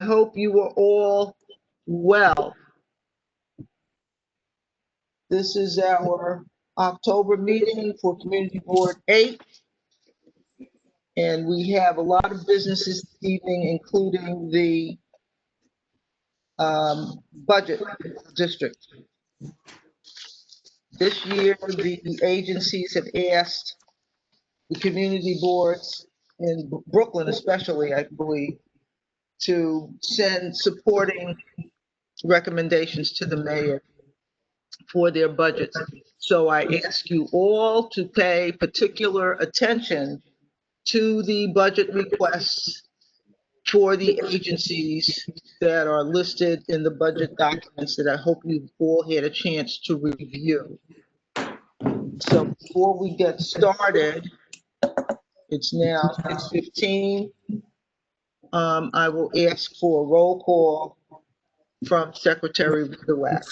hope you are all well. This is our October meeting for Community Board 8. And we have a lot of businesses this evening, including the budget district. This year, the agencies have asked the community boards in Brooklyn especially, I believe, to send supporting recommendations to the mayor for their budgets. So I ask you all to pay particular attention to the budget requests for the agencies that are listed in the budget documents that I hope you've all had a chance to review. So before we get started, it's now 6:15. I will ask for a roll call from Secretary Ridderwax.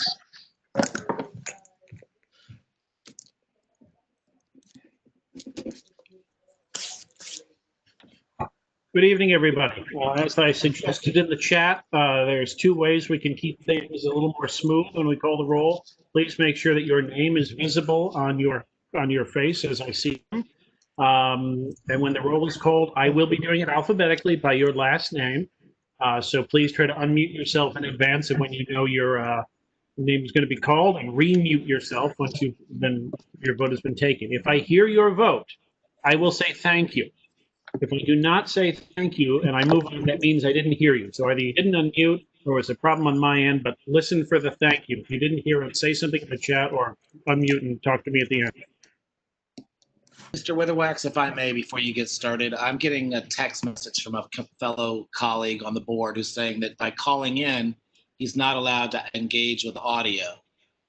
Good evening, everybody. As I suggested in the chat, there's two ways we can keep things a little more smooth when we call the roll. Please make sure that your name is visible on your face as I see them. And when the roll is called, I will be doing it alphabetically by your last name. So please try to unmute yourself in advance of when you know your name is going to be called, and remute yourself once your vote has been taken. If I hear your vote, I will say thank you. If I do not say thank you and I move on, that means I didn't hear you. So either you didn't unmute or it's a problem on my end, but listen for the thank you. If you didn't hear it, say something in the chat or unmute and talk to me at the end. Mr. Witherwax, if I may, before you get started, I'm getting a text message from a fellow colleague on the board who's saying that by calling in, he's not allowed to engage with audio,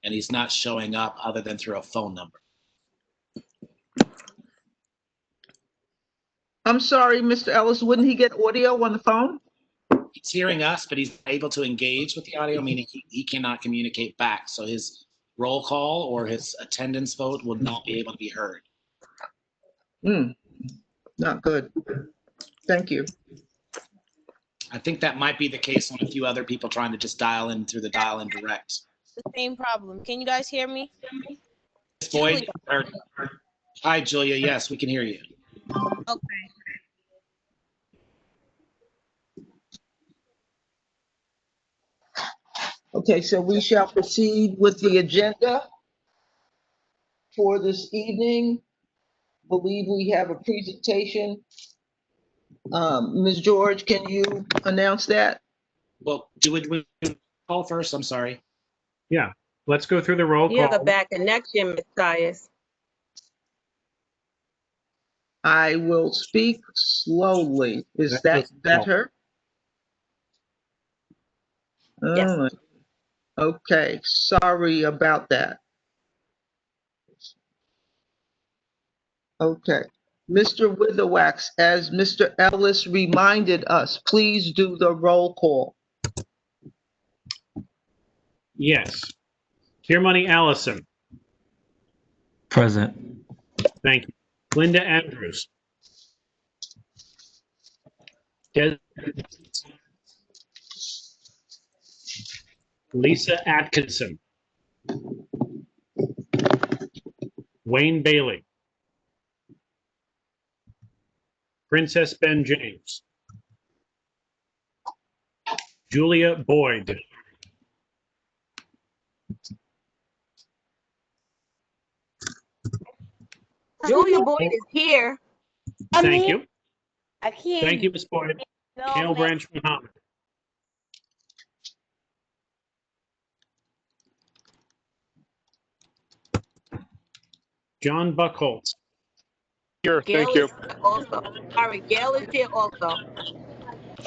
and he's not showing up other than through a phone number. I'm sorry, Mr. Ellis, wouldn't he get audio on the phone? He's hearing us, but he's able to engage with the audio, meaning he cannot communicate back. So his roll call or his attendance vote will not be able to be heard. Not good. Thank you. I think that might be the case on a few other people trying to just dial in through the dial-in direct. The same problem. Can you guys hear me? Boyd, hi, Julia. Yes, we can hear you. Okay. Okay, so we shall proceed with the agenda for this evening. Believe we have a presentation. Ms. George, can you announce that? Well, do we call first? I'm sorry. Yeah, let's go through the roll call. You have a bad connection, Ms. Dias. I will speak slowly. Is that better? Yes. Oh, okay, sorry about that. Okay, Mr. Witherwax, as Mr. Ellis reminded us, please do the roll call. Yes. Money Allison. Present. Thank you. Linda Andrews. Lisa Atkinson. Wayne Bailey. Princess Ben James. Julia Boyd. Julia Boyd is here. Thank you. I can't. Thank you, Ms. Boyd. Gail Branch Muhammad. John Buckholz. Here, thank you. Also, sorry, Gail is here also.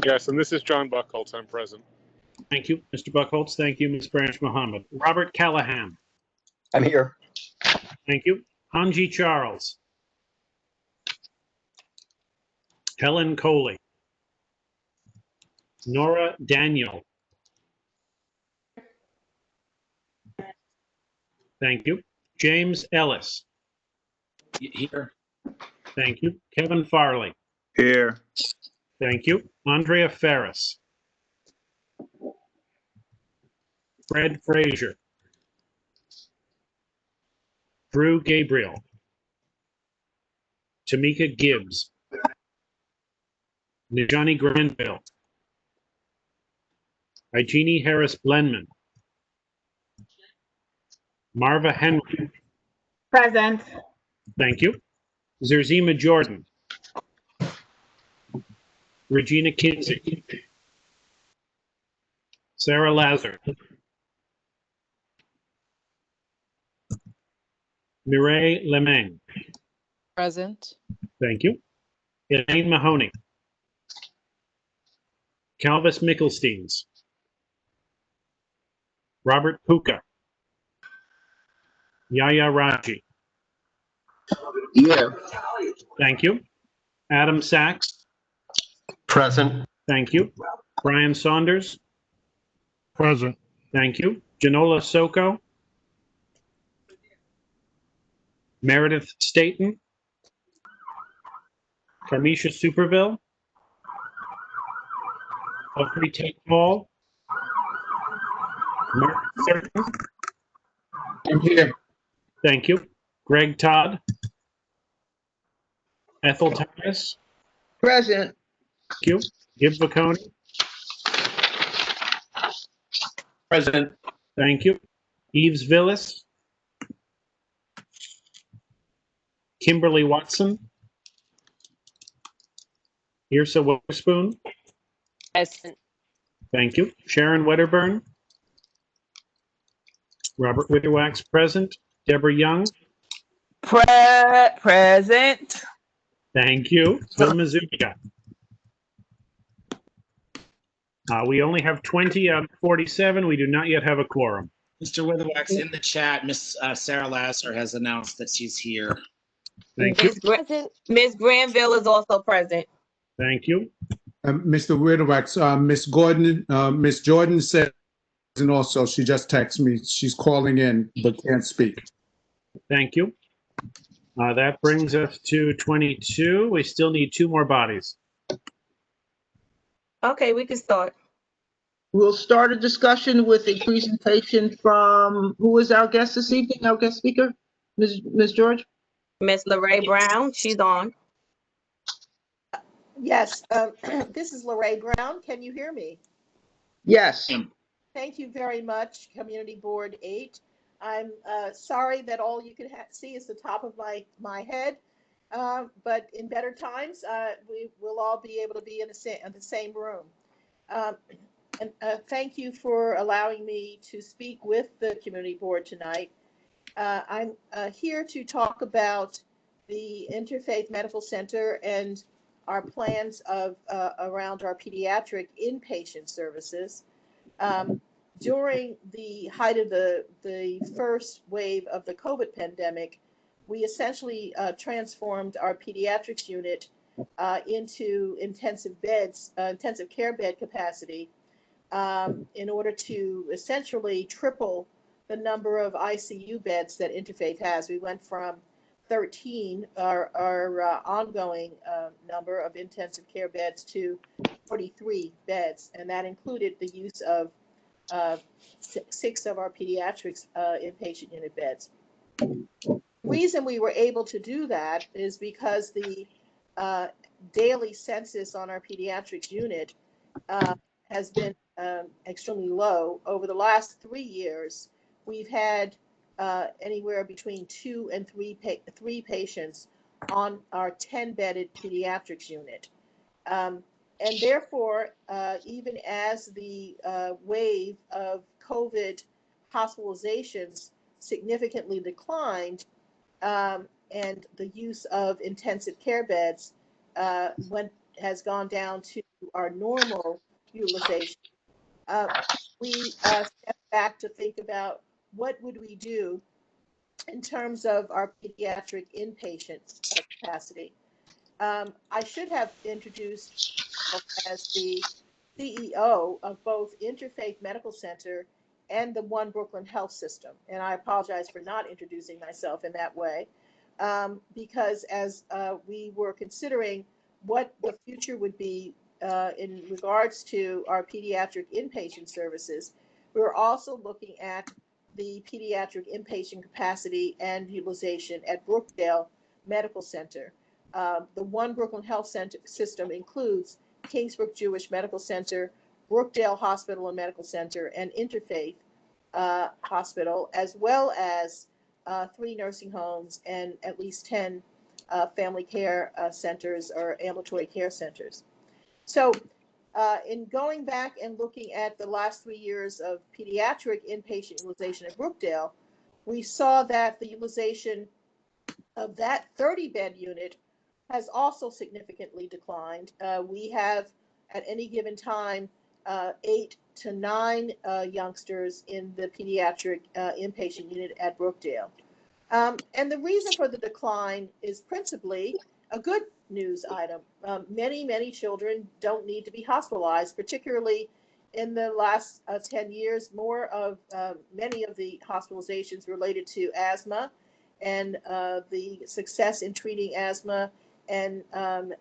Yes, and this is John Buckholz. I'm present. Thank you, Mr. Buckholz. Thank you, Ms. Branch Muhammad. Robert Callahan. I'm here. Thank you. Hanji Charles. Helen Coley. Nora Daniel. Thank you. James Ellis. Here. Thank you. Kevin Farley. Here. Thank you. Andrea Ferris. Fred Frazier, Drew Gabriel, Tamika Gibbs, Najani Granville, Igenie Harris Blenman, Marva Henry, Present. thank you. Zerzima Jordan, Regina Kinsey, Sarah Lazar, Mireille Lemang, Present. thank you. Elaine Mahoney, Calvis Mickelsteins, Robert Puka, Yaya Raji, Here. thank you. Adam Sachs, Present. thank you. Brian Saunders, Present. thank you. Janola Soko, Meredith Staten, Carmisha Superville, Humphrey Tate Hall, Mark Certain, I'm here. thank you. Greg Todd, Ethel Thomas, Present. thank you. Gib Vacone, Present. thank you. Eves Villas, Kimberly Watson, Irsa Witherspoon, Present. thank you. Sharon Wedderburn, Robert Witherwax present. Deborah Young, Present. thank you. Phil Mizuka. We only have 20 out of 47. We do not yet have a quorum. Mr. Witherwax, in the chat, Miss Sarah Lasser has announced that she's here. Thank you. Present. Ms. Granville is also present. Thank you. Mr. Witherwax, Miss Jordan said, and also she just texted me, she's calling in but can't speak. Thank you. That brings us to 22. We still need 2 more bodies. Okay, we can start. We'll start a discussion with a presentation from, who is our guest this evening, our guest speaker? Ms. George? Miss Lorraine Brown, she's on. Yes, this is Lorraine Brown. Can you hear me? Yes. Thank you very much, Community Board 8. I'm sorry that all you can see is the top of my head, but in better times, we will all be able to be in the same room. And thank you for allowing me to speak with the Community Board tonight. I'm here to talk about the Interfaith Medical Center and our plans around our pediatric inpatient services. During the height of the first wave of the COVID pandemic, we essentially transformed our pediatrics unit into intensive care bed capacity in order to essentially triple the number of ICU beds that Interfaith has. We went from 13, our ongoing number of intensive care beds, to 43 beds, and that included the use of 6 of our pediatrics inpatient unit beds. The reason we were able to do that is because the daily census on our pediatrics unit has been extremely low. Over the last 3 years, we've had anywhere between 2 and 3 patients on our 10-bedded pediatrics unit. And therefore, even as the wave of COVID hospitalizations significantly declined, and the use of intensive care beds has gone down to our normal utilization, we stepped back to think about what would we do in terms of our pediatric inpatient capacity. I should have introduced as the CEO of both Interfaith Medical Center and the One Brooklyn Health System. And I apologize for not introducing myself in that way, because as we were considering what the future would be in regards to our pediatric inpatient services, We're also looking at the pediatric inpatient capacity and utilization at Brookdale Medical Center. The One Brooklyn Health Center system includes Kingsbrook Jewish Medical Center, Brookdale Hospital and Medical Center, and Interfaith Hospital, as well as 3 nursing homes and at least 10 family care centers or ambulatory care centers. So in going back and looking at the last 3 years of pediatric inpatient utilization at Brookdale, we saw that the utilization of that 30-bed unit has also significantly declined. We have at any given time 8 to 9 youngsters in the pediatric inpatient unit at Brookdale. And the reason for the decline is principally a good news item. Many children don't need to be hospitalized, particularly in the last 10 years. More of many of the hospitalizations related to asthma and the success in treating asthma and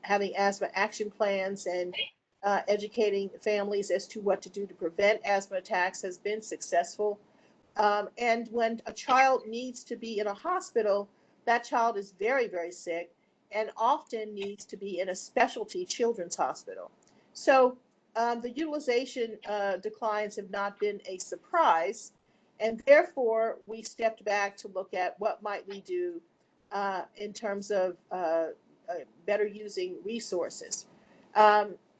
having asthma action plans and educating families as to what to do to prevent asthma attacks has been successful. And when a child needs to be in a hospital, that child is very sick and often needs to be in a specialty children's hospital. So the utilization declines have not been a surprise, and therefore we stepped back to look at what might we do in terms of better using resources.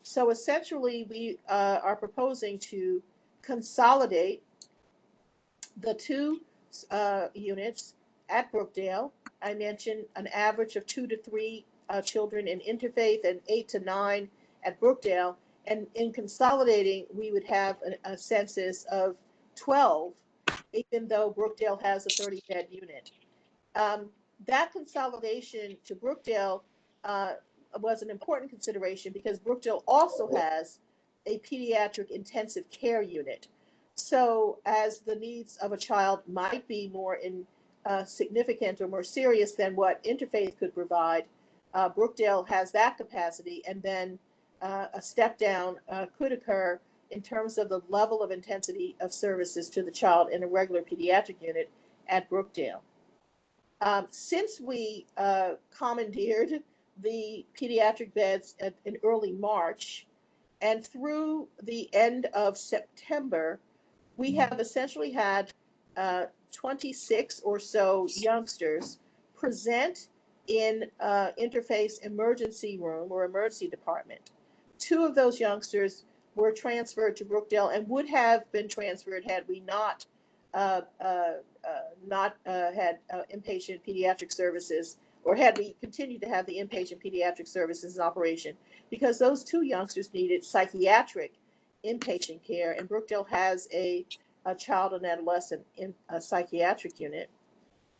So essentially we are proposing to consolidate the 2 units at Brookdale. I mentioned an average of 2 to 3 children in Interfaith and 8 to 9 at Brookdale. And in consolidating, we would have a census of 12, even though Brookdale has a 30-bed unit. That consolidation to Brookdale was an important consideration because Brookdale also has a pediatric intensive care unit. So as the needs of a child might be more significant or more serious than what Interfaith could provide, Brookdale has that capacity, and then a step down could occur in terms of the level of intensity of services to the child in a regular pediatric unit at Brookdale. Since we commandeered the pediatric beds in early March and through the end of September, we have essentially had 26 or so youngsters present in Interfaith's emergency room or emergency department. 2 of those youngsters were transferred to Brookdale and would have been transferred had we not had inpatient pediatric services, or had we continued to have the inpatient pediatric services in operation, because those 2 youngsters needed psychiatric inpatient care, and Brookdale has a child and adolescent in a psychiatric unit.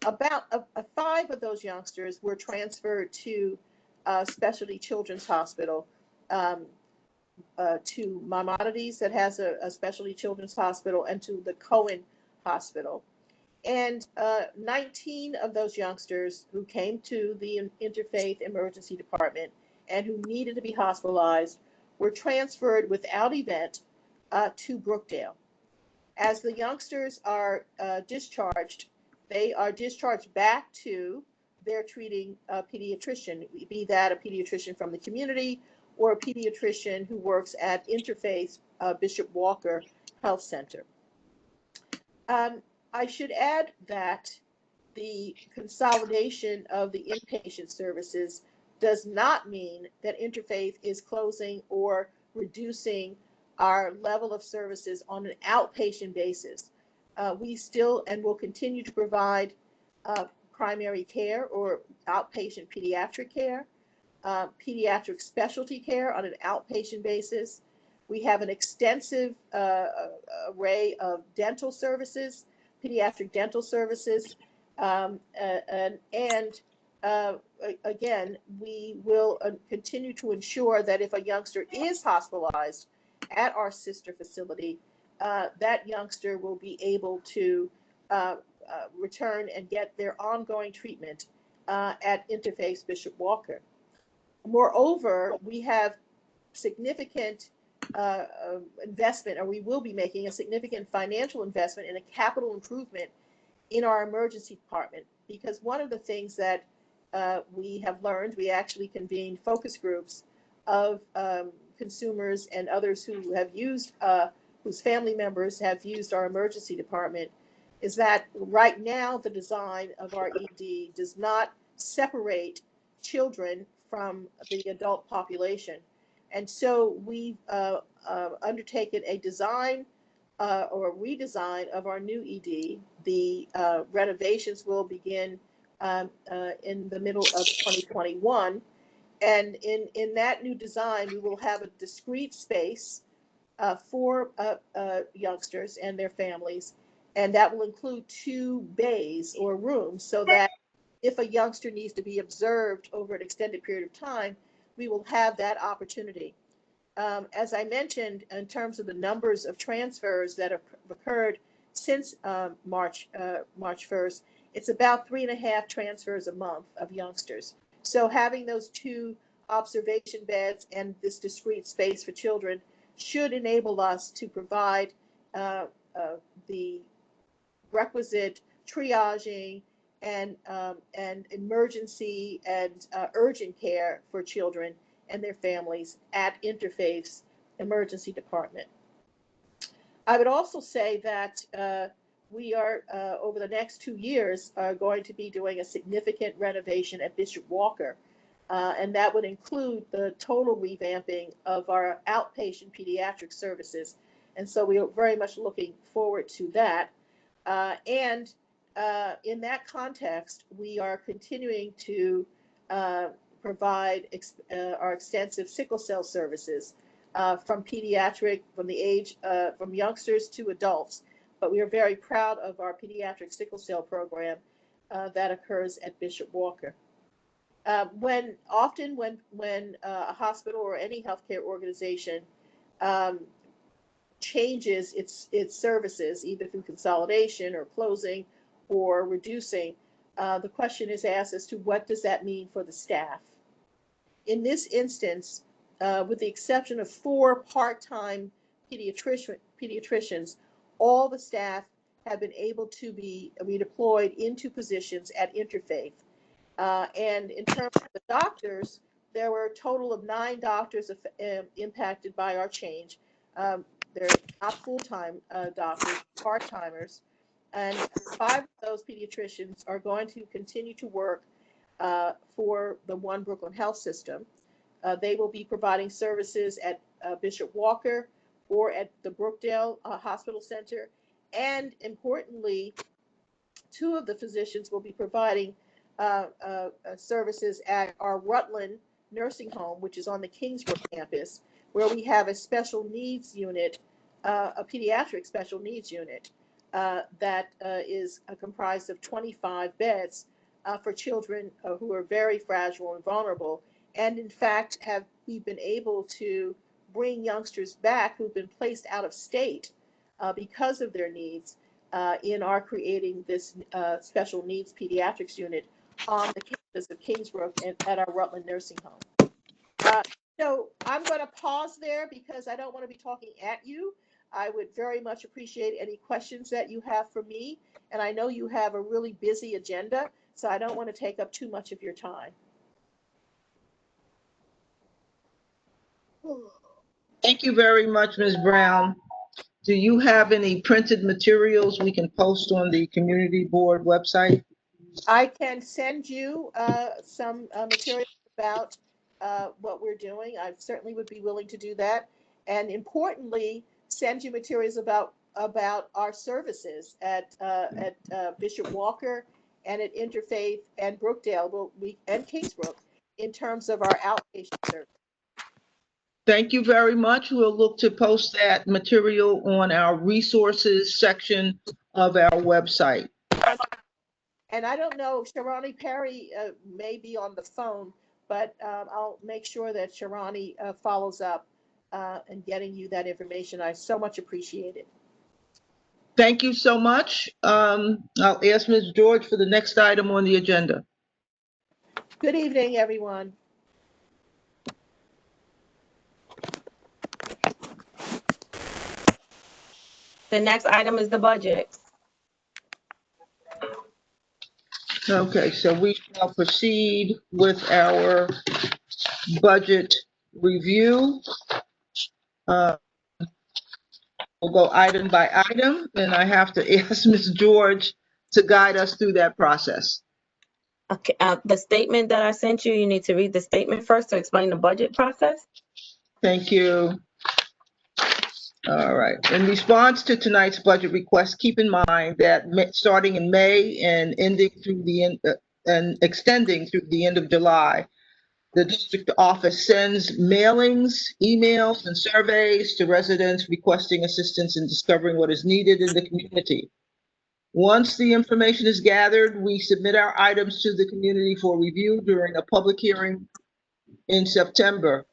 About 5 of those youngsters were transferred to Specialty Children's Hospital, to Maimonides that has a Specialty Children's Hospital, and to the Cohen Hospital. And 19 of those youngsters who came to the Interfaith Emergency Department and who needed to be hospitalized were transferred without event to Brookdale. As the youngsters are discharged, they are discharged back to their treating pediatrician, be that a pediatrician from the community or a pediatrician who works at Interfaith Bishop Walker Health Center. I should add that the consolidation of the inpatient services does not mean that Interfaith is closing or reducing our level of services on an outpatient basis. We still and will continue to provide primary care or outpatient pediatric care, pediatric specialty care on an outpatient basis. We have an extensive array of dental services, pediatric dental services, and again, we will continue to ensure that if a youngster is hospitalized at our sister facility, that youngster will be able to return and get their ongoing treatment at Interfaith Bishop Walker. Moreover, we have significant investment, or we will be making a significant financial investment in a capital improvement in our emergency department. Because one of the things that we have learned, we actually convened focus groups of consumers and others who have used, whose family members have used our emergency department, is that right now the design of our ED does not separate children from the adult population. And so we've undertaken a design or a redesign of our new ED. The renovations will begin in the middle of 2021. And in that new design, we will have a discrete space for youngsters and their families. And that will include 2 bays or rooms, so that if a youngster needs to be observed over an extended period of time, we will have that opportunity. As I mentioned, in terms of the numbers of transfers that have occurred since March 1st, it's about 3.5 transfers a month of youngsters. So having those 2 observation beds and this discrete space for children should enable us to provide the requisite triaging and emergency and urgent care for children and their families at Interfaith's emergency department. I would also say that we are, over the next 2 years, are going to be doing a significant renovation at Bishop Walker. And that would include the total revamping of our outpatient pediatric services. And so we are very much looking forward to that. And in that context, we are continuing to provide our extensive sickle cell services from pediatric, from youngsters to adults. But we are very proud of our pediatric sickle cell program that occurs at Bishop Walker. When a hospital or any healthcare organization changes its services, either through consolidation or closing or reducing, the question is asked as to what does that mean for the staff. In this instance, with the exception of 4 part-time pediatricians, all the staff have been able to be redeployed into positions at Interfaith. And in terms of the doctors, there were a total of 9 doctors impacted by our change. They're not full-time doctors, part-timers. And 5 of those pediatricians are going to continue to work for the One Brooklyn Health System. They will be providing services at Bishop Walker or at the Brookdale Hospital Center. And importantly, 2 of the physicians will be providing services at our Rutland Nursing Home, which is on the Kingsbrook campus, where we have a special needs unit, a pediatric special needs unit that is comprised of 25 beds for children who are very fragile and vulnerable. And in fact, we've been able to bring youngsters back who've been placed out of state because of their needs in our creating this special needs pediatrics unit on the campus of Kingsbrook and at our Rutland Nursing Home. So I'm going to pause there because I don't want to be talking at you. I would very much appreciate any questions that you have for me. And I know you have a really busy agenda, so I don't want to take up too much of your time. Thank you very much, Ms. Brown. Do you have any printed materials we can post on the community board website? I can send you some material about what we're doing. I certainly would be willing to do that. And importantly, send you materials about our services at Bishop Walker and at Interfaith and Brookdale and Kingsbrook in terms of our outpatient service. Thank you very much. We'll look to post that material on our resources section of our website. And I don't know, Sharani Perry may be on the phone, but I'll make sure that Sharani follows up in getting you that information. I so much appreciate it. Thank you so much. I'll ask Ms. George for the next item on the agenda. Good evening, everyone. The next item is the budget. Okay, so we shall proceed with our budget review. We'll go item by item, and I have to ask Ms. George to guide us through that process. Okay, the statement that I sent you, you need to read the statement first to explain the budget process. Thank you. All right. In response to tonight's budget request, keep in mind that starting in May and ending through the end and extending through the end of July, the district office sends mailings, emails, and surveys to residents requesting assistance in discovering what is needed in the community. Once the information is gathered, we submit our items to the community for review during a public hearing in September.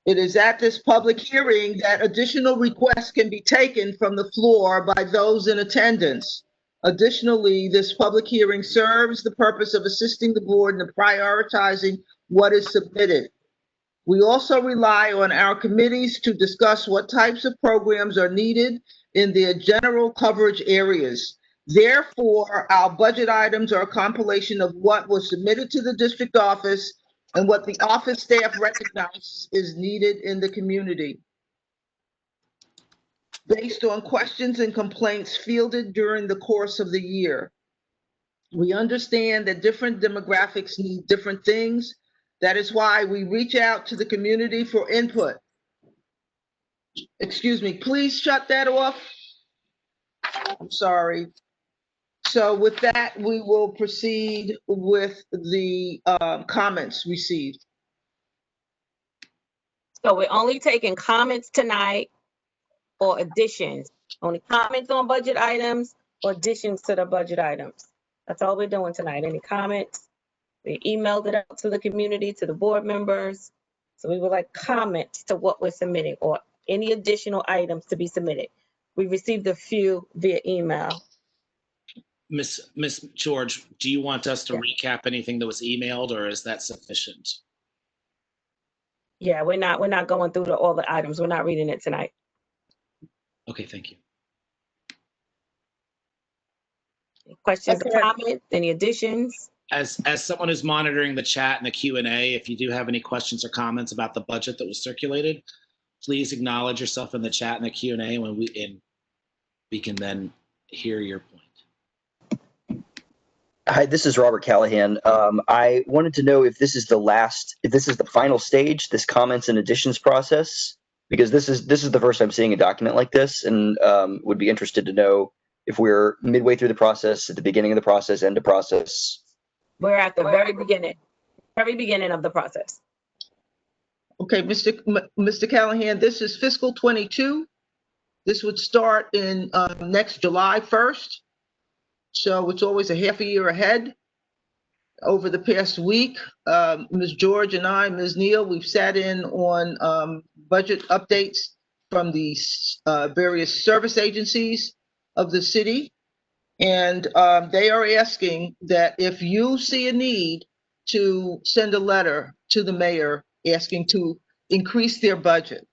It is at this public hearing that additional requests can be taken from the floor by those in attendance. Additionally, this public hearing serves the purpose of assisting the board in prioritizing what is submitted. We also rely on our committees to discuss what types of programs are needed in their general coverage areas. Therefore, our budget items are a compilation of what was submitted to the district office and what the office staff recognizes is needed in the community. Based on questions and complaints fielded during the course of the year. We understand that different demographics need different things. That is why we reach out to the community for input. Excuse me, please shut that off. I'm sorry. So with that, we will proceed with the comments received. So we're only taking comments tonight or additions. Only comments on budget items or additions to the budget items. That's all we're doing tonight. Any comments? We emailed it out to the community, to the board members. So we would like comments to what we're submitting or any additional items to be submitted. We received a few via email. Miss George, do you want us to recap anything that was emailed, or is that sufficient? Yeah, we're not going through all the items. We're not reading it tonight. Okay, thank you. Any questions or Okay. comments? Any additions? As someone who's monitoring the chat and the Q&A, if you do have any questions or comments about the budget that was circulated, please acknowledge yourself in the chat and the Q&A when we can then hear your point. Hi, this is Robert Callahan. I wanted to know if this is the final stage, this comments and additions process, because this is the first time seeing a document like this, and would be interested to know if we're midway through the process, at the beginning of the process, end of process. We're at the very beginning of the process. Okay, Mr. Callahan, this is fiscal 22. This would start in next July 1st. So it's always a half a year ahead. Over the past week, Ms. George and I, Ms. Neal, we've sat in on budget updates from the various service agencies of the city. And they are asking that if you see a need to send a letter to the mayor asking to increase their budget.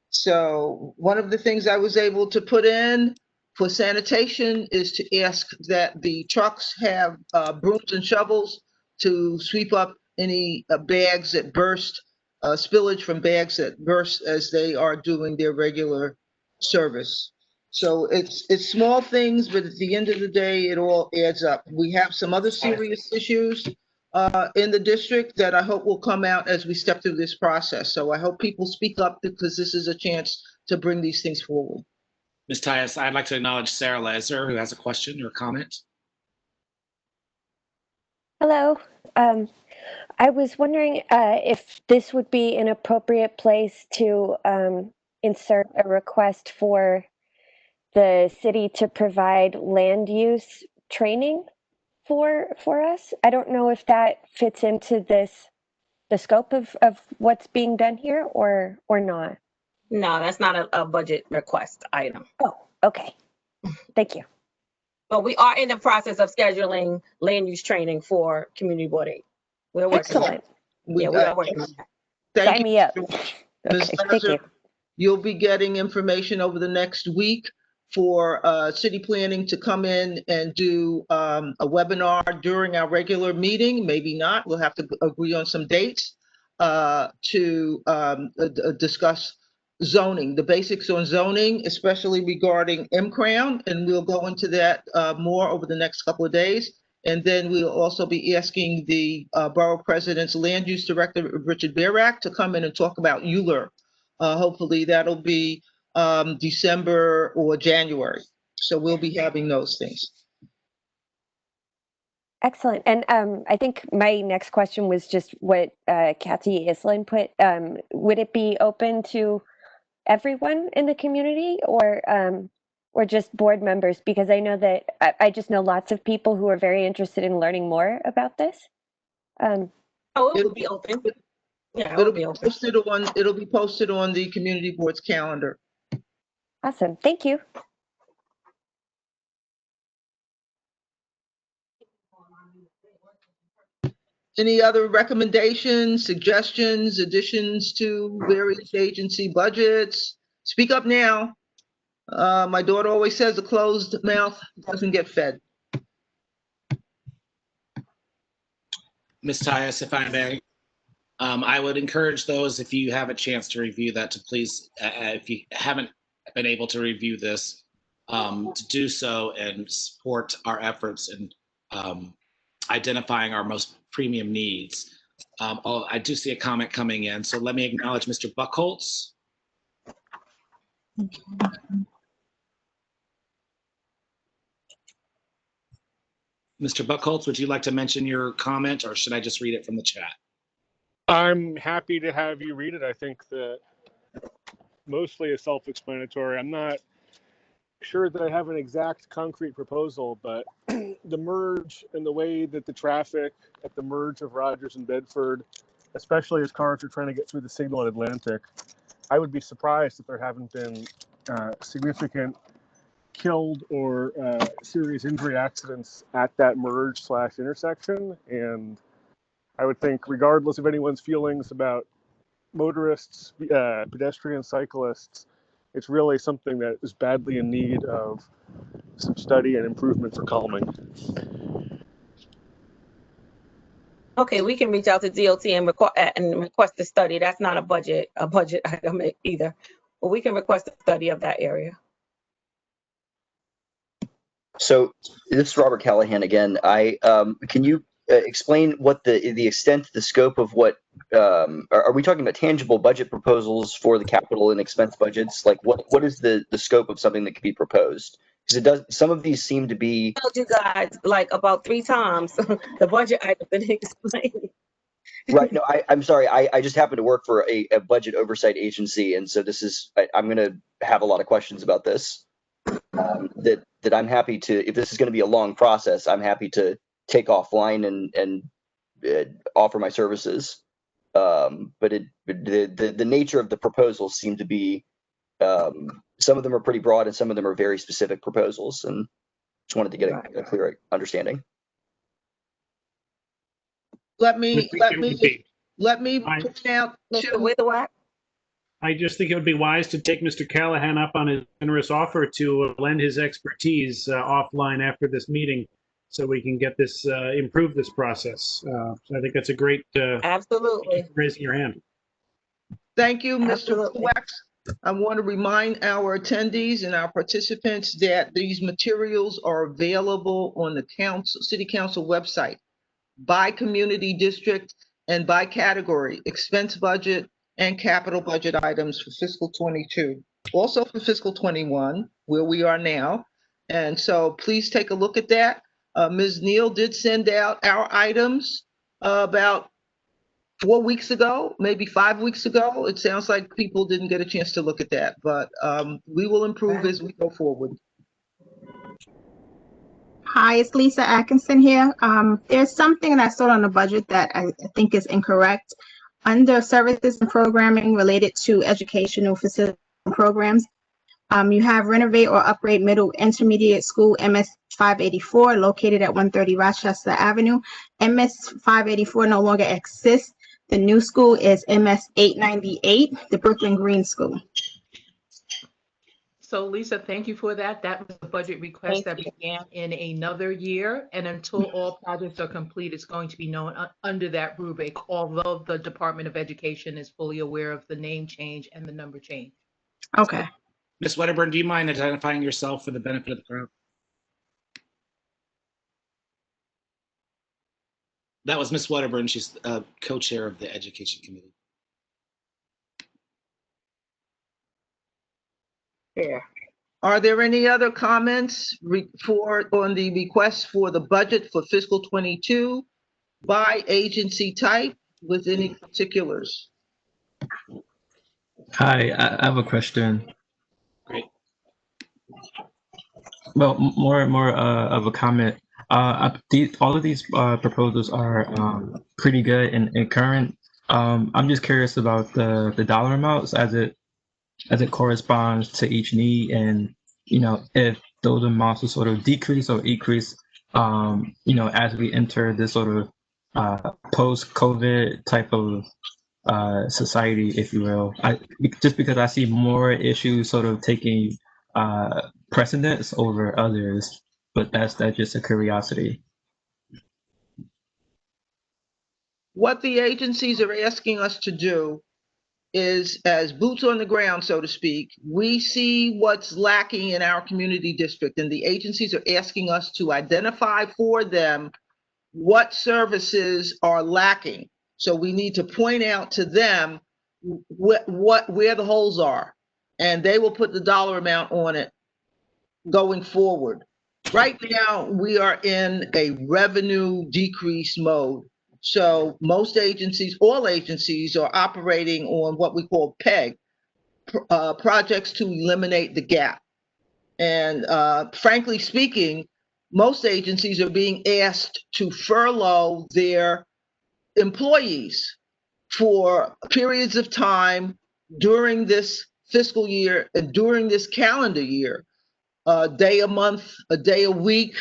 So one of the things I was able to put in for sanitation is to ask that the trucks have brooms and shovels to sweep up any bags that burst, spillage from bags that burst as they are doing their regular service. So it's small things, but at the end of the day, it all adds up. We have some other serious issues in the district that I hope will come out as we step through this process. So I hope people speak up because this is a chance to bring these things forward. Ms. Tyus, I'd like to acknowledge Sarah Lazar, who has a question or comment. Hello. I was wondering if this would be an appropriate place to insert a request for the city to provide land use training for us. I don't know if that fits into the scope of what's being done here or not. No, that's not a budget request item. Oh, okay. Thank you. But we are in the process of scheduling land use training for Community Board 8. We're working on it. Excellent. Yeah, we are working on that. Sign me up. Ms. Okay, thank you. You'll be getting information over the next week for city planning to come in and do a webinar during our regular meeting. Maybe not. We'll have to agree on some dates to discuss zoning, the basics on zoning, especially regarding M-Crown, and we'll go into that more over the next couple of days. And then we'll also be asking the Borough President's Land Use Director, Richard Barak, to come in and talk about ULURP. Hopefully that'll be December or January. So we'll be having those things. Excellent. And I think my next question was just what Kathy Islin put. Would it be open to everyone in the community or just board members? Because I know that I just know lots of people who are very interested in learning more about this. Oh, it'll be open. Yeah, It'll be posted on the community board's calendar. Awesome. Thank you. Any other recommendations, suggestions, additions to various agency budgets? Speak up now. My daughter always says a closed mouth doesn't get fed. Ms. Tyus, if I may, I would encourage those, if you have a chance to review that, to please, if you haven't been able to review this, to do so and support our efforts in identifying our most premium needs. I do see a comment coming in, so let me acknowledge Mr. Buckholz. Mr. Buckholz, would you like to mention your comment, or should I just read it from the chat? I'm happy to have you read it. I think that mostly is self-explanatory. I'm not sure that I have an exact concrete proposal, but the merge and the way that the traffic at the merge of Rogers and Bedford, especially as cars are trying to get through the signal in Atlantic, I would be surprised if there haven't been significant killed or serious injury accidents at that merge/intersection. And I would think, regardless of anyone's feelings about motorists, pedestrians, cyclists, it's really something that is badly in need of some study and improvement for calming. Okay, we can reach out to DOT and request a study. That's not a budget item either, but we can request a study of that area. So this is Robert Callahan again. Can you explain what the extent, the scope of what, are we talking about tangible budget proposals for the capital and expense budgets? Like what is the scope of something that could be proposed? Because some of these seem to be. I told you guys like about 3 times the budget item didn't explain. Right. No, I'm sorry. I just happen to work for a budget oversight agency. And so I'm going to have a lot of questions about this. That I'm happy to, if this is going to be a long process, I'm happy to take offline and offer my services. But the nature of the proposals seem to be, some of them are pretty broad and some of them are very specific proposals, and just wanted to get a clear understanding. Let me point out, Mr. Witherwack. I just think it would be wise to take Mr. Callahan up on his generous offer to lend his expertise offline after this meeting, so we can get this improve this process. So I think that's a great. Absolutely. Raising your hand. Thank you, Mr. Wax. I want to remind our attendees and our participants that these materials are available on the City Council website by community district and by category, expense budget and capital budget items for fiscal 22, also for fiscal 21, where we are now. And so please take a look at that. Ms. Neal did send out our items about 4 weeks ago, maybe 5 weeks ago. It sounds like people didn't get a chance to look at that, but we will improve as we go forward. Hi, it's Lisa Atkinson here. There's something that I saw on the budget that I think is incorrect. Under services and programming related to educational facility programs, you have renovate or upgrade middle intermediate school MS 584 located at 130 Rochester Avenue. MS 584 no longer exists. The new school is MS 898, the Brooklyn Green School. So Lisa, thank you for that. That was a budget request that began in another year. And until all projects are complete, it's going to be known under that rubric, although the Department of Education is fully aware of the name change and the number change. Okay. Ms. Wedderburn, do you mind identifying yourself for the benefit of the crowd? That was Ms. Wedderburn. She's co-chair of the Education Committee. Yeah. Are there any other comments on the request for the budget for fiscal 22 by agency type with any particulars? Hi, I have a question. Great. Well, more of a comment. All of these proposals are pretty good and current. I'm just curious about the dollar amounts as it corresponds to each need, and if those amounts will sort of decrease or increase as we enter this sort of post-COVID type of society, if you will. Just because I see more issues sort of taking precedence over others, but that's just a curiosity. What the agencies are asking us to do is, as boots on the ground, so to speak, we see what's lacking in our community district, and the agencies are asking us to identify for them what services are lacking. So we need to point out to them where the holes are, and they will put the dollar amount on it going forward. Right now, we are in a revenue decrease mode. So most agencies, all agencies are operating on what we call PEG, projects to eliminate the gap. And frankly speaking, most agencies are being asked to furlough their employees for periods of time during this fiscal year and during this calendar year, a day a month, a day a week,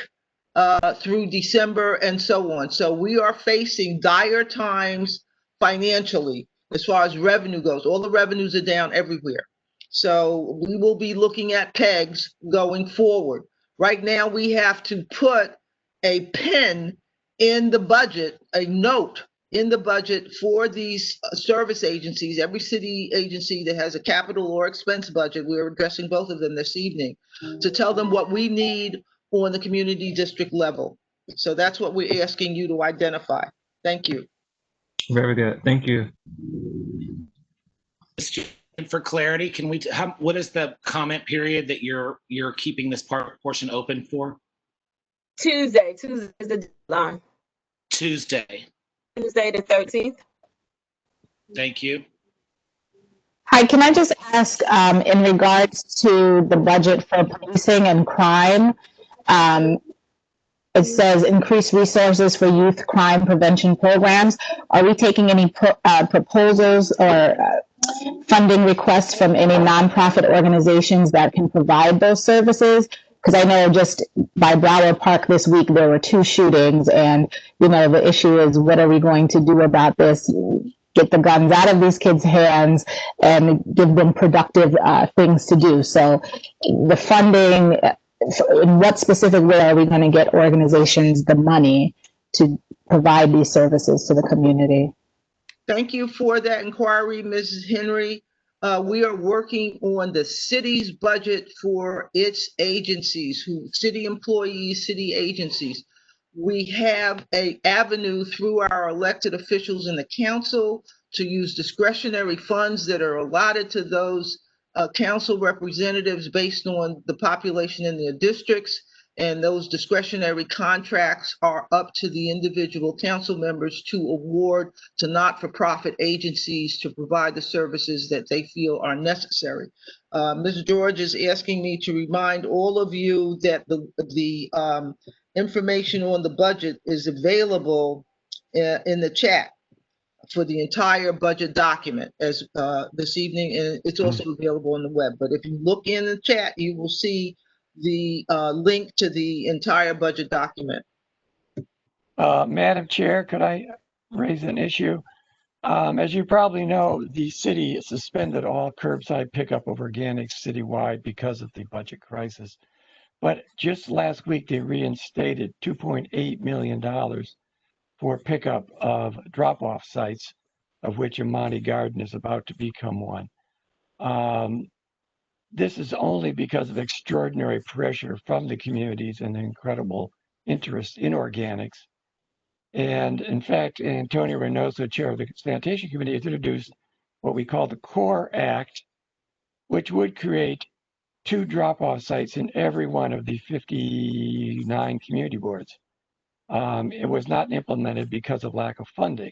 through December and so on. So we are facing dire times financially as far as revenue goes. All the revenues are down everywhere. So we will be looking at PEGs going forward. Right now, we have to put a pin in the budget, a note in the budget for these service agencies, every city agency that has a capital or expense budget. We're addressing both of them this evening to tell them what we need on the community district level. So that's what we're asking you to identify. Thank you. Very good. Thank you. For clarity, can we? What is the comment period that you're keeping this portion open for? Tuesday. Tuesday is the deadline. Tuesday. Tuesday the 13th. Thank you. Hi, can I just ask, in regards to the budget for policing and crime, it says increase resources for youth crime prevention programs. Are we taking any proposals or funding requests from any nonprofit organizations that can provide those services? Because I know just by Broward Park this week, there were 2 shootings, and the issue is, what are we going to do about this? Get the guns out of these kids' hands and give them productive things to do. So the funding, in what specific way are we going to get organizations the money to provide these services to the community? Thank you for that inquiry, Mrs. Henry. We are working on the city's budget for its agencies, city employees, city agencies. We have an avenue through our elected officials in the council to use discretionary funds that are allotted to those council representatives based on the population in their districts. And those discretionary contracts are up to the individual council members to award to not-for-profit agencies to provide the services that they feel are necessary. Ms. George is asking me to remind all of you that the information on the budget is available in the chat for the entire budget document as this evening, and it's also available on the web. But if you look in the chat, you will see the link to the entire budget document. Madam Chair, could I raise an issue? As you probably know, the city suspended all curbside pickup of organics citywide because of the budget crisis. But just last week, they reinstated $2.8 million for pickup of drop-off sites, of which Amani Garden is about to become one. This is only because of extraordinary pressure from the communities and the incredible interest in organics. And in fact, Antonio Reynoso, chair of the Sanitation Committee, has introduced what we call the CORE Act, which would create 2 drop-off sites in every one of the 59 community boards. It was not implemented because of lack of funding.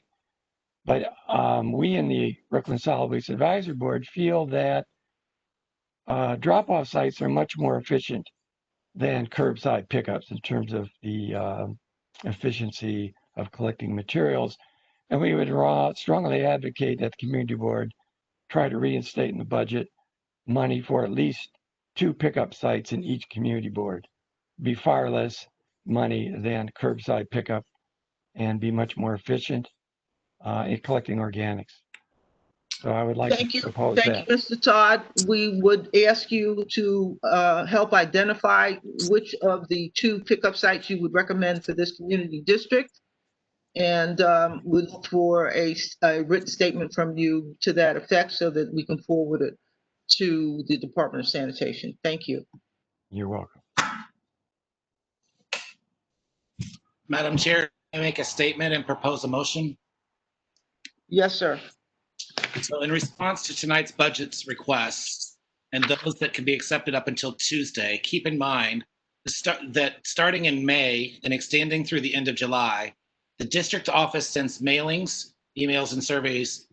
But we in the Brooklyn Solid Waste Advisory Board feel that drop-off sites are much more efficient than curbside pickups in terms of the efficiency of collecting materials. And we would strongly advocate that the community board try to reinstate in the budget money for at least 2 pickup sites in each community board. Be far less money than curbside pickup and be much more efficient in collecting organics. So I would like to propose that. Thank you, Mr. Todd. We would ask you to help identify which of the 2 pickup sites you would recommend for this community district. And we look for a written statement from you to that effect so that we can forward it to the Department of Sanitation. Thank you. You're welcome. Madam Chair, can I make a statement and propose a motion? Yes, sir. So in response to tonight's budget's requests and those that can be accepted up until Tuesday, keep in mind that starting in May and extending through the end of July, the district office sends mailings, emails, and surveys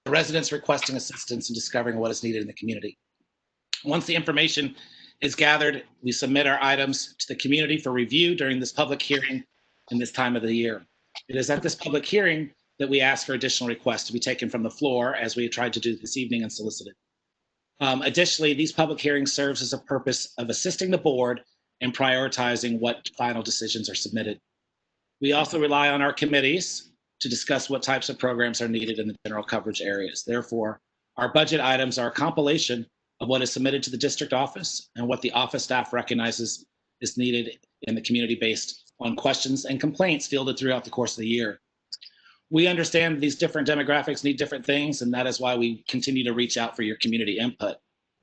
to residents requesting assistance in discovering what is needed in the community. Once the information is gathered, we submit our items to the community for review during this public hearing in this time of the year. It is at this public hearing that we ask for additional requests to be taken from the floor, as we tried to do this evening and solicited. Additionally, these public hearings serves as a purpose of assisting the board in prioritizing what final decisions are submitted. We also rely on our committees to discuss what types of programs are needed in the general coverage areas. Therefore, our budget items are a compilation of what is submitted to the district office and what the office staff recognizes is needed in the community based on questions and complaints fielded throughout the course of the year. We understand these different demographics need different things, and that is why we continue to reach out for your community input.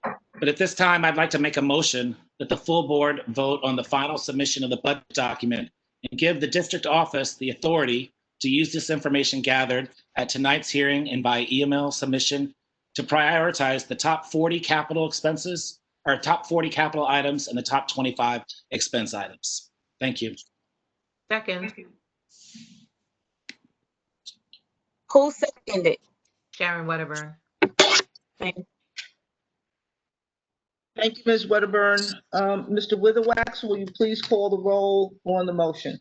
But at this time, I'd like to make a motion that the full board vote on the final submission of the budget document and give the district office the authority to use this information gathered at tonight's hearing and by email submission to prioritize the top 40 capital expenses, or top 40 capital items and the top 25 expense items. Thank you. Second. Who seconded? Sharon Wedderburn. Thank you. Thank you, Ms. Wedderburn. Mr. Witherwax, will you please call the roll on the motion?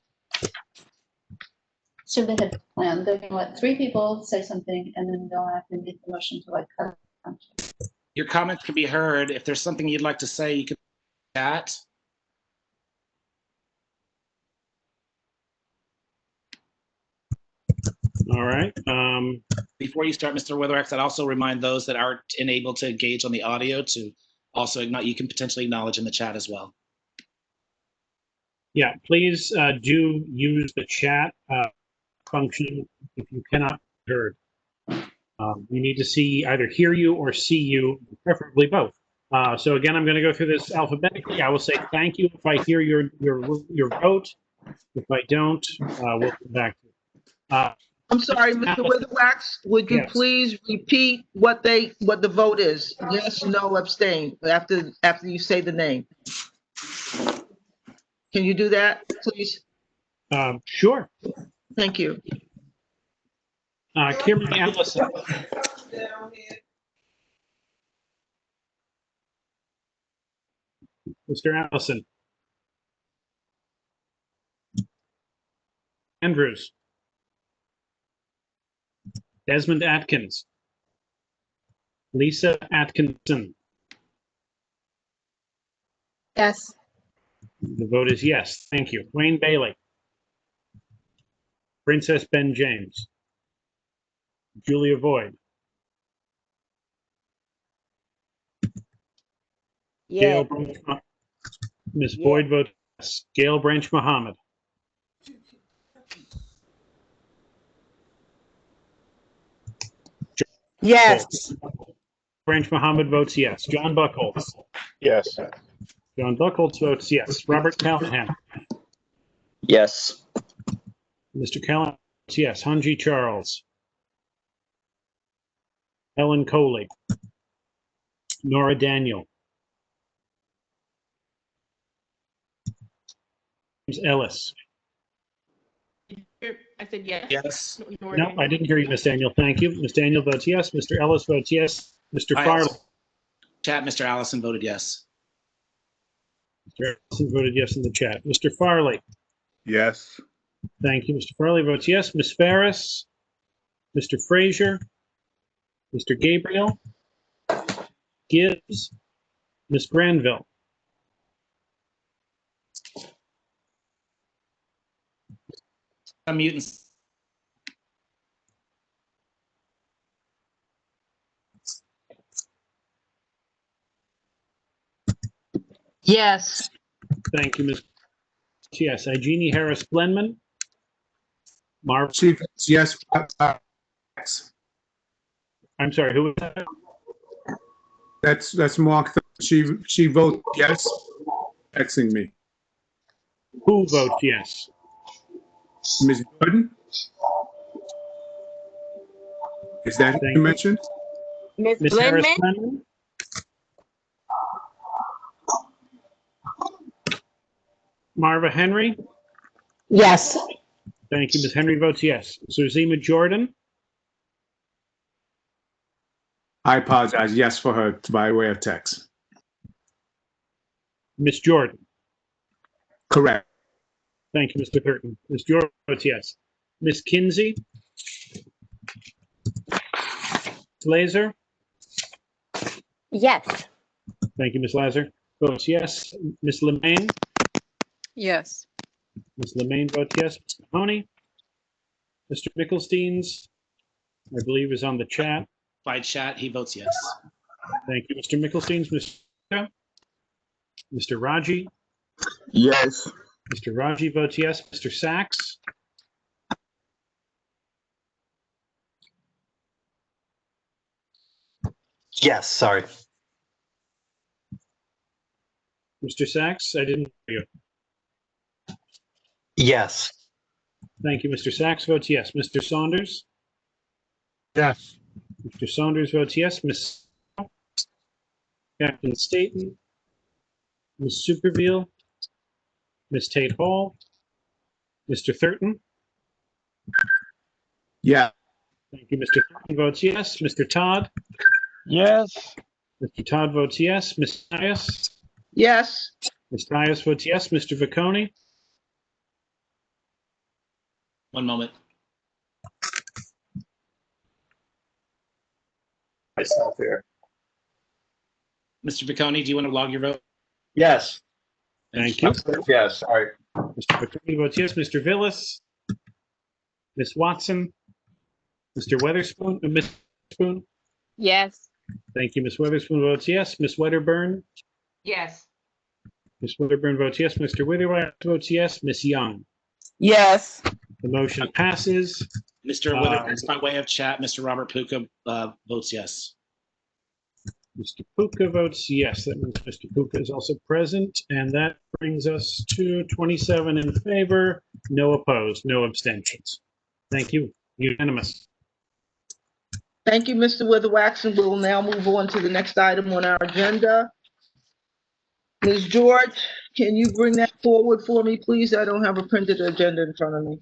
So they had planned, they're gonna let 3 people say something and then they'll have to make the motion to like cut. Your comments can be heard. If there's something you'd like to say, you can chat. All right. Before you start, Mr. Witherwax, I'd also remind those that aren't enabled to engage on the audio to also you can potentially acknowledge in the chat as well. Yeah, please do use the chat function if you cannot be heard. We need to either hear you or see you, preferably both. So again, I'm going to go through this alphabetically. I will say thank you if I hear your vote. If I don't, we'll come back to it. I'm sorry, Mr. Witherwax, would you please repeat what the vote is? Yes, no, abstain, after you say the name. Can you do that, please? Sure. Thank you. Kimberly Allison. Mr. Allison. Andrews. Desmond Atkins. Lisa Atkinson. Yes. The vote is yes. Thank you. Wayne Bailey. Princess Ben James. Julia Voigt, Gail Yeah. Branch, Ms. Boyd votes yes. Gail Branch Mohammed, Yes. Branch Mohammed votes yes. John Buckholz, Yes. John Buckholz votes yes. Robert Callahan, Yes. Mr. Callahan votes yes. Hanji Charles, Ellen Coley, Nora Daniel, James Ellis. I said yes. Yes. No, I didn't hear you, Ms. Daniel. Thank you. Ms. Daniel votes yes. Mr. Ellis votes yes. Mr. I Farley. also- Chat, Mr. Allison voted yes. Mr. Allison voted yes in the chat. Mr. Farley. Yes. Thank you. Mr. Farley votes yes. Ms. Ferris. Mr. Frazier. Mr. Gabriel. Gibbs. Ms. Granville. Unmute and Yes. Thank you, Ms. Yes. Jeannie Harris Glenman. Marv. She votes yes. I'm sorry, who was that? That's Mark. She votes yes. Texting me. Who votes yes? Ms. Jordan? Is that who you mentioned? Ms. Ms. Harris Blendman? Glenman? Marva Henry? Yes. Thank you. Ms. Henry votes yes. Suzima Jordan? I apologize. Yes for her by way of text. Ms. Jordan? Correct. Thank you, Mr. Thurton. Ms. Jordan votes yes. Ms. Kinsey? Laser? Yes. Thank you, Ms. Lazar. Votes yes. Ms. Lemaine? Yes. Ms. Lemaine votes yes. Ms. Mahoney? Mr. Mickelstein's, I believe, is on the chat. by chat, he votes yes. Thank you, Mr. Mickelstein's. Mr. Raji? Yes. Mr. Raji votes yes. Mr. Sachs? Yes, sorry. Mr. Sachs, I didn't hear you. Yes. Thank you, Mr. Sachs votes yes. Mr. Saunders? Yes. Mr. Saunders votes yes. Ms. Captain Staton? Ms. Supervielle? Ms. Tate Hall? Mr. Thurton? Yeah. Thank you, Mr. Thurton votes yes. Mr. Todd? Yes. Mr. Todd votes yes. Ms. Tyus? Yes. Ms. Tyus votes yes. Mr. Vacconi? One moment. Myself here. Mr. Vacconi, do you want to log your vote? Yes. Thank you. Yes, sorry. Mr. Vacconi votes yes. Mr. Villas? Ms. Watson? Mr. Weatherspoon? Ms. Spoon? Yes. Thank you. Ms. Weatherspoon votes yes. Ms. Wedderburn? Yes. Ms. Wedderburn votes yes. Mr. Witherwax votes yes. Ms. Young? Yes. The motion passes. Mr. Witherwax, by way of chat, Mr. Robert Puka votes yes. Mr. Puka votes yes. That means Mr. Puka is also present, and that brings us to 27 in favor, no opposed, no abstentions. Thank you. Unanimous. Thank you, Mr. Witherwax, and we'll now move on to the next item on our agenda. Ms. George, can you bring that forward for me, please? I don't have a printed agenda in front of me.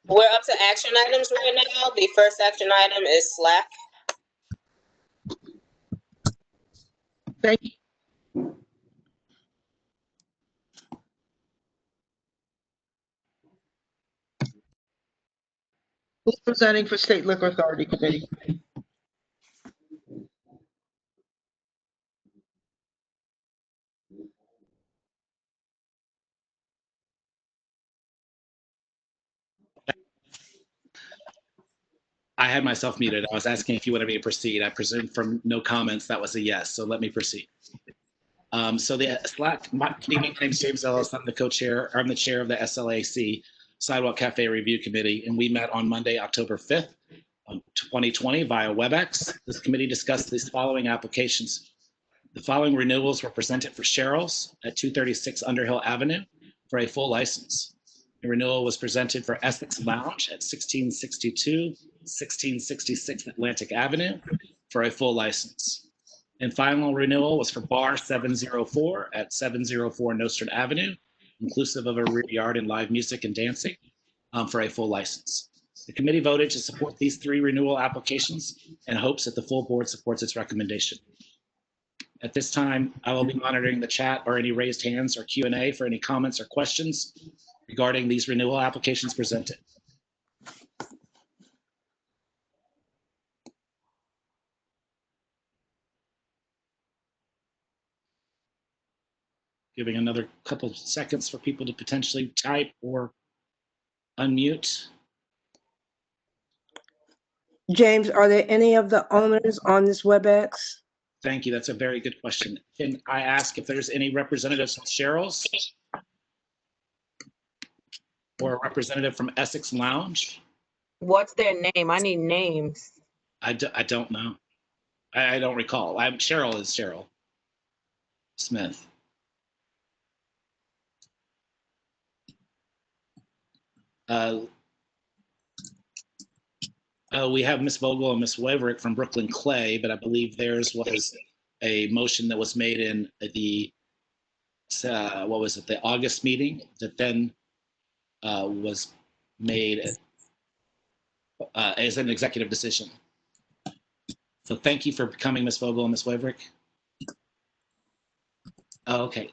We're up to action items right now. The first action item is Slack. Thank you. Who's presenting for State Liquor Authority Committee? I had myself muted. I was asking if you wanted me to proceed. I presume from no comments, that was a yes, so let me proceed. So good evening, my name is James Ellis. I'm the chair of the SLAC Sidewalk Cafe Review Committee, and we met on Monday, October 5th, 2020 via WebEx. This committee discussed these following applications. The following renewals were presented for Cheryl's at 236 Underhill Avenue for a full license. The renewal was presented for Essex Lounge at 1666 Atlantic Avenue for a full license. And final renewal was for Bar 704 at 704 Nostrand Avenue, inclusive of a rear yard and live music and dancing, for a full license. The committee voted to support these 3 renewal applications and hopes that the full board supports its recommendation. At this time, I will be monitoring the chat or any raised hands or Q&A for any comments or questions regarding these renewal applications presented. Giving another couple seconds for people to potentially type or unmute. James, are there any of the owners on this WebEx? Thank you. That's a very good question. Can I ask if there's any representatives from Cheryl's or a representative from Essex Lounge? What's their name? I need names. I don't know. I don't recall. Cheryl is Cheryl Smith. We have Ms. Vogel and Ms. Waverick from Brooklyn Clay, but I believe theirs was a motion that was made in the, the August meeting that then was made as an executive decision. So thank you for coming, Ms. Vogel and Ms. Waverick. Oh, okay.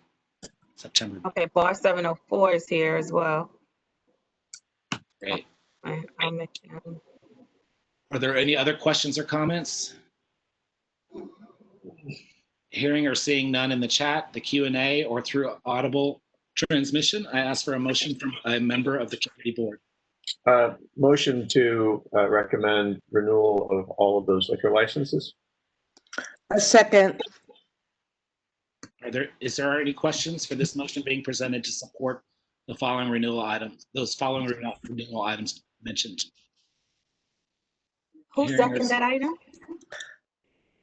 September. Okay, Bar 704 is here as well. Great. I'll make sure. Are there any other questions or comments? Hearing or seeing none in the chat, the Q&A, or through audible transmission, I ask for a motion from a member of the committee board. Motion to recommend renewal of all of those liquor licenses. A second. Is there any questions for this motion being presented to support the following renewal items, those following renewal items mentioned? Who seconded that item?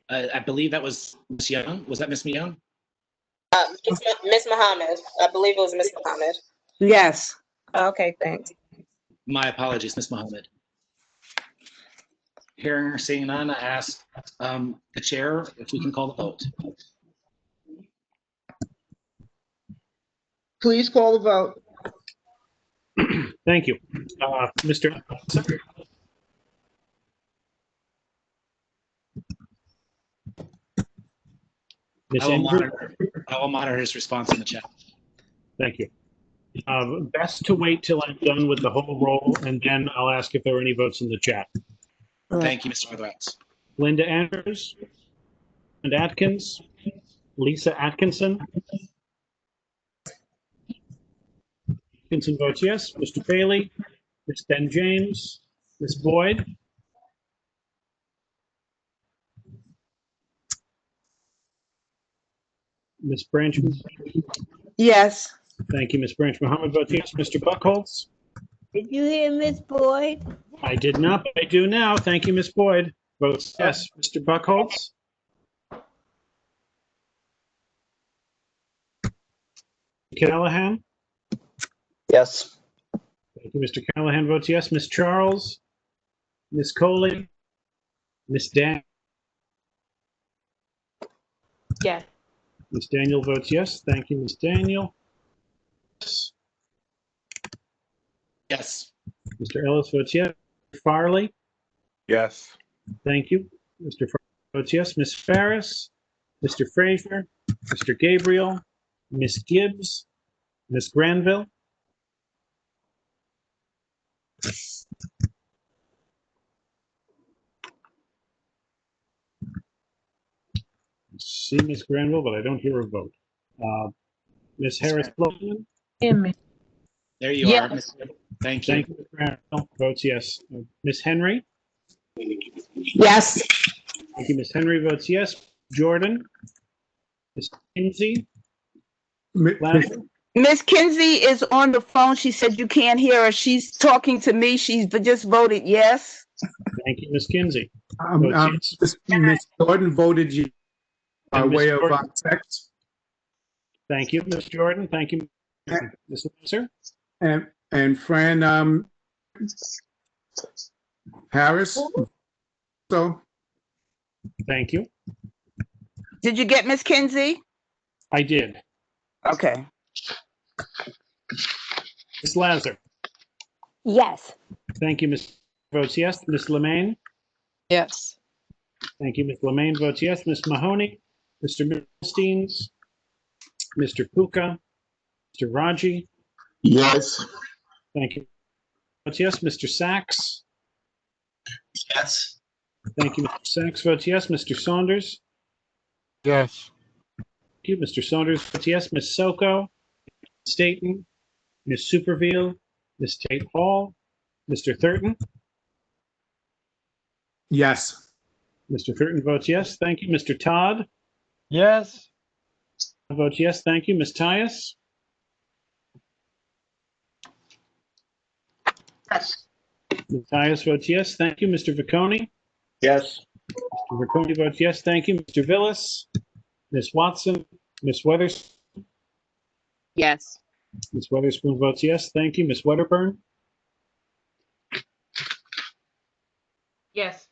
I believe that was Ms. Young. Was that Ms. Young? Ms. Muhammad. I believe it was Ms. Muhammad. Yes. Okay, thanks. My apologies, Ms. Muhammad. Hearing or seeing none, I ask the chair if we can call the vote. Please call the vote. Thank you. Mr. Ms. I will Andrew? monitor his response in the chat. Thank you. Best to wait till I'm done with the whole roll, and then I'll ask if there are any votes in the chat. Thank you, Mr. Weatherwax. Linda Andrews and Atkins, Lisa Atkinson. Atkinson votes yes. Mr. Bailey, Ms. Ben James, Ms. Boyd. Ms. Branch. Yes. Thank you, Ms. Branch. Mohammed votes yes. Mr. Buckholz. Did you hear Miss Boyd? I did not, but I do now. Thank you, Ms. Boyd. Votes yes. Mr. Buckholz. Callahan. Yes. Thank you, Mr. Callahan votes yes. Ms. Charles, Ms. Coley, Ms. Dan. Yes. Ms. Daniel votes yes. Thank you, Ms. Daniel. Yes. Mr. Ellis votes yes. Farley. Yes. Thank you. Mr. Farley votes yes. Ms. Farris, Mr. Frazier, Mr. Gabriel, Ms. Gibbs, Ms. Granville. See Ms. Granville, but I don't hear a vote. Ms. Harris-Blockman? There you are. Ms. Thank you. Thank you, Ms. Granville. Votes yes. Ms. Henry? Yes. Thank you. Ms. Henry votes yes. Jordan? Ms. Kinsey? Lazar? Miss Kinsey is on the phone. She said you can't hear her. She's talking to me. She's just voted yes. Thank you, Ms. Kinsey. Votes yes. Ms. Jordan voted yes by And Ms. way of Jordan? text. Thank you, Ms. Jordan. Thank you, Ms. Lazar. And Fran Harris. So, Thank you. Did you get Miss Kinsey? I did. Okay. Ms. Lazar? Yes. Thank you, Ms. Votes yes. Ms. Lemaine? Yes. Thank you, Ms. Lemaine votes yes. Ms. Mahoney? Mr. Middlesteins? Mr. Puka? Mr. Raji? Yes. Thank you. Votes yes. Mr. Sachs? Yes. Thank you, Mr. Sachs votes yes. Mr. Saunders? Yes. Thank you. Mr. Saunders votes yes. Ms. Soko? Staton? Ms. Supervielle? Ms. Tate Hall? Mr. Thurton? yes. Mr. Thurton votes yes. Thank you. Mr. Todd? Yes. Votes yes. Thank you. Ms. Tyus? Yes. Ms. Tyus votes yes. Thank you. Mr. Vicconi? Yes. Mr. Vicconi votes yes. Thank you. Mr. Villas? Ms. Watson? Ms. Weatherspoon? Yes. Ms. Weatherspoon votes yes. Thank you. Ms. Wedderburn? Yes.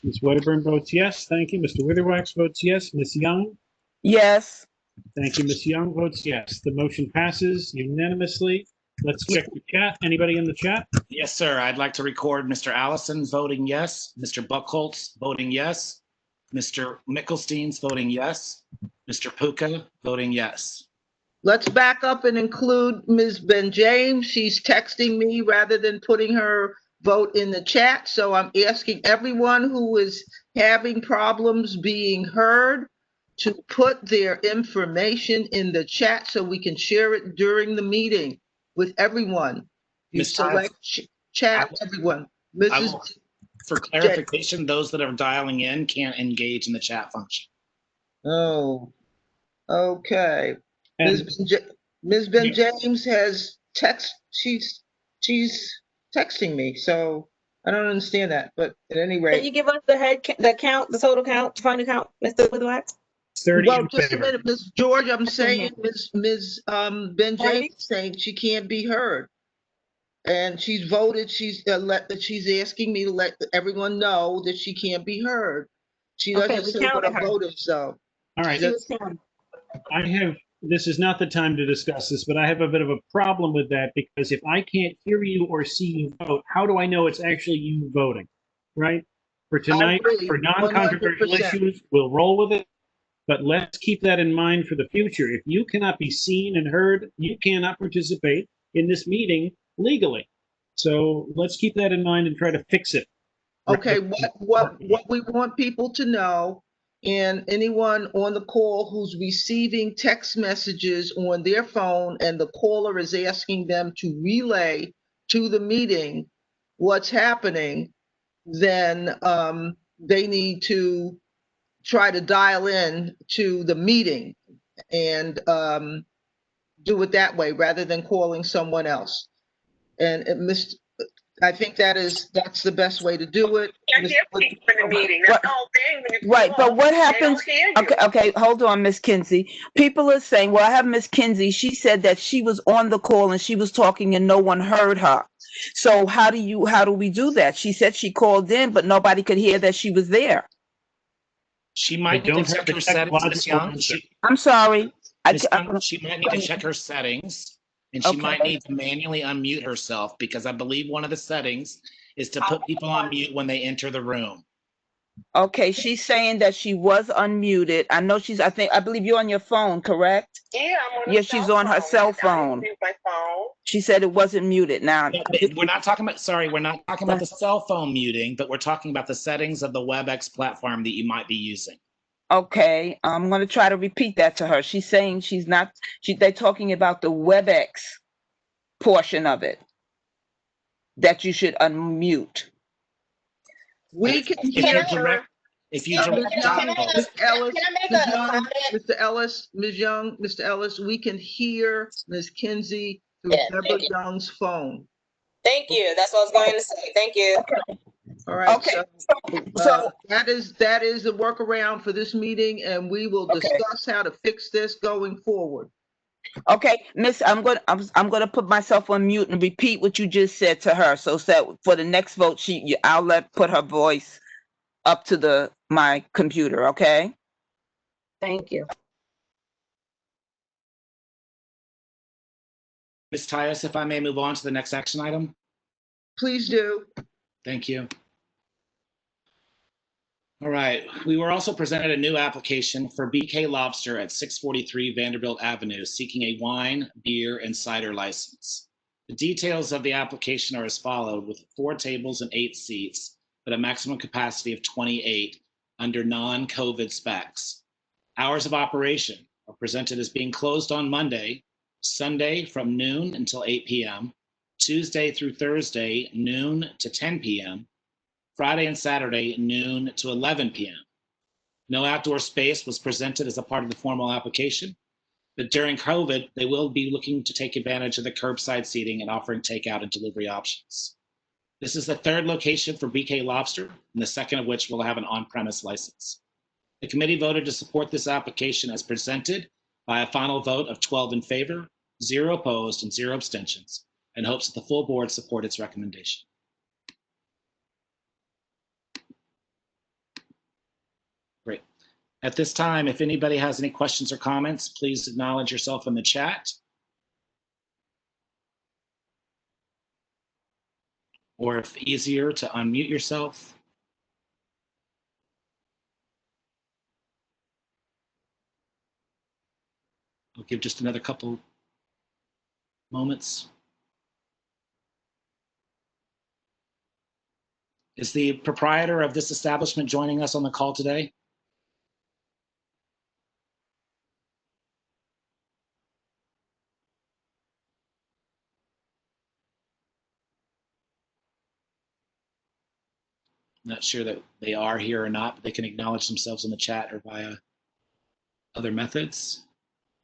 Ms. Wedderburn votes yes. Thank you. Mr. Witherwax votes yes. Ms. Young? Yes. Thank you. Ms. Young votes yes. The motion passes unanimously. Let's check the chat. Anybody in the chat? Yes, sir. I'd like to record Mr. Allison voting yes, Mr. Buckholz voting yes, Mr. Mickelstein's voting yes, Mr. Puka voting yes. Let's back up and include Ms. Ben James. She's texting me rather than putting her vote in the chat. So I'm asking everyone who is having problems being heard to put their information in the chat so we can share it during the meeting with everyone. You Ms. Tyus, select chat, everyone. I Mrs. will- For clarification, those that are dialing in can't engage in the chat function. Oh, okay. And- Ms. Ben James has she's texting me, so I don't understand that, but at any Can rate. you give us the count, the total count, final count, Mr. Witherwax? 30 Well, in just a favor. minute, Ms. George, I'm saying, Ms. Ben Pardon James is saying she can't be heard. And she's voted, she's asking me to let everyone know that she can't be heard. She Okay, doesn't we say what counted her her. vote is, though. All right. She was counted. This is not the time to discuss this, but I have a bit of a problem with that because if I can't hear you or see you vote, how do I know it's actually you voting? Right? For tonight, agree, for non-controversial 100%. issues, we'll roll with it. But let's keep that in mind for the future. If you cannot be seen and heard, you cannot participate in this meeting legally. So let's keep that in mind and try to fix it. Okay, what we want people to know, and anyone on the call who's receiving text messages on their phone and the caller is asking them to relay to the meeting what's happening, then they need to try to dial in to the meeting and do it that way rather than calling someone else. And I think that's the best way to do it. Right, but what happens? Okay, hold on, Miss Kinsey. People are saying, well, I have Miss Kinsey. She said that she was on the call and she was talking and no one heard her. So how do we do that? She said she called in, but nobody could hear that she was there. She might need to check her settings, Ms. Young. I'm sorry. Ms. Young, she might need to check her settings, and she might need to manually unmute herself because I believe one of the settings is to put people on mute when they enter the room. Okay, she's saying that she was unmuted. I know I believe you're on your phone, correct? Yeah, I'm on She's on her cell phone. my phone. She said it wasn't muted. Now, We're not talking about the cell phone muting, but we're talking about the settings of the WebEx platform that you might be using. okay, I'm going to try to repeat that to her. She's saying they're talking about the WebEx portion of it, that you should unmute. We can If you're hear direct, if you direct Ms. Young, dialogue, Ms. Ellis, Can I make Ms. a Young, comment? Mr. Ellis, Ms. Young, Mr. Ellis, we can hear Ms. Kinsey through Yeah, Deborah thank you. Young's phone. Thank you. That's what I was going to say. Thank you. All right, Okay, so that is the workaround for this meeting, and we will discuss how to fix this going forward. okay, Miss, I'm gonna put myself on mute and repeat what you just said to her. So that for the next vote, I'll put her voice up to my computer, okay? Thank you. Ms. Tyus, if I may move on to the next action item. Please do. Thank you. All right, we were also presented a new application for BK Lobster at 643 Vanderbilt Avenue, seeking a wine, beer, and cider license. The details of the application are as followed, with 4 tables and 8 seats, but a maximum capacity of 28 under non-COVID specs. Hours of operation are presented as being closed on Monday, Sunday from noon until 8 p.m., Tuesday through Thursday, noon to 10 p.m., Friday and Saturday, noon to 11 p.m. No outdoor space was presented as a part of the formal application, but during COVID, they will be looking to take advantage of the curbside seating and offering takeout and delivery options. This is the 3rd location for BK Lobster, and the 2nd of which will have an on-premise license. The committee voted to support this application as presented by a final vote of 12 in favor, 0 opposed, and 0 abstentions, and hopes that the full board support its recommendation. Great. At this time, if anybody has any questions or comments, please acknowledge yourself in the chat. Or if easier, to unmute yourself. I'll give just another couple moments. Is the proprietor of this establishment joining us on the call today? Not sure that they are here or not, but they can acknowledge themselves in the chat or via other methods.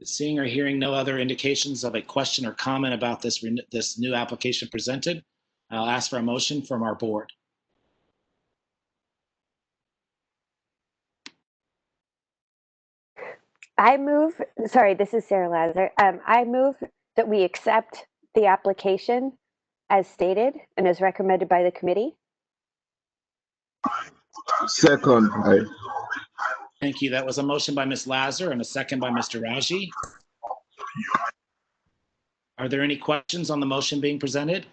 Seeing or hearing no other indications of a question or comment about this new application presented, I'll ask for a motion from our board. This is Sarah Lazar. I move that we accept the application as stated and as recommended by the committee. Second. Thank you. That was a motion by Ms. Lazar and a second by Mr. Raji. Are there any questions on the motion being presented?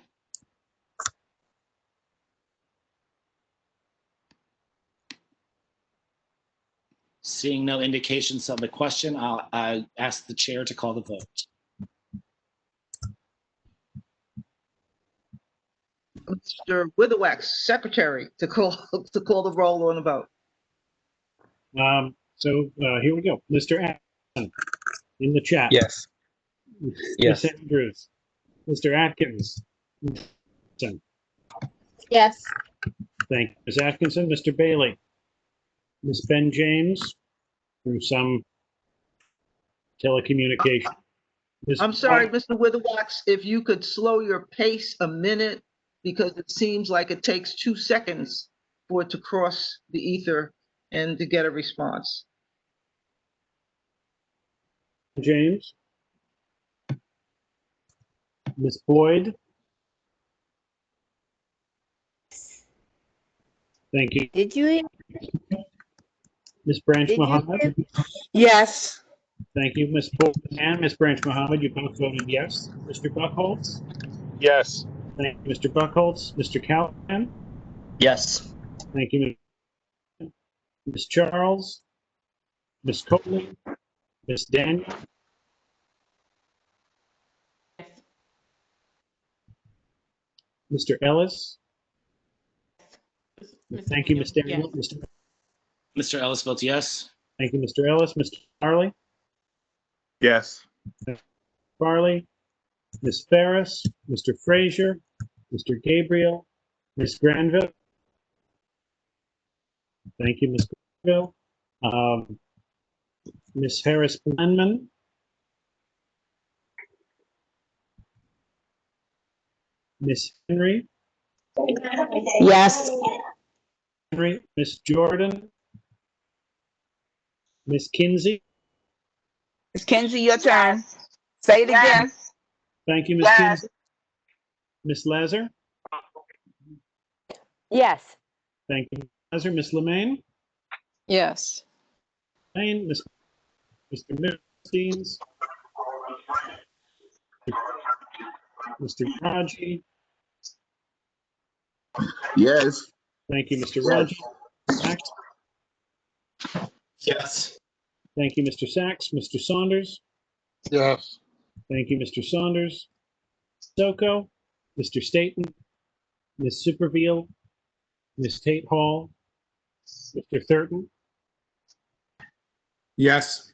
Seeing no indications of the question, I'll ask the chair to call the vote. Mr. Witherwax, secretary, to call the roll on the vote. Here we go. Mr. Atkinson in the chat. Yes. Yes. Ms. Andrews. Mr. Atkins. Yes. Thank you, Ms. Atkinson. Mr. Bailey. Ms. Ben James, through some telecommunication. I'm sorry, Mr. Witherwax, if you could slow your pace a minute, because it seems like it takes 2 seconds for it to cross the ether and to get a response. James. Ms. Boyd. Thank you. Did you hear? Ms. Branch Did you Mohammed. Yes. Thank you, Ms. Boyd and Ms. Branch Mohammed. You both voted yes. Mr. Buckholz. Yes. Thank you, Mr. Buckholz. Mr. Callahan. Yes. Thank you, Ms. Charles. Ms. Copeland. Ms. Daniel. Mr. Ellis. Thank you, Ms. Daniel. Mr. Ellis votes yes. Thank you, Mr. Ellis. Mr. Farley. Yes. Farley. Ms. Ferris. Mr. Frazier. Mr. Gabriel. Ms. Granville. Thank you, Ms. Granville. Ms. Harris Blandman. Ms. Henry. Yes. Henry. Ms. Jordan. Ms. Kinsey. Ms. Kinsey, your turn. Say it again. Thank you, Ms. Kinsey. Ms. Lazar. Yes. Thank you, Ms. Lazar. Ms. Lemaine. Yes. Lane. Mr. Milsteins. Mr. Raji. Yes. Thank you, Mr. Raji. Sachs. Yes. Thank you, Mr. Sachs. Mr. Saunders. Yes. Thank you, Mr. Saunders. Soko. Mr. Staton. Ms. Supervielle. Ms. Tate Hall. Mr. Thurton. Yes.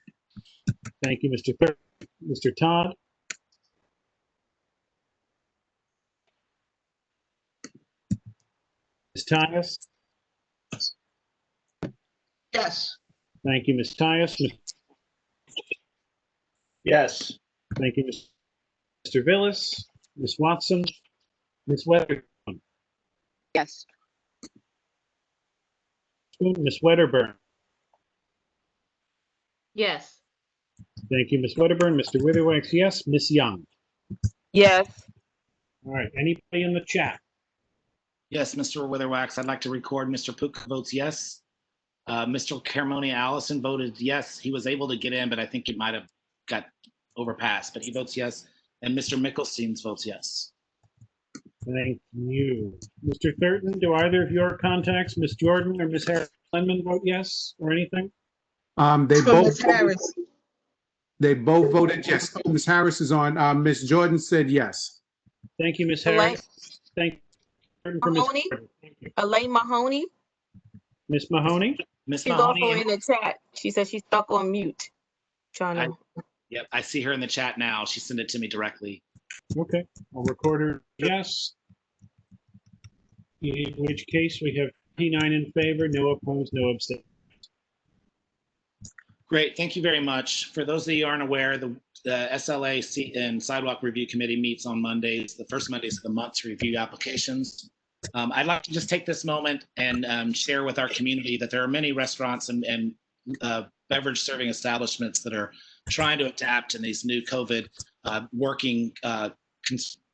Thank you, Mr. Thurton. Mr. Todd. Ms. Tyus. Yes. Thank you, Ms. Tyus. Yes. Thank you, Mr. Villas. Ms. Watson. Ms. Weatherburn. Yes. Ms. Wedderburn. Yes. Thank you, Ms. Wedderburn. Mr. Witherwax, yes. Ms. Young. Yes. All right. Anybody in the chat? Yes, Mr. Witherwax, I'd like to record Mr. Puka votes yes. Mr. Carmoni Allison voted yes. He was able to get in, but I think it might have got overpassed, but he votes yes. And Mr. Mickelstein votes yes. Thank you. Mr. Thurton, do either of your contacts, Ms. Jordan or Ms. Harris Lenman, vote yes or anything? They both voted yes. Ms. Harris is on. Ms. Jordan said yes. Thank you, Ms. Elaine- Harris. Thank you for Ms. Mahoney? Jordan. Thank you. Elaine Mahoney, Ms. Mahoney? Ms. she's also Mahoney, in the chat. She says she's stuck on mute. Trying to. yep, I see her in the chat now. She sent it to me directly. Okay, I'll record her yes. In which case we have 29 in favor, no opposed, no abstentions. Great, thank you very much. For those of you who aren't aware, the SLA and Sidewalk Review Committee meets on Mondays, the first Mondays of the month to review applications. I'd like to just take this moment and share with our community that there are many restaurants and beverage serving establishments that are trying to adapt in these new COVID working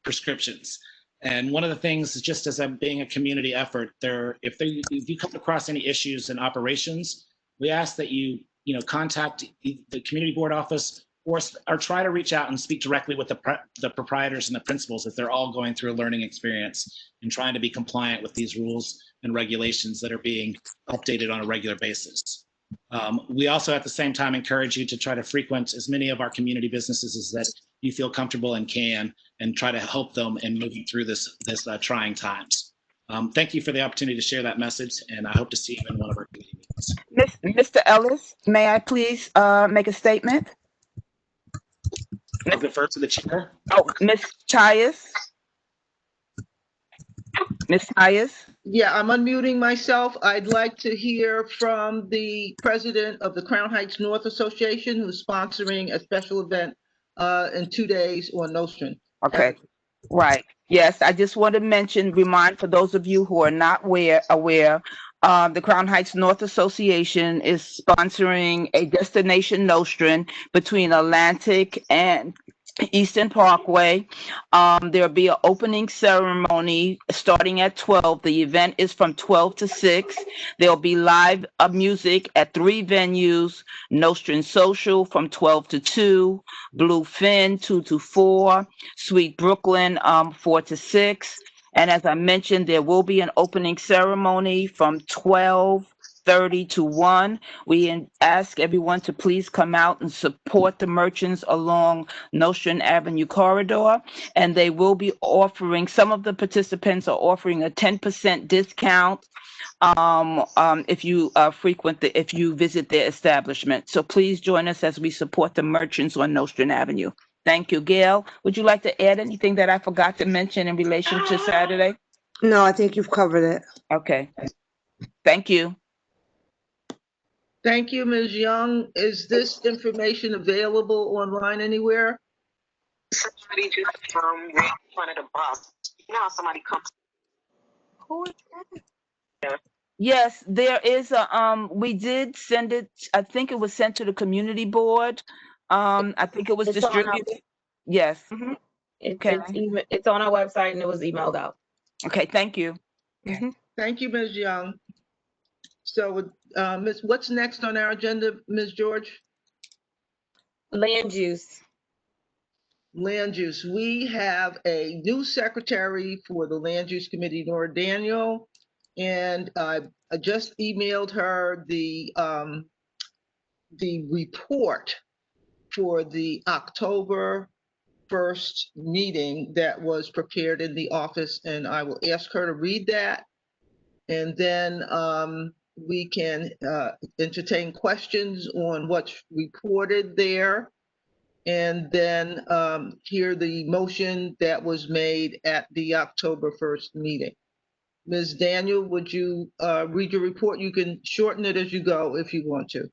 prescriptions. And one of the things is just as being a community effort, if you come across any issues in operations, we ask that you contact the community board office or try to reach out and speak directly with the proprietors and the principals if they're all going through a learning experience and trying to be compliant with these rules and regulations that are being updated on a regular basis. We also at the same time encourage you to try to frequent as many of our community businesses as that you feel comfortable and can, and try to help them in moving through this trying times. Thank you for the opportunity to share that message, and I hope to see you in one of our community meetings. Mr. Ellis, may I please make a statement? I'll defer to the chair. Oh, Ms. Tyus? Ms. Tyus? Yeah, I'm unmuting myself. I'd like to hear from the president of the Crown Heights North Association, who's sponsoring a special event in 2 days on Nostrand. Okay, right. Yes, I just want to remind for those of you who are not aware, the Crown Heights North Association is sponsoring a destination Nostrand between Atlantic and Eastern Parkway. There'll be an opening ceremony starting at 12. The event is from 12 to 6. There'll be live music at 3 venues: Nostrand Social from 12 to 2, Bluefin 2 to 4, Sweet Brooklyn 4 to 6. And as I mentioned, there will be an opening ceremony from 12:30 to 1. We ask everyone to please come out and support the merchants along Nostrand Avenue corridor. And they will be offering, some of the participants are offering a 10% discount if you if you visit their establishment. So please join us as we support the merchants on Nostrand Avenue. Thank you. Gail, would you like to add anything that I forgot to mention in relation to Saturday? No, I think you've covered it. Okay. Thank you. Thank you, Ms. Young. Is this information available online anywhere? Somebody just ran in front of the bus. Now somebody comes. Who is that? Yes, there is a, we did send it, I think it was sent to the community board. I think it was It's on our- distributed. Yes. Mhm. Okay. It's on our website and it was emailed out. Okay, thank you. Thank you, Ms. Young. So, Ms., what's next on our agenda, Ms. George? Land use. Land use. We have a new secretary for the Land Use Committee, Nora Daniel. And I just emailed her the report for the October 1st meeting that was prepared in the office, and I will ask her to read that. And then we can entertain questions on what's reported there. And then hear the motion that was made at the October 1st meeting. Ms. Daniel, would you read your report? You can shorten it as you go if you want to.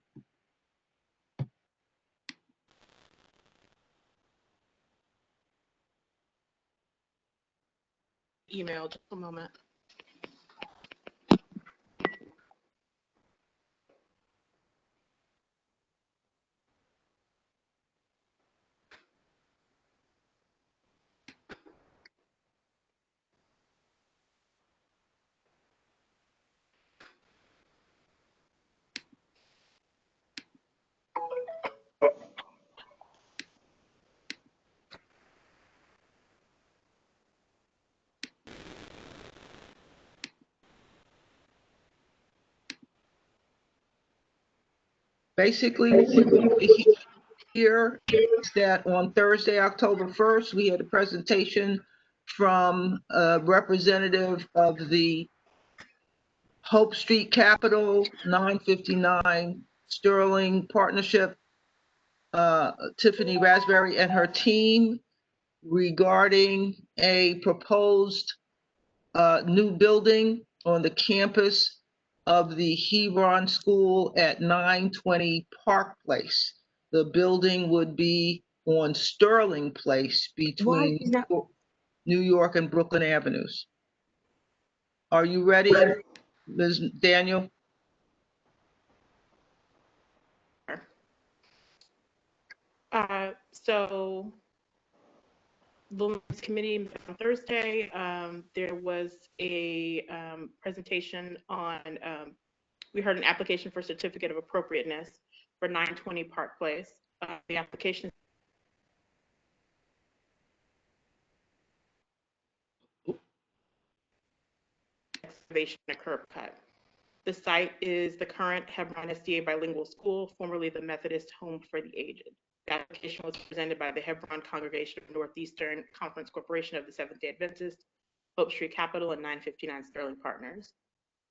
Email, just a moment. Basically, what we here is that on Thursday, October 1st, we had a presentation from a representative of the Hope Street Capital 959 Sterling Partnership, Tiffany Raspberry and her team regarding a proposed new building on the campus of the Hebron School at 920 Park Place. The building would be on Sterling Place between New York and Brooklyn Avenues. Are you ready, Ms. Daniel? So the Lands Committee met on Thursday. There was a presentation on, we heard an application for certificate of appropriateness for 920 Park Place. The application excavation and curb cut. The site is the current Hebron SDA Bilingual School, formerly the Methodist Home for the Aged. The application was presented by the Hebron Congregation of Northeastern Conference Corporation of the Seventh-day Adventist, Hope Street Capital, and 959 Sterling Partners.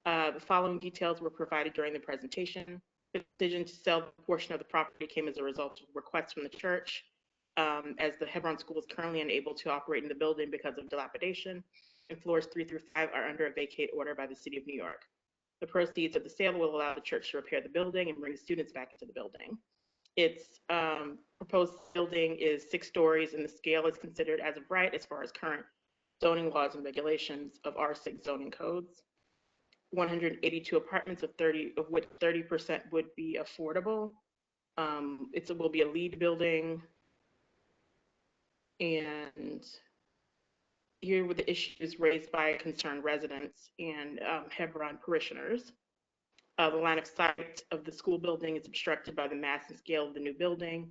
The following details were provided during the presentation. The decision to sell the portion of the property came as a result of requests from the church, as the Hebron School is currently unable to operate in the building because of dilapidation, and floors 3 through 5 are under a vacate order by the City of New York. The proceeds of the sale will allow the church to repair the building and bring students back into the building. Its proposed building is 6 stories, and the scale is considered as of right as far as current zoning laws and regulations of R6 zoning codes. 182 apartments of which 30% would be affordable. It will be a LEED building. And here were the issues raised by concerned residents and Hebron parishioners. The line of sight of the school building is obstructed by the mass and scale of the new building,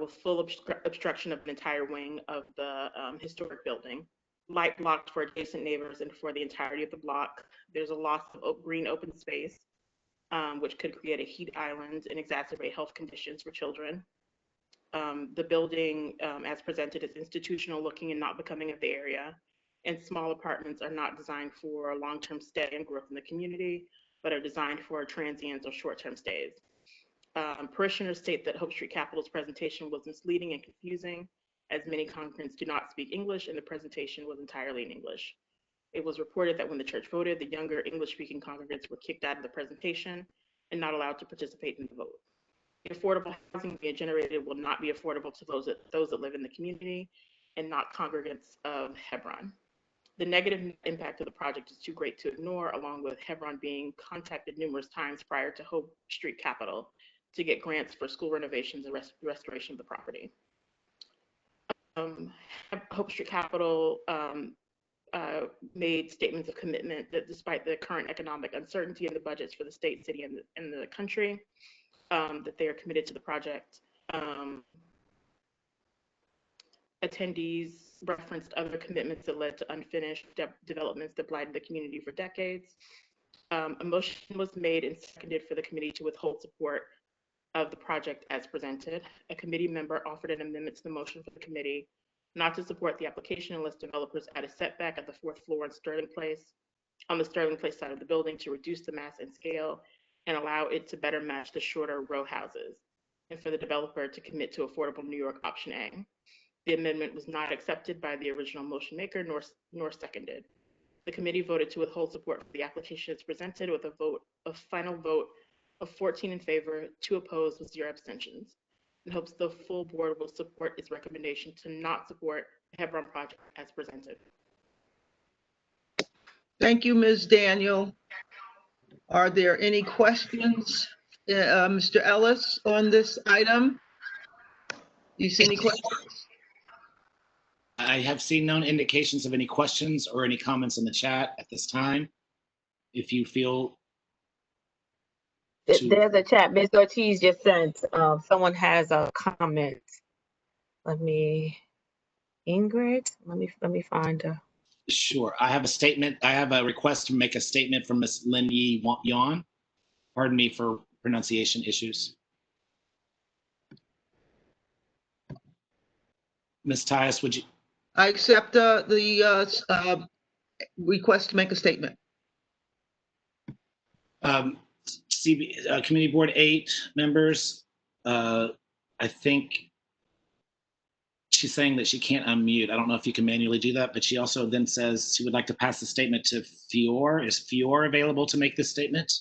with full obstruction of an entire wing of the historic building. Light blocked for adjacent neighbors and for the entirety of the block. There's a loss of green open space, which could create a heat island and exacerbate health conditions for children. The building, as presented, is institutional looking and not becoming of the area. And small apartments are not designed for long-term stay and growth in the community, but are designed for transients or short-term stays. Parishioners state that Hope Street Capital's presentation was misleading and confusing, as many congregants do not speak English and the presentation was entirely in English. It was reported that when the church voted, the younger English-speaking congregants were kicked out of the presentation, and not allowed to participate in the vote. The affordable housing being generated will not be affordable to those that live in the community and not congregants of Hebron. The negative impact of the project is too great to ignore, along with Hebron being contacted numerous times prior to Hope Street Capital to get grants for school renovations and restoration of the property. Hope Street Capital made statements of commitment that despite the current economic uncertainty in the budgets for the state, city, and the country, that they are committed to the project. Attendees referenced other commitments that led to unfinished developments that blighted the community for decades. A motion was made and seconded for the committee to withhold support of the project as presented. A committee member offered an amendment to the motion for the committee not to support the application unless developers add a setback at the 4th floor on the Sterling Place side of the building to reduce the mass and scale and allow it to better match the shorter row houses, and for the developer to commit to affordable New York option A. The amendment was not accepted by the original motion maker nor seconded. The committee voted to withhold support for the application as presented with a final vote of 14 in favor, 2 opposed with 0 abstentions, and hopes the full board will support its recommendation to not support the Hebron project as presented. Thank you, Ms. Daniel. Are there any questions, Mr. Ellis, on this item? You see any questions? I have seen no indications of any questions or any comments in the chat at this time. If you feel There's a chat Ms. Ortiz just sent. Someone has a comment. Ingrid, let me find her. Sure, I have a statement. I have a request to make a statement from Ms. Lin Yi Yan. Pardon me for pronunciation issues. Ms. Tyus, would you? I accept the request to make a statement. Committee Board 8 members, I think she's saying that she can't unmute. I don't know if you can manually do that, but she also then says she would like to pass the statement to Fior. Is Fior available to make this statement?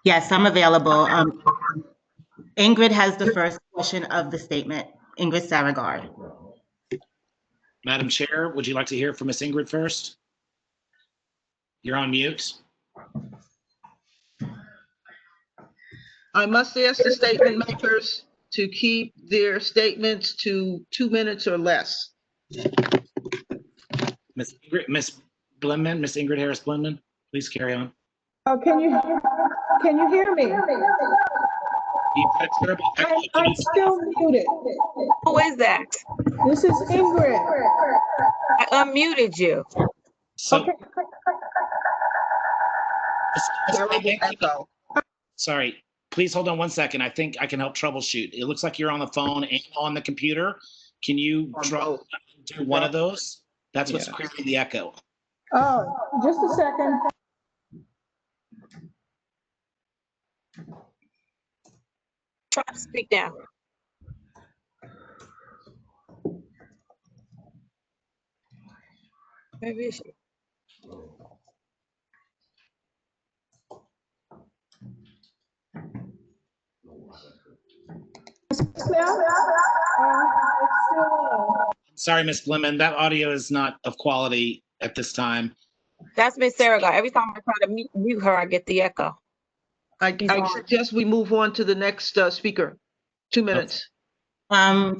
Yes, I'm available. Ingrid has the first portion of the statement. Ingrid Saragard. Madam Chair, would you like to hear from Ms. Ingrid first? You're on mute. I must ask the statement makers to keep their statements to 2 minutes or less. Ms. Blinman, Ms. Ingrid Harris Blinman, please carry on. Oh, can you hear me? I'm still muted. Who is that? This is Ingrid. I unmuted you. So, okay. Sorry, please hold on 1 second. I think I can help troubleshoot. It looks like you're on the phone and on the computer. Can you do one of those? That's what's creating the echo. Oh, just a second. Try to speak down. Maybe she. Sorry, Ms. Blimman, that audio is not of quality at this time. That's Ms. Saragard. Every time I try to mute her, I get the echo. I suggest we move on to the next speaker. 2 minutes. Can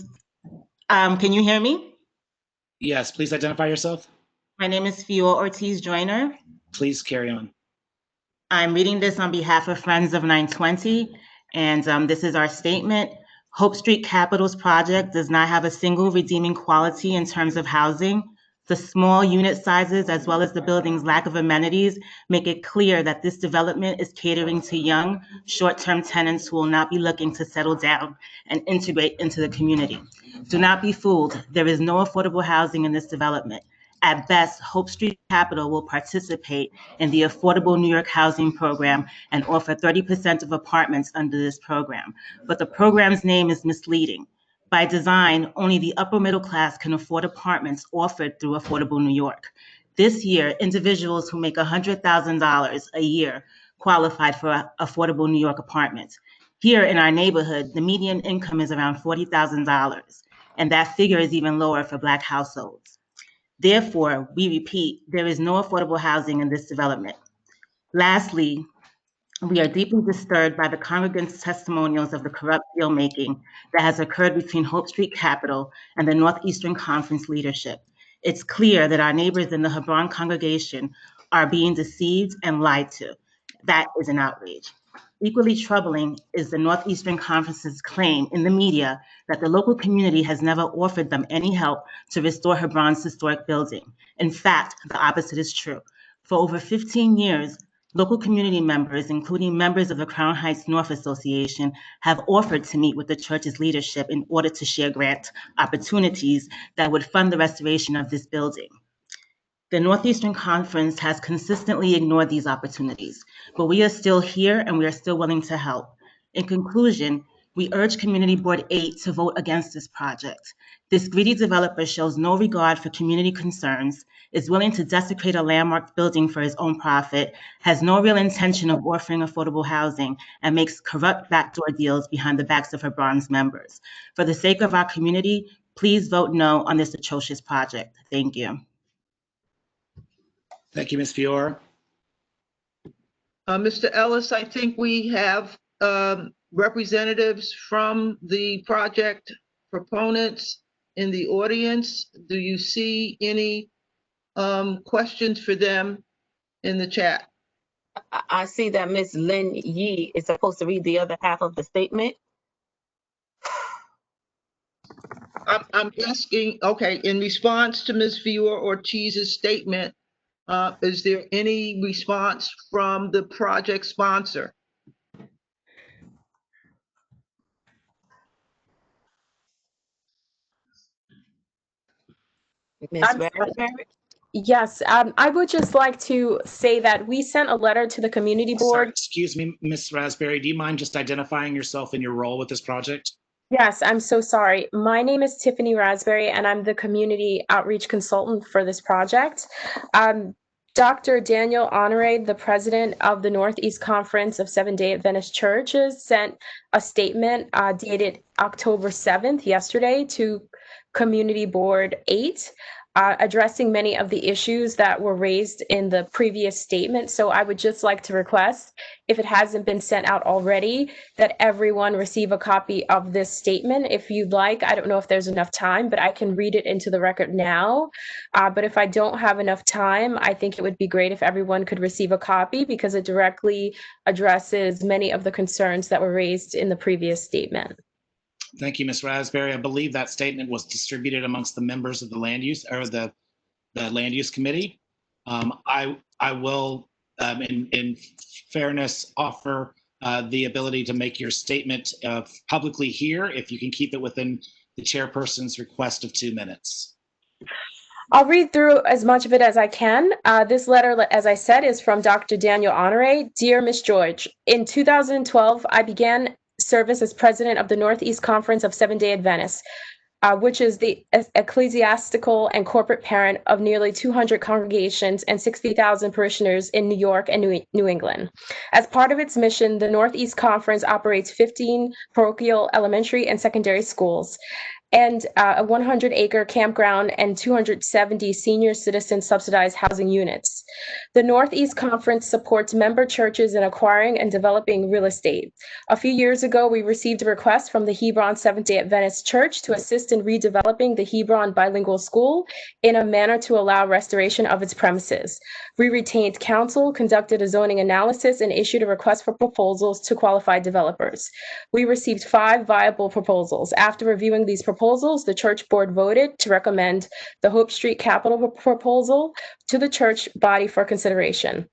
you hear me? Yes, please identify yourself. My name is Fior Ortiz Joyner. Please carry on. I'm reading this on behalf of Friends of 920, and this is our statement. Hope Street Capital's project does not have a single redeeming quality in terms of housing. The small unit sizes, as well as the building's lack of amenities, make it clear that this development is catering to young, short-term tenants who will not be looking to settle down and integrate into the community. Do not be fooled. There is no affordable housing in this development. At best, Hope Street Capital will participate in the Affordable New York Housing Program and offer 30% of apartments under this program. But the program's name is misleading. By design, only the upper middle class can afford apartments offered through Affordable New York. This year, individuals who make $100,000 a year qualified for Affordable New York apartments. Here in our neighborhood, the median income is around $40,000, and that figure is even lower for Black households. Therefore, we repeat, there is no affordable housing in this development. Lastly, we are deeply disturbed by the congregants' testimonials of the corrupt deal-making that has occurred between Hope Street Capital and the Northeastern Conference leadership. It's clear that our neighbors in the Hebron congregation are being deceived and lied to. That is an outrage. Equally troubling is the Northeastern Conference's claim in the media that the local community has never offered them any help to restore Hebron's historic building. In fact, the opposite is true. For over 15 years, local community members, including members of the Crown Heights North Association, have offered to meet with the church's leadership in order to share grant opportunities that would fund the restoration of this building. The Northeastern Conference has consistently ignored these opportunities, but we are still here and we are still willing to help. In conclusion, we urge Community Board 8 to vote against this project. This greedy developer shows no regard for community concerns, is willing to desecrate a landmark building for his own profit, has no real intention of offering affordable housing, and makes corrupt backdoor deals behind the backs of Hebron's members. For the sake of our community, please vote no on this atrocious project. Thank you. Thank you, Ms. Fior. Mr. Ellis, I think we have representatives from the project proponents in the audience. Do you see any questions for them in the chat? I see that Ms. Lin Yi is supposed to read the other half of the statement. I'm asking, okay, in response to Ms. Fior Ortiz's statement, is there any response from the project sponsor? Ms. Raspberry? Yes, I would just like to say that we sent a letter to the community Sorry, board. excuse me, Ms. Raspberry, do you mind just identifying yourself and your role with this project? Yes, I'm so sorry. My name is Tiffany Raspberry, and I'm the community outreach consultant for this project. Dr. Daniel Honore, the president of the Northeast Conference of Seventh-day Adventist Churches, sent a statement dated October 7th, yesterday, to Community Board 8, addressing many of the issues that were raised in the previous statement. So I would just like to request, if it hasn't been sent out already, that everyone receive a copy of this statement if you'd like. I don't know if there's enough time, but I can read it into the record now. But if I don't have enough time, I think it would be great if everyone could receive a copy because it directly addresses many of the concerns that were raised in the previous statement. Thank you, Ms. Raspberry. I believe that statement was distributed amongst the members of the land use or the land use committee. I will, in fairness, offer the ability to make your statement publicly here if you can keep it within the chairperson's request of 2 minutes. I'll read through as much of it as I can. This letter, as I said, is from Dr. Daniel Honore. Dear Ms. George, in 2012, I began service as president of the Northeast Conference of Seventh-day Adventists, which is the ecclesiastical and corporate parent of nearly 200 congregations and 60,000 parishioners in New York and New England. As part of its mission, the Northeast Conference operates 15 parochial elementary and secondary schools and a 100-acre campground and 270 senior citizen subsidized housing units. The Northeast Conference supports member churches in acquiring and developing real estate. A few years ago, we received a request from the Hebron Seventh-day Adventist Church to assist in redeveloping the Hebron Bilingual School in a manner to allow restoration of its premises. We retained counsel, conducted a zoning analysis, and issued a request for proposals to qualified developers. We received 5 viable proposals. After reviewing these proposals, the church board voted to recommend the Hope Street Capital proposal to the church body for consideration.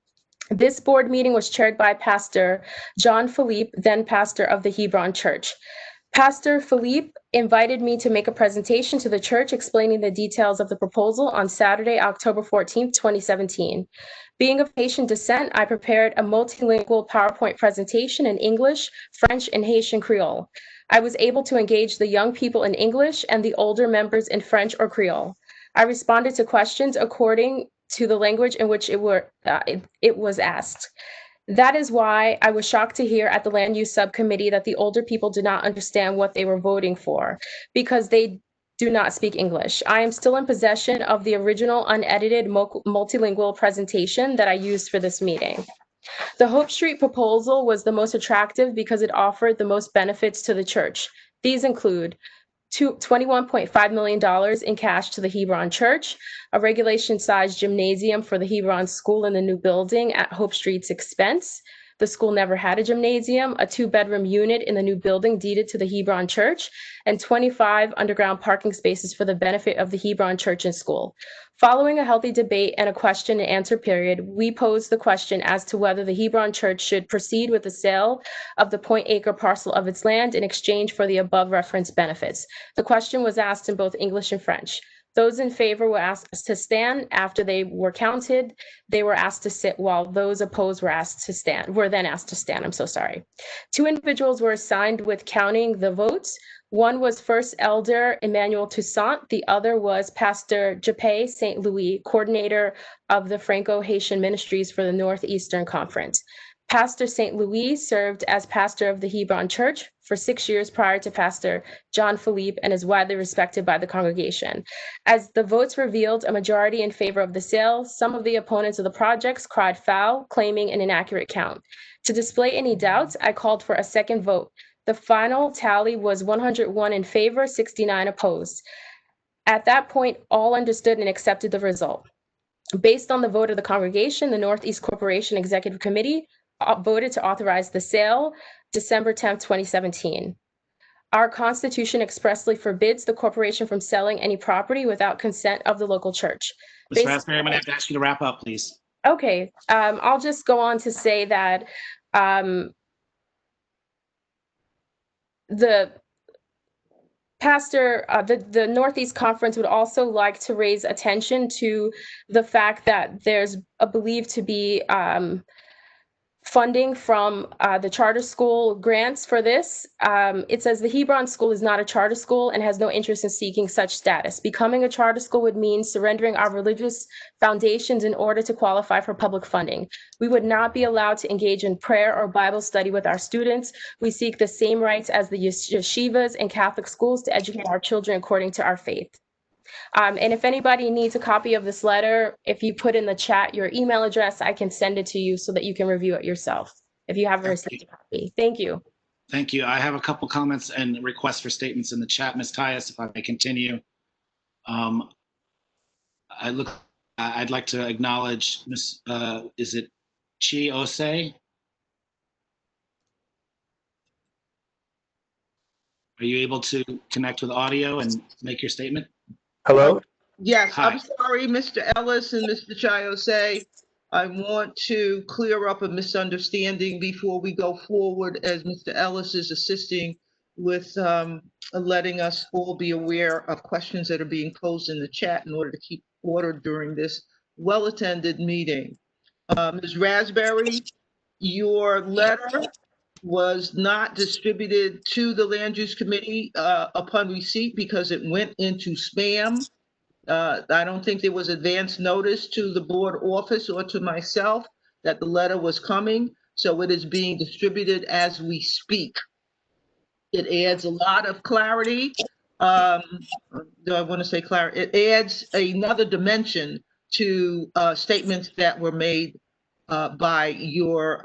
This board meeting was chaired by Pastor John Philippe, then pastor of the Hebron Church. Pastor Philippe invited me to make a presentation to the church explaining the details of the proposal on Saturday, October 14th, 2017. Being of Haitian descent, I prepared a multilingual PowerPoint presentation in English, French, and Haitian Creole. I was able to engage the young people in English and the older members in French or Creole. I responded to questions according to the language in which it was asked. That is why I was shocked to hear at the land use subcommittee that the older people did not understand what they were voting for because they do not speak English. I am still in possession of the original unedited multilingual presentation that I used for this meeting. The Hope Street proposal was the most attractive because it offered the most benefits to the church. These include $21.5 million in cash to the Hebron Church, a regulation-sized gymnasium for the Hebron School in the new building at Hope Street's expense. The school never had a gymnasium, a 2-bedroom unit in the new building deeded to the Hebron Church, and 25 underground parking spaces for the benefit of the Hebron Church and school. Following a healthy debate and a question and answer period, we posed the question as to whether the Hebron Church should proceed with the sale of the 0.acre parcel of its land in exchange for the above referenced benefits. The question was asked in both English and French. Those in favor were asked to stand. After they were counted, they were asked to sit, while those opposed were then asked to stand. I'm so sorry. 2 individuals were assigned with counting the votes. One was First Elder Emmanuel Toussaint. The other was Pastor Jape St. Louis, coordinator of the Franco-Haitian Ministries for the Northeastern Conference. Pastor St. Louis served as pastor of the Hebron Church for 6 years prior to Pastor John Philippe and is widely respected by the congregation. As the votes revealed a majority in favor of the sale, some of the opponents of the projects cried foul, claiming an inaccurate count. To display any doubts, I called for a second vote. The final tally was 101 in favor, 69 opposed. At that point, all understood and accepted the result. Based on the vote of the congregation, the Northeast Corporation Executive Committee voted to authorize the sale December 10th, 2017. Our Constitution expressly forbids the corporation from selling any property without consent of the local church. Ms. Raspberry, I'm going to have to ask you to wrap up, please. Okay, I'll just go on to say that the pastor, the Northeast Conference would also like to raise attention to the fact that there's believed to be funding from the charter school grants for this. It says the Hebron School is not a charter school and has no interest in seeking such status. Becoming a charter school would mean surrendering our religious foundations in order to qualify for public funding. We would not be allowed to engage in prayer or Bible study with our students. We seek the same rights as the yeshivas and Catholic schools to educate our children according to our faith. And if anybody needs a copy of this letter, if you put in the chat your email address, I can send it to you so that you can review it yourself if you haven't received a copy. Thank you. Thank you. I have a couple comments and requests for statements in the chat. Ms. Tyus, if I may continue. I'd like to acknowledge Ms. Is it Chi Osei? Are you able to connect with audio and make your statement? Hello? Yes, Hi. I'm sorry, Mr. Ellis and Mr. Chiose. I want to clear up a misunderstanding before we go forward, as Mr. Ellis is assisting with letting us all be aware of questions that are being posed in the chat in order to keep order during this well-attended meeting. Ms. Raspberry, your letter was not distributed to the Land Use Committee upon receipt because it went into spam. I don't think there was advance notice to the board office or to myself that the letter was coming, so it is being distributed as we speak. It adds a lot of clarity. Do I want to say clarity? It adds another dimension to statements that were made by your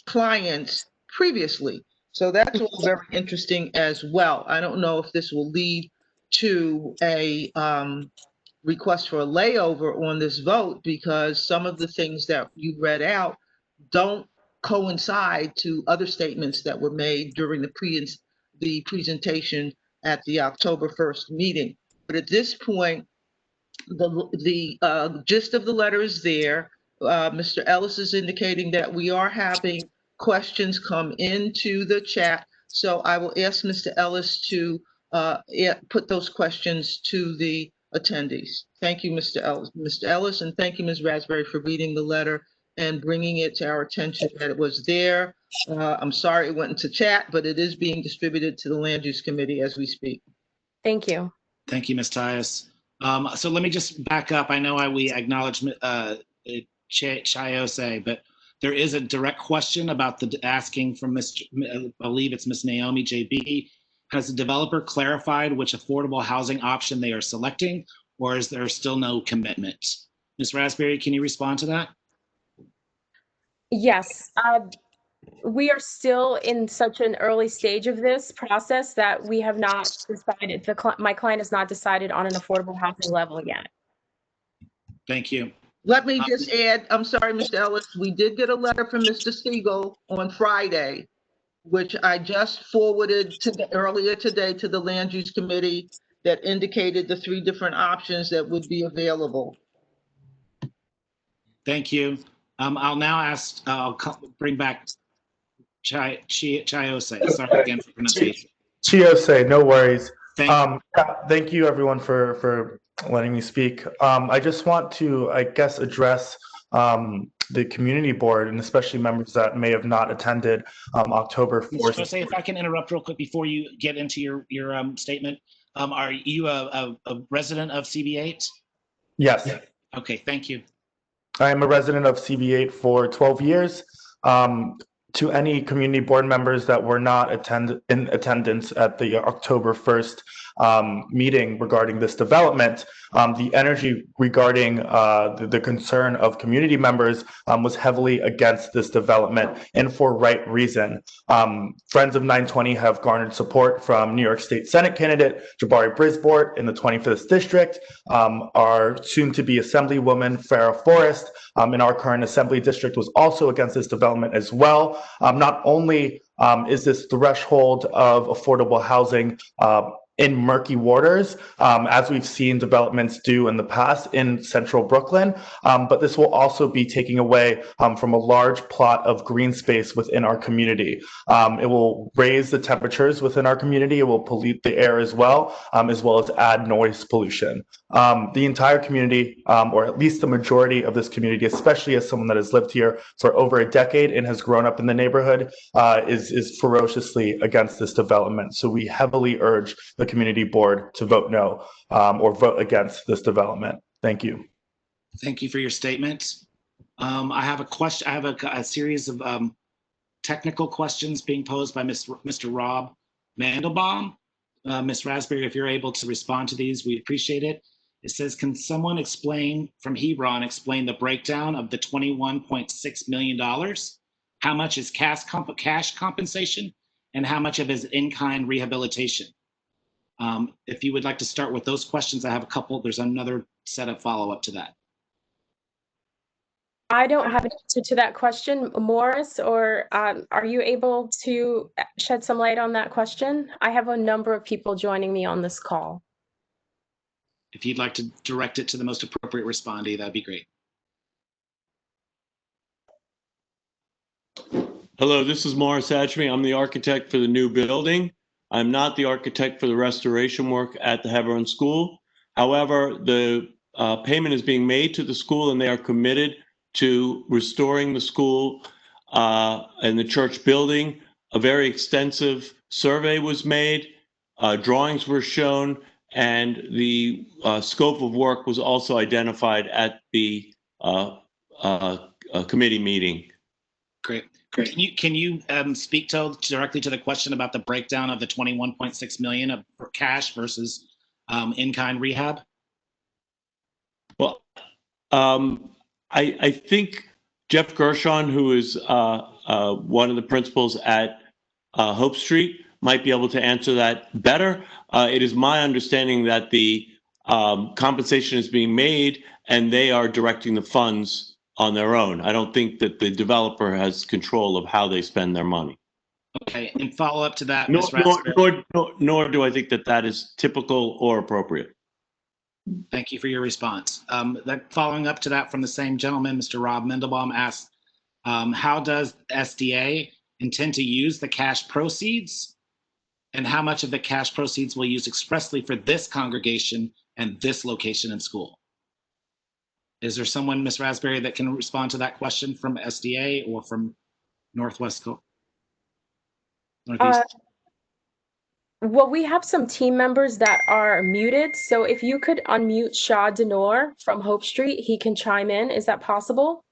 clients previously. So that's all very interesting as well. I don't know if this will lead to a request for a layover on this vote, because some of the things that you read out don't coincide to other statements that were made during the presentation at the October 1st meeting. But at this point, the gist of the letter is there. Mr. Ellis is indicating that we are having questions come into the chat. So I will ask Mr. Ellis to put those questions to the attendees. Thank you, Mr. Ellis, and thank you, Ms. Raspberry, for reading the letter and bringing it to our attention that it was there. I'm sorry it went into chat, but it is being distributed to the Land Use Committee as we speak. Thank you. Thank you, Ms. Tyus. So let me just back up. I know we acknowledged Chiose, but there is a direct question about the asking from Mr. I believe it's Ms. Naomi JB. Has the developer clarified which affordable housing option they are selecting, or is there still no commitment? Ms. Raspberry, can you respond to that? Yes, we are still in such an early stage of this process that we have not decided, my client has not decided on an affordable housing level yet. Thank you. Let me just add, I'm sorry, Mr. Ellis, we did get a letter from Mr. Siegel on Friday, which I just forwarded earlier today to the Land Use Committee, that indicated the 3 different options that would be available. Thank you. I'll now ask, I'll bring back Chiose. Sorry again for pronunciation. Chiose, no worries. Thank you everyone for letting me speak. I just want to, I guess, address the community board and especially members that may have not attended October 4th. Chiose, if I can interrupt real quick before you get into your statement. Are you a resident of CB8? Yes. Okay, thank you. I am a resident of CB8 for 12 years. To any community board members that were not in attendance at the October 1st meeting regarding this development, the energy regarding the concern of community members was heavily against this development, and for right reason. Friends of 920 have garnered support from New York State Senate candidate Jabari Brisbort in the 25th District, our soon-to-be Assemblywoman Farrah Forrest in our current Assembly District was also against this development as well. Not only is this threshold of affordable housing in murky waters, as we've seen developments do in the past in central Brooklyn, but this will also be taking away from a large plot of green space within our community. It will raise the temperatures within our community. It will pollute the air as well as add noise pollution. The entire community, or at least the majority of this community, especially as someone that has lived here for over a decade and has grown up in the neighborhood, is ferociously against this development. So we heavily urge the community board to vote no or vote against this development. Thank you. Thank you for your statement. I have a question. I have a series of technical questions being posed by Mr. Rob Mandelbaum. Ms. Raspberry, if you're able to respond to these, we appreciate it. It says, can someone explain from Hebron, explain the breakdown of the $21.6 million? How much is cash compensation and how much of it is in-kind rehabilitation? If you would like to start with those questions, I have a couple. There's another set of follow-up to that. I don't have an answer to that question, Morris, or are you able to shed some light on that question? I have a number of people joining me on this call. If you'd like to direct it to the most appropriate respondee, that'd be great. Hello, this is Morris Hatchme. I'm the architect for the new building. I'm not the architect for the restoration work at the Hebron School. However, the payment is being made to the school and they are committed to restoring the school and the church building. A very extensive survey was made, drawings were shown, and the scope of work was also identified at the committee meeting. Great. Can you speak directly to the question about the breakdown of the 21.6 million of cash versus in-kind rehab? Well, I think Jeff Gershon, who is one of the principals at Hope Street, might be able to answer that better. It is my understanding that the compensation is being made and they are directing the funds on their own. I don't think that the developer has control of how they spend their money. Okay, and follow up to that, Nor do I think that that is typical or appropriate. Thank you for your response. Following up to that from the same gentleman, Mr. Rob Mandelbaum asked, how does SDA intend to use the cash proceeds, and how much of the cash proceeds will use expressly for this congregation and this location in school? Is there someone, Ms. Raspberry, that can respond to that question from SDA or from Northwest School? Northeast. Well, we have some team members that are muted, so if you could unmute Shah Denor from Hope Street, he can chime in. Is that possible?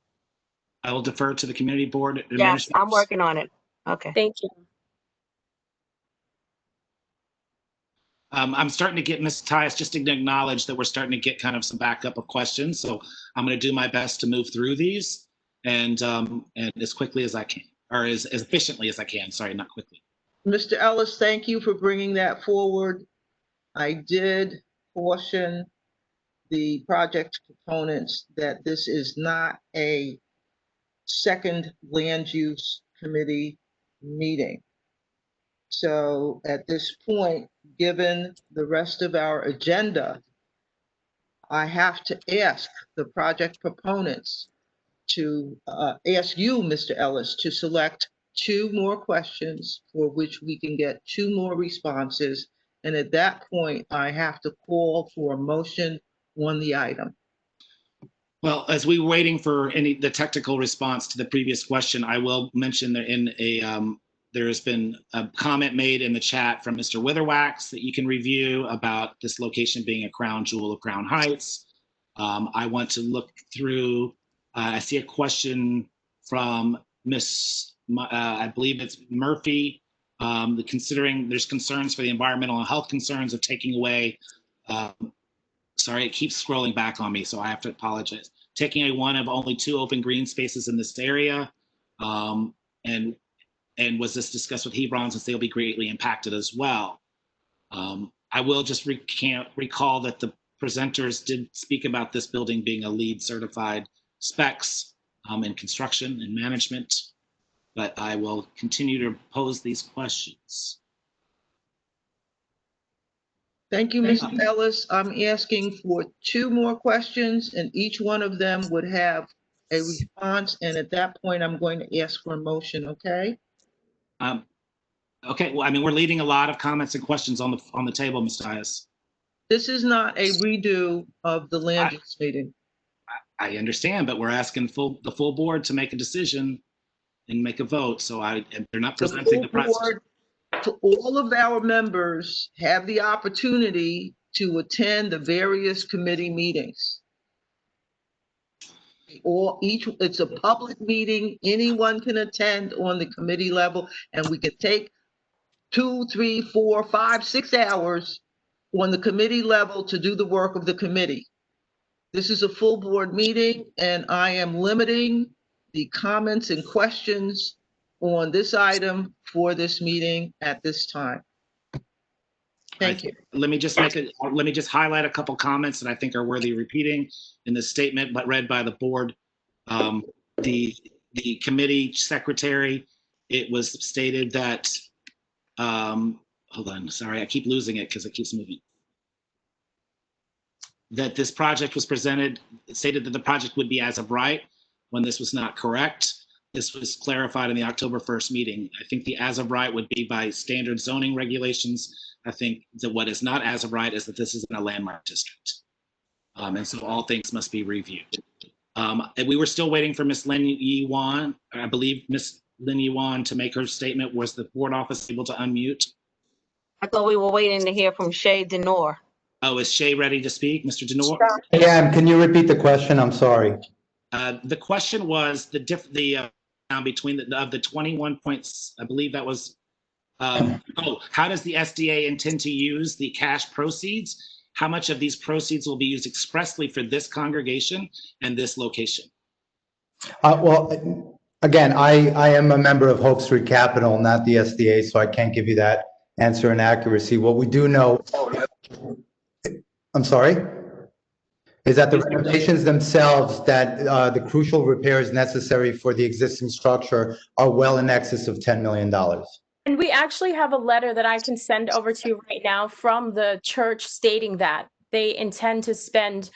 I will defer to the community board Yes, administrators. I'm working on it. Okay. Thank you. I'm starting to get, Ms. Tyus, just to acknowledge that we're starting to get kind of some backup of questions. So I'm going to do my best to move through these and as quickly as I can, or as efficiently as I can. Sorry, not quickly. Mr. Ellis, thank you for bringing that forward. I did caution the project proponents that this is not a second land use committee meeting. So at this point, given the rest of our agenda, I have to ask the project proponents to ask you, Mr. Ellis, to select 2 more questions for which we can get 2 more responses. And at that point, I have to call for a motion on the item. Well, as we were waiting for the technical response to the previous question, I will mention that there has been a comment made in the chat from Mr. Witherwax that you can review about this location being a crown jewel of Crown Heights. I want to look through, I see a question from Miss, I believe it's Murphy, considering there's concerns for the environmental and health concerns of taking away, sorry, it keeps scrolling back on me, so I have to apologize. Taking away one of only 2 open green spaces in this area, and was this discussed with Hebron since they'll be greatly impacted as well? I will just recall that the presenters did speak about this building being a LEED certified specs in construction and management, but I will continue to pose these questions. Thank you, Mr. Ellis. I'm asking for 2 more questions, and each one of them would have a response. And at that point, I'm going to ask for a motion, okay? Okay, well, I mean, we're leaving a lot of comments and questions on the table, Ms. Tyus. This is not a redo of the land use meeting. I understand, but we're asking the full board to make a decision and make a vote. So they're not presenting the process. All of our members have the opportunity to attend the various committee meetings. It's a public meeting. Anyone can attend on the committee level, and we can take 2, 3, 4, 5, 6 hours on the committee level to do the work of the committee. This is a full board meeting, and I am limiting the comments and questions on this item for this meeting at this time. Thank you. Let me just highlight a couple comments that I think are worthy of repeating in the statement, but read by the board. The committee secretary, it was stated that, hold on, sorry, I keep losing it because it keeps moving. That this project was presented, stated that the project would be as of right when this was not correct. This was clarified in the October 1st meeting. I think the as of right would be by standard zoning regulations. I think that what is not as of right is that this is in a landmark district. And so all things must be reviewed. And we were still waiting for Ms. Lin Yi Wan. I believe Ms. Lin Yi Wan to make her statement. Was the board office able to unmute? I thought we were waiting to hear from Shay Denor. Oh, is Shay ready to speak, Mr. Denor? Yeah, can you repeat the question? I'm sorry. The question was between the 21 points, I believe that was, how does the SDA intend to use the cash proceeds? How much of these proceeds will be used expressly for this congregation and this location? Well, again, I am a member of Hope Street Capital, not the SDA, so I can't give you that answer in accuracy. What we do know, I'm sorry, is that the renovations themselves, that the crucial repairs necessary for the existing structure are well in excess of $10 million. And we actually have a letter that I can send over to you right now from the church stating that they intend to spend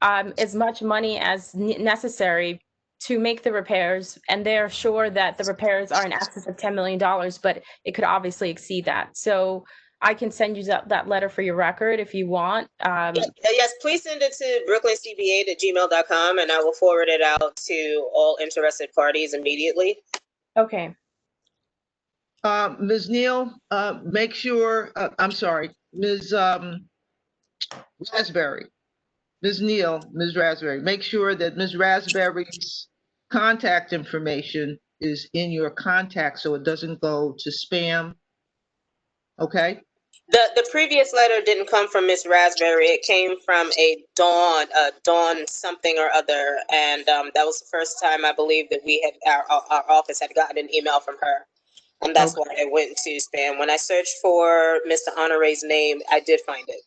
as much money as necessary to make the repairs, and they're sure that the repairs are in excess of $10 million, but it could obviously exceed that. So I can send you that letter for your record if you want. Yes, please send it to brooklyncba@gmail.com, and I will forward it out to all interested parties immediately. Okay. Ms. Neal, make sure, I'm sorry, Ms. Raspberry. Ms. Neal, Ms. Raspberry, make sure that Ms. Raspberry's contact information is in your contact so it doesn't go to spam. Okay? The previous letter didn't come from Miss Raspberry. It came from a Dawn something or other, and that was the first time I believe that we had our office had gotten an email from her, and that's why it went to spam. When I searched for Mr. Honore's name, I did find it.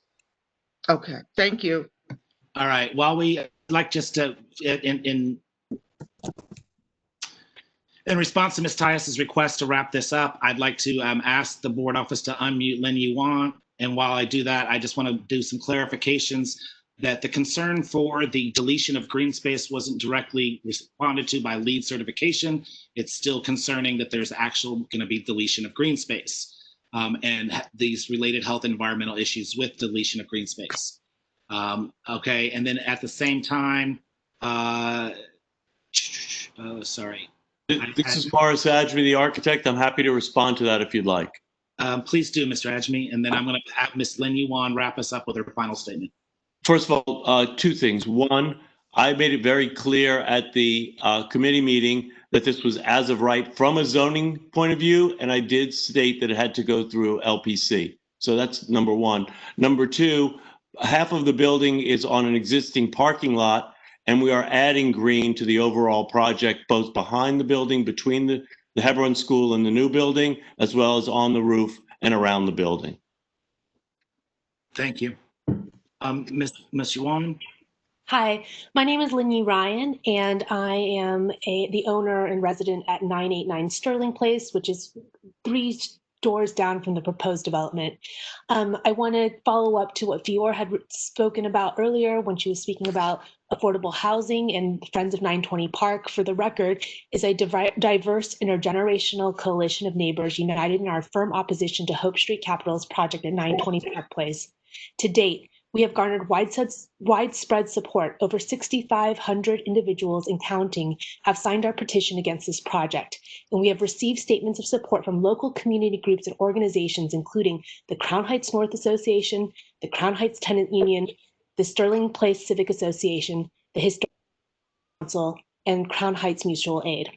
Okay, thank you. All right. While we like just to in response to Ms. Tyus's request to wrap this up, I'd like to ask the board office to unmute Lin Yuan. And while I do that, I just want to do some clarifications that the concern for the deletion of green space wasn't directly responded to by LEED certification. It's still concerning that there's actual going to be deletion of green space and these related health and environmental issues with deletion of green space. Okay, and then at the same time, sorry. This is Morris Ajmi, the architect. I'm happy to respond to that if you'd like. Please do, Mr. Ajmi, and then I'm going to have Ms. Lin Yuan wrap us up with her final statement. First of all, two things. One, I made it very clear at the committee meeting that this was as of right from a zoning point of view, and I did state that it had to go through LPC. So that's number one. Number two, half of the building is on an existing parking lot, and we are adding green to the overall project, both behind the building, between the Hebron School and the new building, as well as on the roof and around the building. Thank you. Ms. Yuan? Hi, my name is Linny Ryan, and I am the owner and resident at 989 Sterling Place, which is 3 doors down from the proposed development. I want to follow up to what Fior had spoken about earlier when she was speaking about affordable housing and Friends of 920 Park. For the record, is a diverse intergenerational coalition of neighbors united in our firm opposition to Hope Street Capital's project at 920 Park Place. To date, we have garnered widespread support. Over 6,500 individuals and counting have signed our petition against this project, and we have received statements of support from local community groups and organizations, including the Crown Heights North Association, the Crown Heights Tenant Union, the Sterling Place Civic Association, the Historic Council, and Crown Heights Mutual Aid.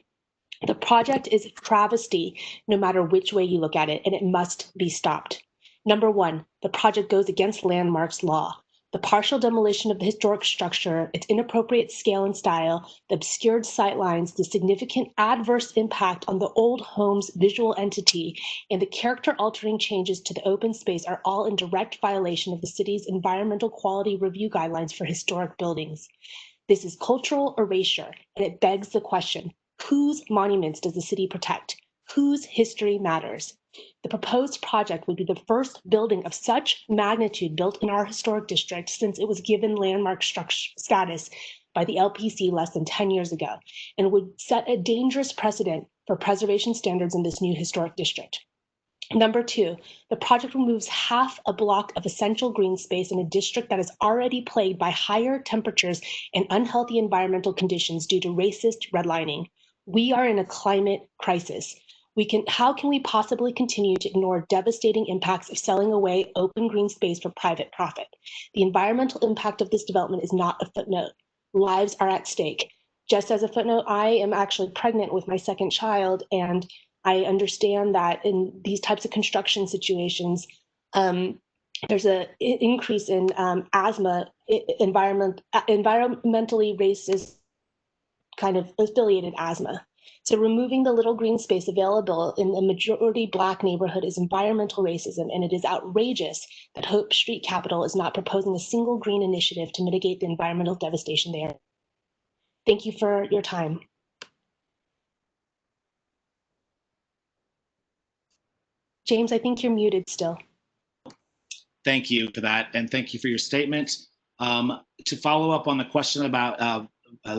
The project is a travesty, no matter which way you look at it, and it must be stopped. Number one, the project goes against landmarks law. The partial demolition of the historic structure, its inappropriate scale and style, the obscured sightlines, the significant adverse impact on the old home's visual entity, and the character-altering changes to the open space are all in direct violation of the city's environmental quality review guidelines for historic buildings. This is cultural erasure, and it begs the question, whose monuments does the city protect? Whose history matters? The proposed project would be the first building of such magnitude built in our historic district since it was given landmark status by the LPC less than 10 years ago, and would set a dangerous precedent for preservation standards in this new historic district. Number two, the project removes half a block of essential green space in a district that is already plagued by higher temperatures and unhealthy environmental conditions due to racist redlining. We are in a climate crisis. How can we possibly continue to ignore devastating impacts of selling away open green space for private profit? The environmental impact of this development is not a footnote. Lives are at stake. Just as a footnote, I am actually pregnant with my second child, and I understand that in these types of construction situations, there's an increase in asthma, environmentally racist kind of affiliated asthma. So removing the little green space available in the majority Black neighborhood is environmental racism, and it is outrageous that Hope Street Capital is not proposing a single green initiative to mitigate the environmental devastation there. Thank you for your time. James, I think you're muted still. Thank you for that, and thank you for your statement. To follow up on the question about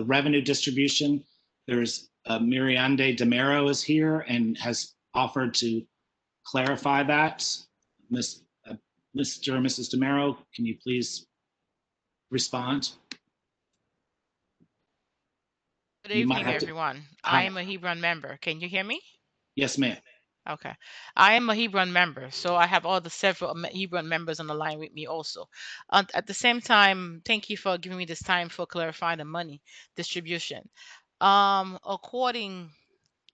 revenue distribution, there's Miriande Demero is here and has offered to clarify that. Mr. and Mrs. Demero, can you please respond? Good evening, everyone. I am a Hebron member. Can you hear me? Yes, ma'am. Okay. I am a Hebron member, so I have all the several Hebron members on the line with me also. At the same time, thank you for giving me this time for clarifying the money distribution. According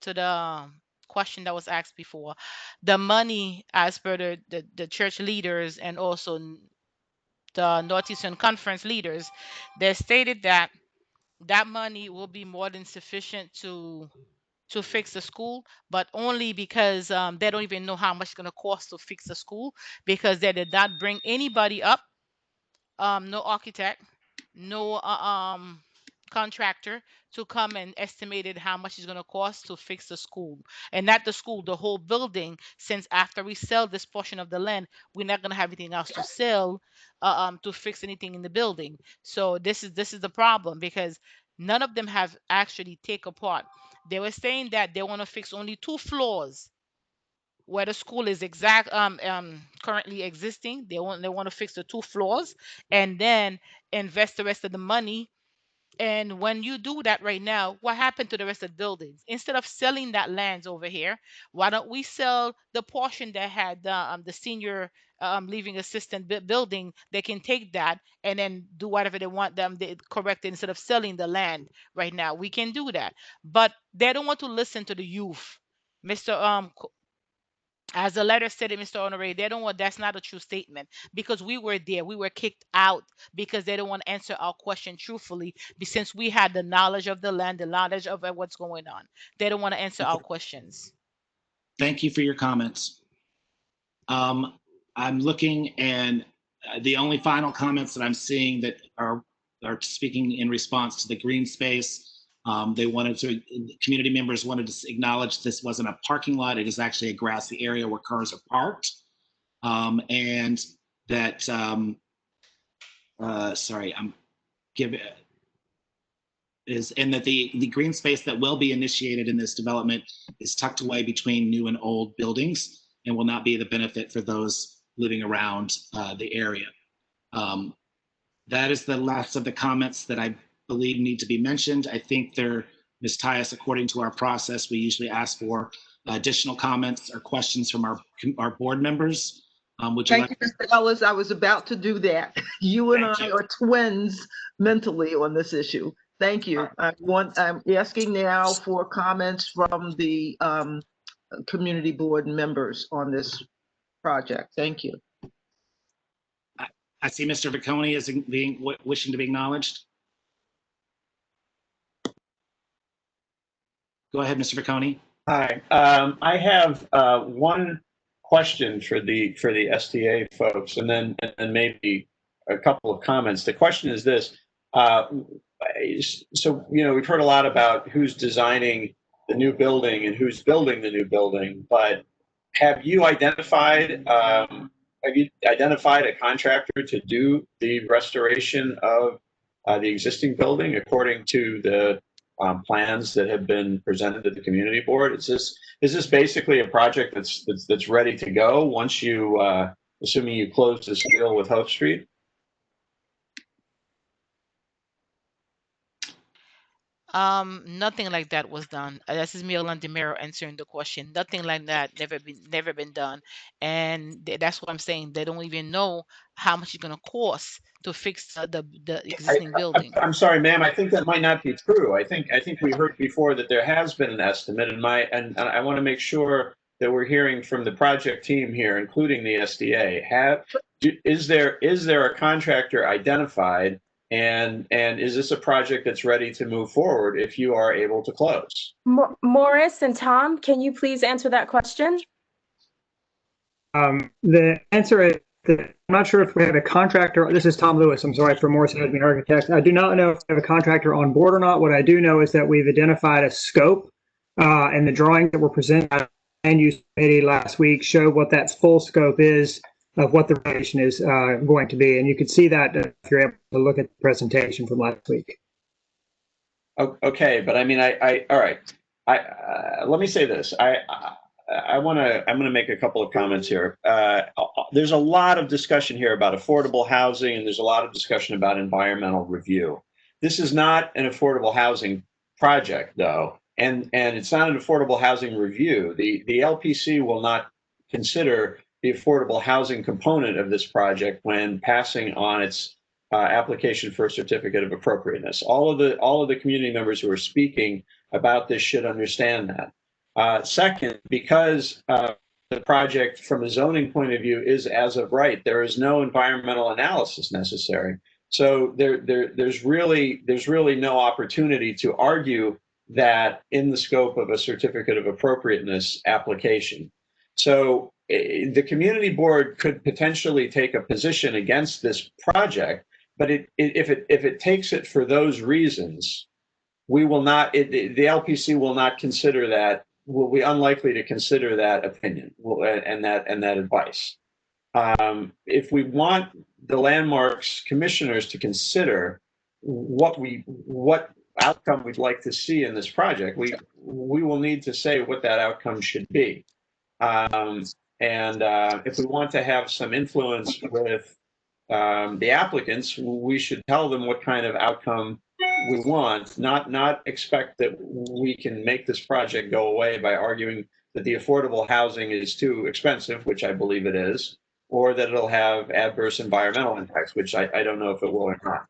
to the question that was asked before, the money, as per the church leaders and also the Northeastern Conference leaders, they stated that that money will be more than sufficient to fix the school, but only because they don't even know how much it's going to cost to fix the school, because they did not bring anybody up, no architect, no contractor to come and estimated how much it's going to cost to fix the school. And not the school, the whole building, since after we sell this portion of the land, we're not going to have anything else to sell to fix anything in the building. So this is the problem, because none of them have actually take apart. They were saying that they want to fix only 2 floors where the school is currently existing. They want to fix the 2 floors and then invest the rest of the money. And when you do that right now, what happened to the rest of the buildings? Instead of selling that lands over here, why don't we sell the portion that had the senior living assistant building? They can take that and then do whatever they want them they correct it, instead of selling the land right now. We can do that, but they don't want to listen to the youth. Mr. As the letter said, Mr. Honore, they don't want, that's not a true statement, because we were there. We were kicked out because they don't want to answer our question truthfully, since we had the knowledge of the land, the knowledge of what's going on. They don't want to answer our questions. Thank you for your comments. I'm looking, and the only final comments that I'm seeing that are speaking in response to the green space. Community members wanted to acknowledge this wasn't a parking lot. It is actually a grassy area where cars are parked. And that, and that the green space that will be initiated in this development is tucked away between new and old buildings and will not be the benefit for those living around the area. That is the last of the comments that I believe need to be mentioned. I think Ms. Tyus, according to our process, we usually ask for additional comments or questions from our board members. Thank you, Mr. Ellis. I was about to do that. You and I are twins mentally on this issue. Thank you. I'm asking now for comments from the community board members on this project. Thank you. I see Mr. Vicconi as wishing to be acknowledged. Go ahead, Mr. Vicconi. Hi, I have one question for the STA folks, and then maybe a couple of comments. The question is this: so we've heard a lot about who's designing the new building and who's building the new building, but have you identified a contractor to do the restoration of the existing building according to the plans that have been presented to the community board? Is this basically a project that's ready to go once you, assuming you close this deal with Hope Street? Nothing like that was done. This is Miriam DeMero answering the question. Nothing like that never been done, and that's what I'm saying. They don't even know how much it's going to cost to fix the existing building. I'm sorry, ma'am. I think that might not be true. I think we heard before that there has been an estimate, and I want to make sure that we're hearing from the project team here, including the SDA. Is there a contractor identified? And is this a project that's ready to move forward if you are able to close? Morris and Tom, can you please answer that question? The answer is that I'm not sure if we have a contractor. This is Tom Lewis. I'm sorry, for Morris Hasby Architects. I do not know if we have a contractor on board or not. What I do know is that we've identified a scope, and the drawings that were presented by the land use committee last week show what that full scope is of what the renovation is going to be. And you can see that if you're able to look at the presentation from last week. Okay, but I mean, all right. Let me say this. I'm going to make a couple of comments here. There's a lot of discussion here about affordable housing, and there's a lot of discussion about environmental review. This is not an affordable housing project, though. and it's not an affordable housing review. The LPC will not consider the affordable housing component of this project when passing on its application for a certificate of appropriateness. All of the community members who are speaking about this should understand that. Second, because the project from a zoning point of view is as of right, there is no environmental analysis necessary. So there's really no opportunity to argue that in the scope of a certificate of appropriateness application. So the community board could potentially take a position against this project, but if it takes it for those reasons, we will not. The LPC will not consider that. Will be unlikely to consider that opinion and that advice. If we want the landmarks commissioners to consider what outcome we'd like to see in this project, we will need to say what that outcome should be. If we want to have some influence with the applicants, we should tell them what kind of outcome we want, not expect that we can make this project go away by arguing that the affordable housing is too expensive, which I believe it is, or that it'll have adverse environmental impacts, which I don't know if it will or not.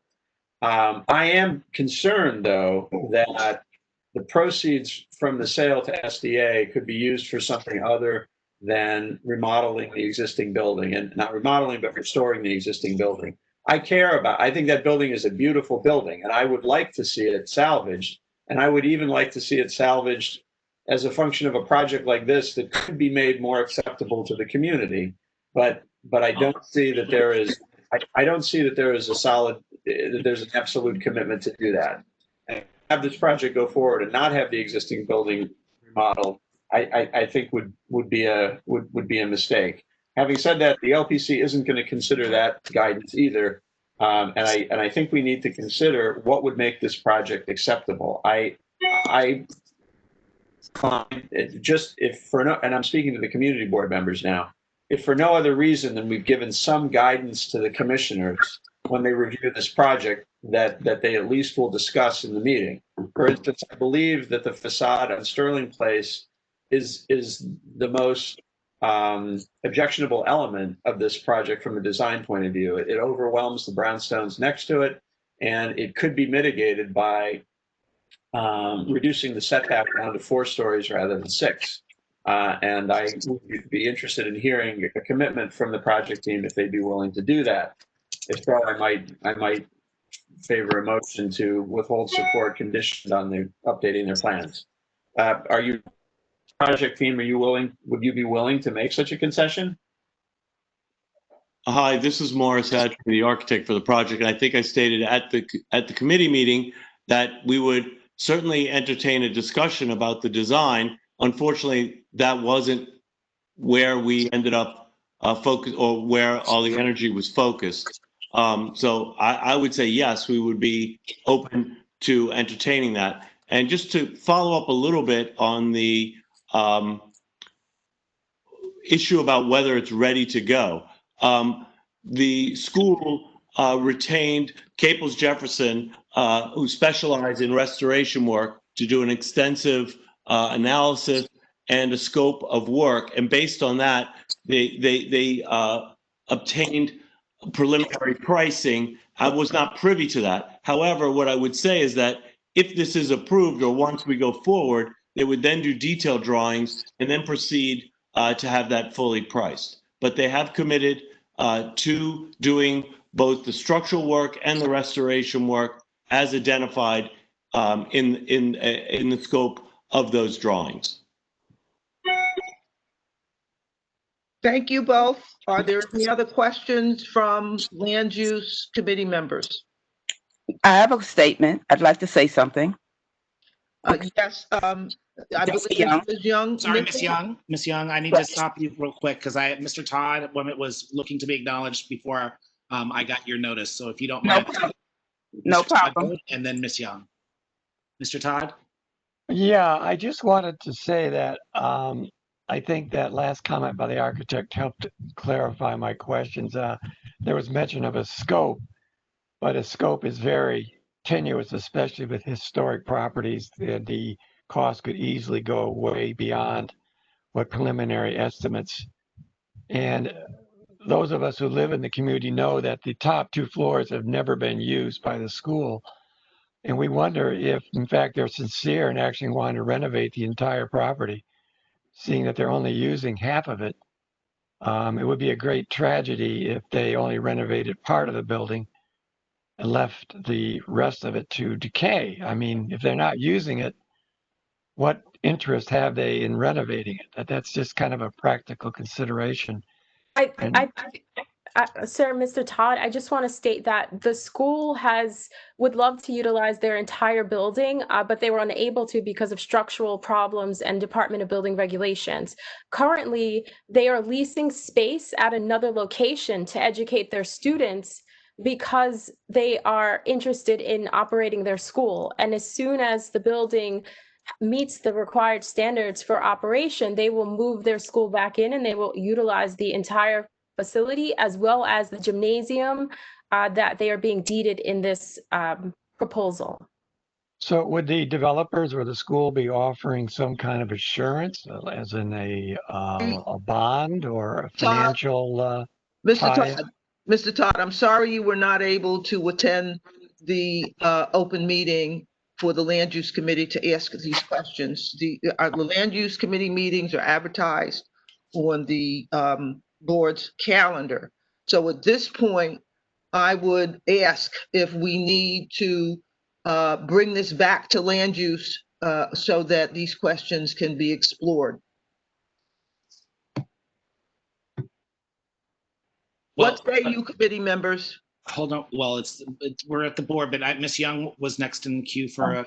I am concerned, though, that the proceeds from the sale to SDA could be used for something other than remodeling the existing building, and not remodeling, but restoring the existing building. I think that building is a beautiful building, and I would like to see it salvaged. And I would even like to see it salvaged as a function of a project like this that could be made more acceptable to the community. But I don't see that there is. I don't see that there is there's an absolute commitment to do that. And have this project go forward and not have the existing building remodeled, I think would be a mistake. Having said that, the LPC isn't going to consider that guidance either, and I think we need to consider what would make this project acceptable. And I'm speaking to the community board members now. If for no other reason than we've given some guidance to the commissioners when they review this project that they at least will discuss in the meeting. For instance, I believe that the facade on Sterling Place is the most objectionable element of this project from a design point of view. It overwhelms the brownstones next to it, and it could be mitigated by reducing the setback down to 4 stories rather than 6. And I would be interested in hearing a commitment from the project team if they'd be willing to do that. If so, I might favor a motion to withhold support conditioned on the updating their plans. Are you, project team, would you be willing to make such a concession? Hi, this is Morris Hatch, the architect for the project. And I think I stated at the committee meeting that we would certainly entertain a discussion about the design. Unfortunately, that wasn't where we ended up focused, or where all the energy was focused. So I would say yes, we would be open to entertaining that. And just to follow up a little bit on the issue about whether it's ready to go. The school retained Caples Jefferson, who specialize in restoration work, to do an extensive analysis and a scope of work. And based on that, they obtained preliminary pricing. I was not privy to that. However, what I would say is that if this is approved, or once we go forward, they would then do detailed drawings and then proceed to have that fully priced. But they have committed to doing both the structural work and the restoration work as identified in the scope of those drawings. Thank you both. Are there any other questions from land use committee members? I have a statement. I'd like to say something. Yes, I believe Ms. Young. Sorry, Ms. Young, I need to stop you real quick because Mr. Todd was looking to be acknowledged before I got your notice. So if you don't mind. No problem. And then Ms. Young. Mr. Todd? Yeah, I just wanted to say that I think that last comment by the architect helped clarify my questions. There was mention of a scope, but a scope is very tenuous, especially with historic properties. The cost could easily go way beyond what preliminary estimates. And those of us who live in the community know that the top 2 floors have never been used by the school. And we wonder if, in fact, they're sincere and actually want to renovate the entire property, seeing that they're only using half of it. It would be a great tragedy if they only renovated part of the building and left the rest of it to decay. I mean, if they're not using it, what interest have they in renovating it? That's just kind of a practical consideration. Sir, Mr. Todd, I just want to state that the school would love to utilize their entire building, but they were unable to because of structural problems and Department of Building regulations. Currently, they are leasing space at another location to educate their students because they are interested in operating their school. And as soon as the building meets the required standards for operation, they will move their school back in and they will utilize the entire facility as well as the gymnasium that they are being deeded in this proposal. So would the developers or the school be offering some kind of assurance, as in a bond or a financial Mr. Todd, I'm sorry you were not able to attend the open meeting for the Land Use Committee to ask these questions. The Land Use Committee meetings are advertised on the board's calendar. So at this point, I would ask if we need to bring this back to land use so that these questions can be explored. What say you, committee members? Hold on. Well, we're at the board, but Ms. Young was next in the queue for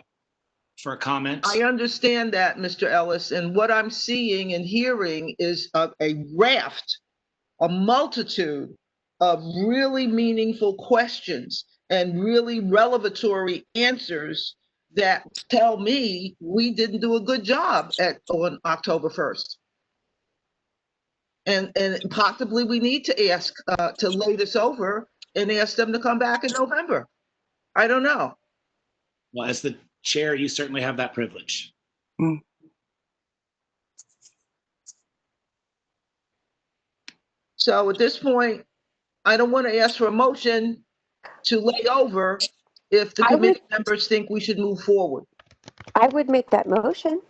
a comment. I understand that, Mr. Ellis, and what I'm seeing and hearing is a raft, a multitude of really meaningful questions and really revelatory answers that tell me we didn't do a good job on October 1st. And possibly we need to ask to lay this over and ask them to come back in November. I don't know. Well, as the chair, you certainly have that privilege. So at this point, I don't want to ask for a motion to lay over if the committee members think we should move forward. I would make that motion.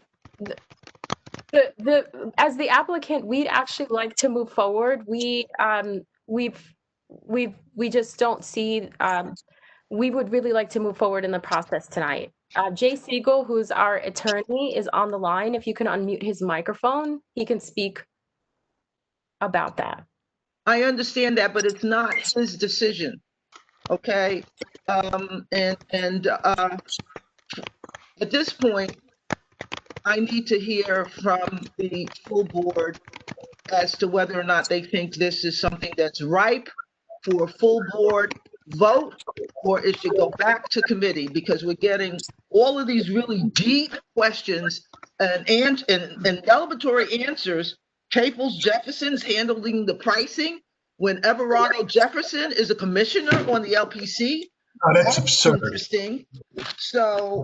As the applicant, we'd actually like to move forward. We just don't see, we would really like to move forward in the process tonight. Jay Siegel, who's our attorney, is on the line. If you can unmute his microphone, he can speak about that. I understand that, but it's not his decision. Okay. At this point, I need to hear from the full board as to whether or not they think this is something that's ripe for a full board vote, or it should go back to committee, because we're getting all of these really deep questions and revelatory answers. Caples Jefferson's handling the pricing when Everardo Jefferson is a commissioner on the LPC. Oh, that's absurd. Interesting. So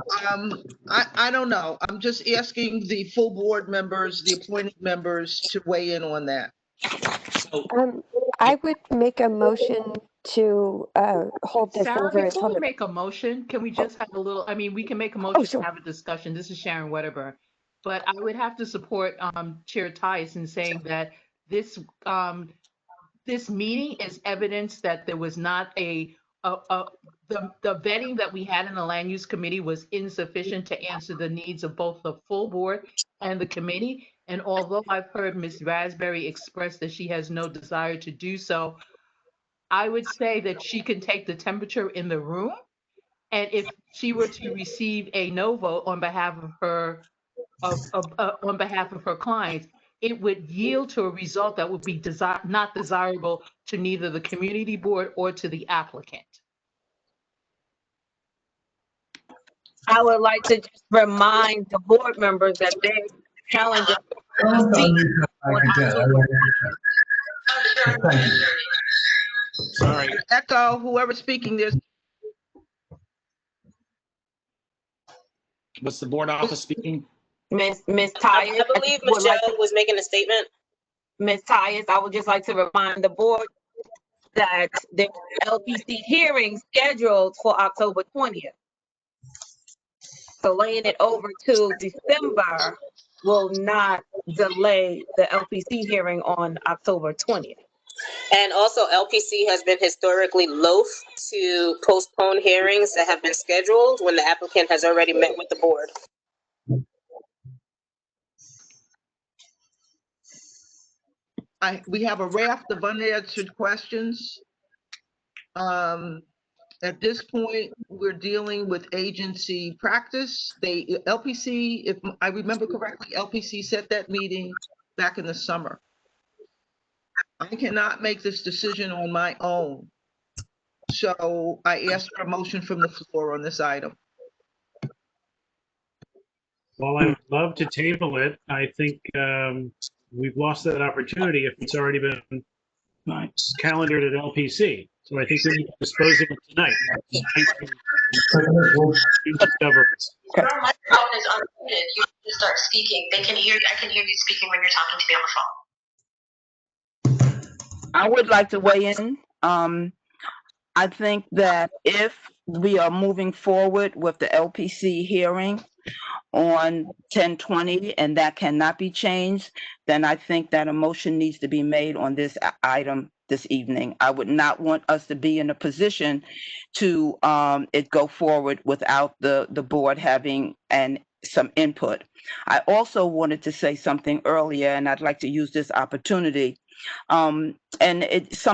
I don't know. I'm just asking the full board members, the appointed members, to weigh in on that. I would make a motion to hold this Sarah, over before we until make a motion, can we just have a little, I mean, we can make a motion sure. to have a discussion. This is Sharon Wedderburn. But I would have to support Chair Tice in saying that this this meeting is evidence that there was not the vetting that we had in the Land Use Committee was insufficient to answer the needs of both the full board and the committee. And although I've heard Ms. Raspberry express that she has no desire to do so, I would say that she can take the temperature in the room. And if she were to receive a no vote on behalf of her on behalf of her clients, it would yield to a result that would be not desirable to neither the community board or to the applicant. I would like to just remind the board members that their calendar. Sorry. Echo, whoever's speaking this. Was the board office speaking? Ms. I Tyus, I believe just would like Michelle was making a statement. Ms. Tyus, I would just like to remind the board that there's an LPC hearing scheduled for October 20th. So laying it over to December will not delay the LPC hearing on October 20th. And also LPC has been historically loath to postpone hearings that have been scheduled when the applicant has already met with the board. We have a raft of unanswered questions. At this point, we're dealing with agency practice. LPC, if I remember correctly, LPC set that meeting back in the summer. I cannot make this decision on my own. So I ask for a motion from the floor on this item. Well, I would love to table it. I think we've lost that opportunity if it's already been calendared at LPC. So I think we need to dispose of it tonight. Your microphone is unmuted. You need to start speaking. They can hear. I can hear you speaking when you're talking to me on the phone. I would like to weigh in. I think that if we are moving forward with the LPC hearing on 10/20 and that cannot be changed, then I think that a motion needs to be made on this item this evening. I would not want us to be in a position to it go forward without the board having some input. I also wanted to say something earlier, and I'd like to use this opportunity. Some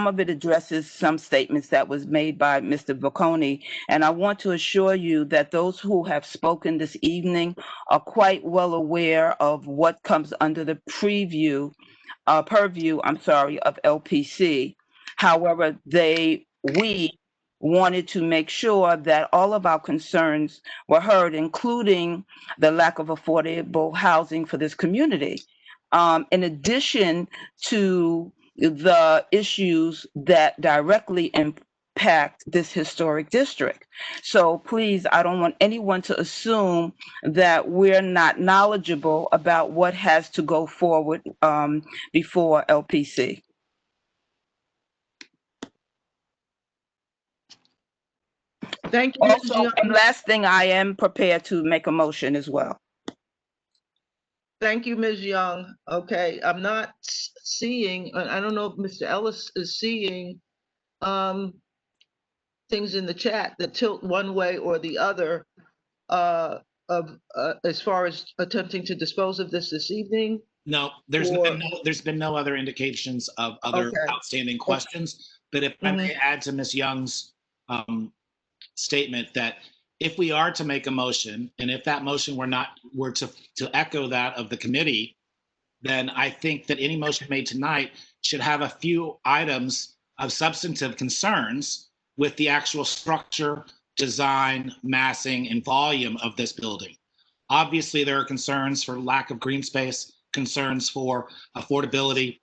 of it addresses some statements that was made by Mr. Bocconi, and I want to assure you that those who have spoken this evening are quite well aware of what comes under the purview, of LPC. However, we wanted to make sure that all of our concerns were heard, including the lack of affordable housing for this community. In addition to the issues that directly impact this historic district. So please, I don't want anyone to assume that we're not knowledgeable about what has to go forward before LPC. Thank you. Also, and last thing, I am prepared to make a motion as well. Thank you, Ms. Young. Okay, I'm not seeing, I don't know if Mr. Ellis is seeing things in the chat that tilt one way or the other as far as attempting to dispose of this evening. No, there's been no other indications of other outstanding questions. But if I may add to Ms. Young's statement that if we are to make a motion, and if that motion were to echo that of the committee, then I think that any motion made tonight should have a few items of substantive concerns with the actual structure, design, massing, and volume of this building. Obviously, there are concerns for lack of green space, concerns for affordability,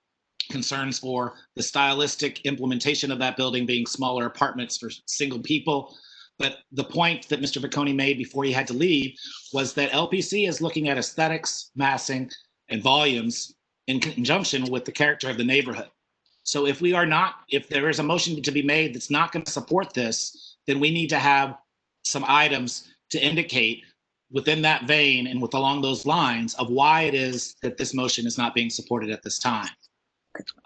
concerns for the stylistic implementation of that building being smaller apartments for single people. But the point that Mr. Bocconi made before he had to leave was that LPC is looking at aesthetics, massing, and volumes in conjunction with the character of the neighborhood. So if there is a motion to be made that's not going to support this, then we need to have some items to indicate within that vein and along those lines of why it is that this motion is not being supported at this time.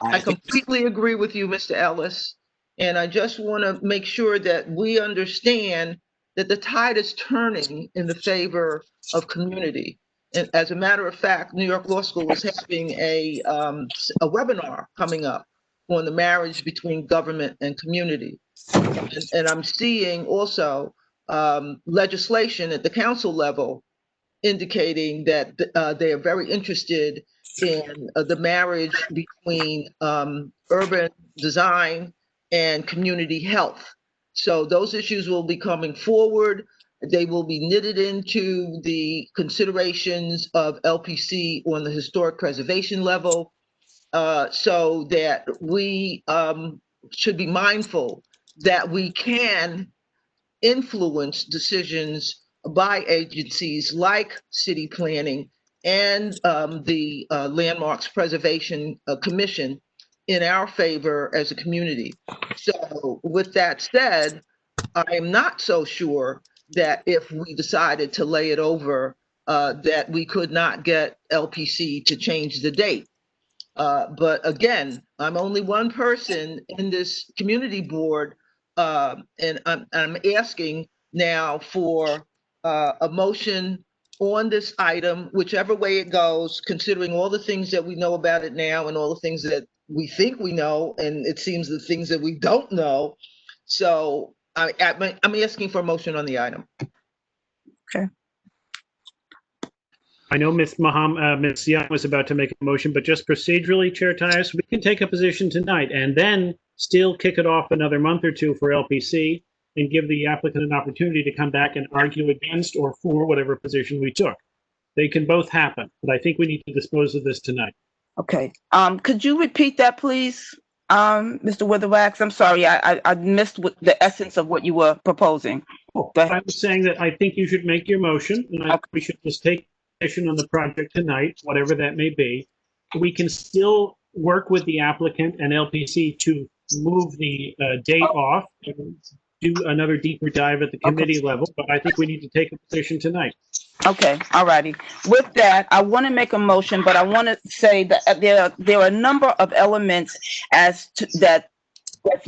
I completely agree with you, Mr. Ellis. And I just want to make sure that we understand that the tide is turning in the favor of community. And as a matter of fact, New York Law School is having a webinar coming up on the marriage between government and community. And I'm seeing also legislation at the council level indicating that they are very interested in the marriage between urban design and community health. So those issues will be coming forward. They will be knitted into the considerations of LPC on the historic preservation level, so that we should be mindful that we can influence decisions by agencies like city planning and the Landmarks Preservation Commission in our favor as a community. So with that said, I am not so sure that if we decided to lay it over, that we could not get LPC to change the date. But again, I'm only one person in this community board, and I'm asking now for a motion on this item, whichever way it goes, considering all the things that we know about it now and all the things that we think we know, and it seems the things that we don't know. So I'm asking for a motion on the item. Okay. I know Ms. Young was about to make a motion, but just procedurally, Chair Tyus, we can take a position tonight and then still kick it off another month or two for LPC and give the applicant an opportunity to come back and argue against or for whatever position we took. They can both happen, but I think we need to dispose of this tonight. Okay. Could you repeat that, please, Mr. Witherwax? I'm sorry, I missed the essence of what you were proposing. Oh, I was saying that I think you should make your motion, and we should just take position on the project tonight, whatever that may be. We can still work with the applicant and LPC to move the date off and do another deeper dive at the committee level, but I think we need to take a position tonight. Okay, all righty. With that, I want to make a motion, but I want to say that there are a number of elements as to that's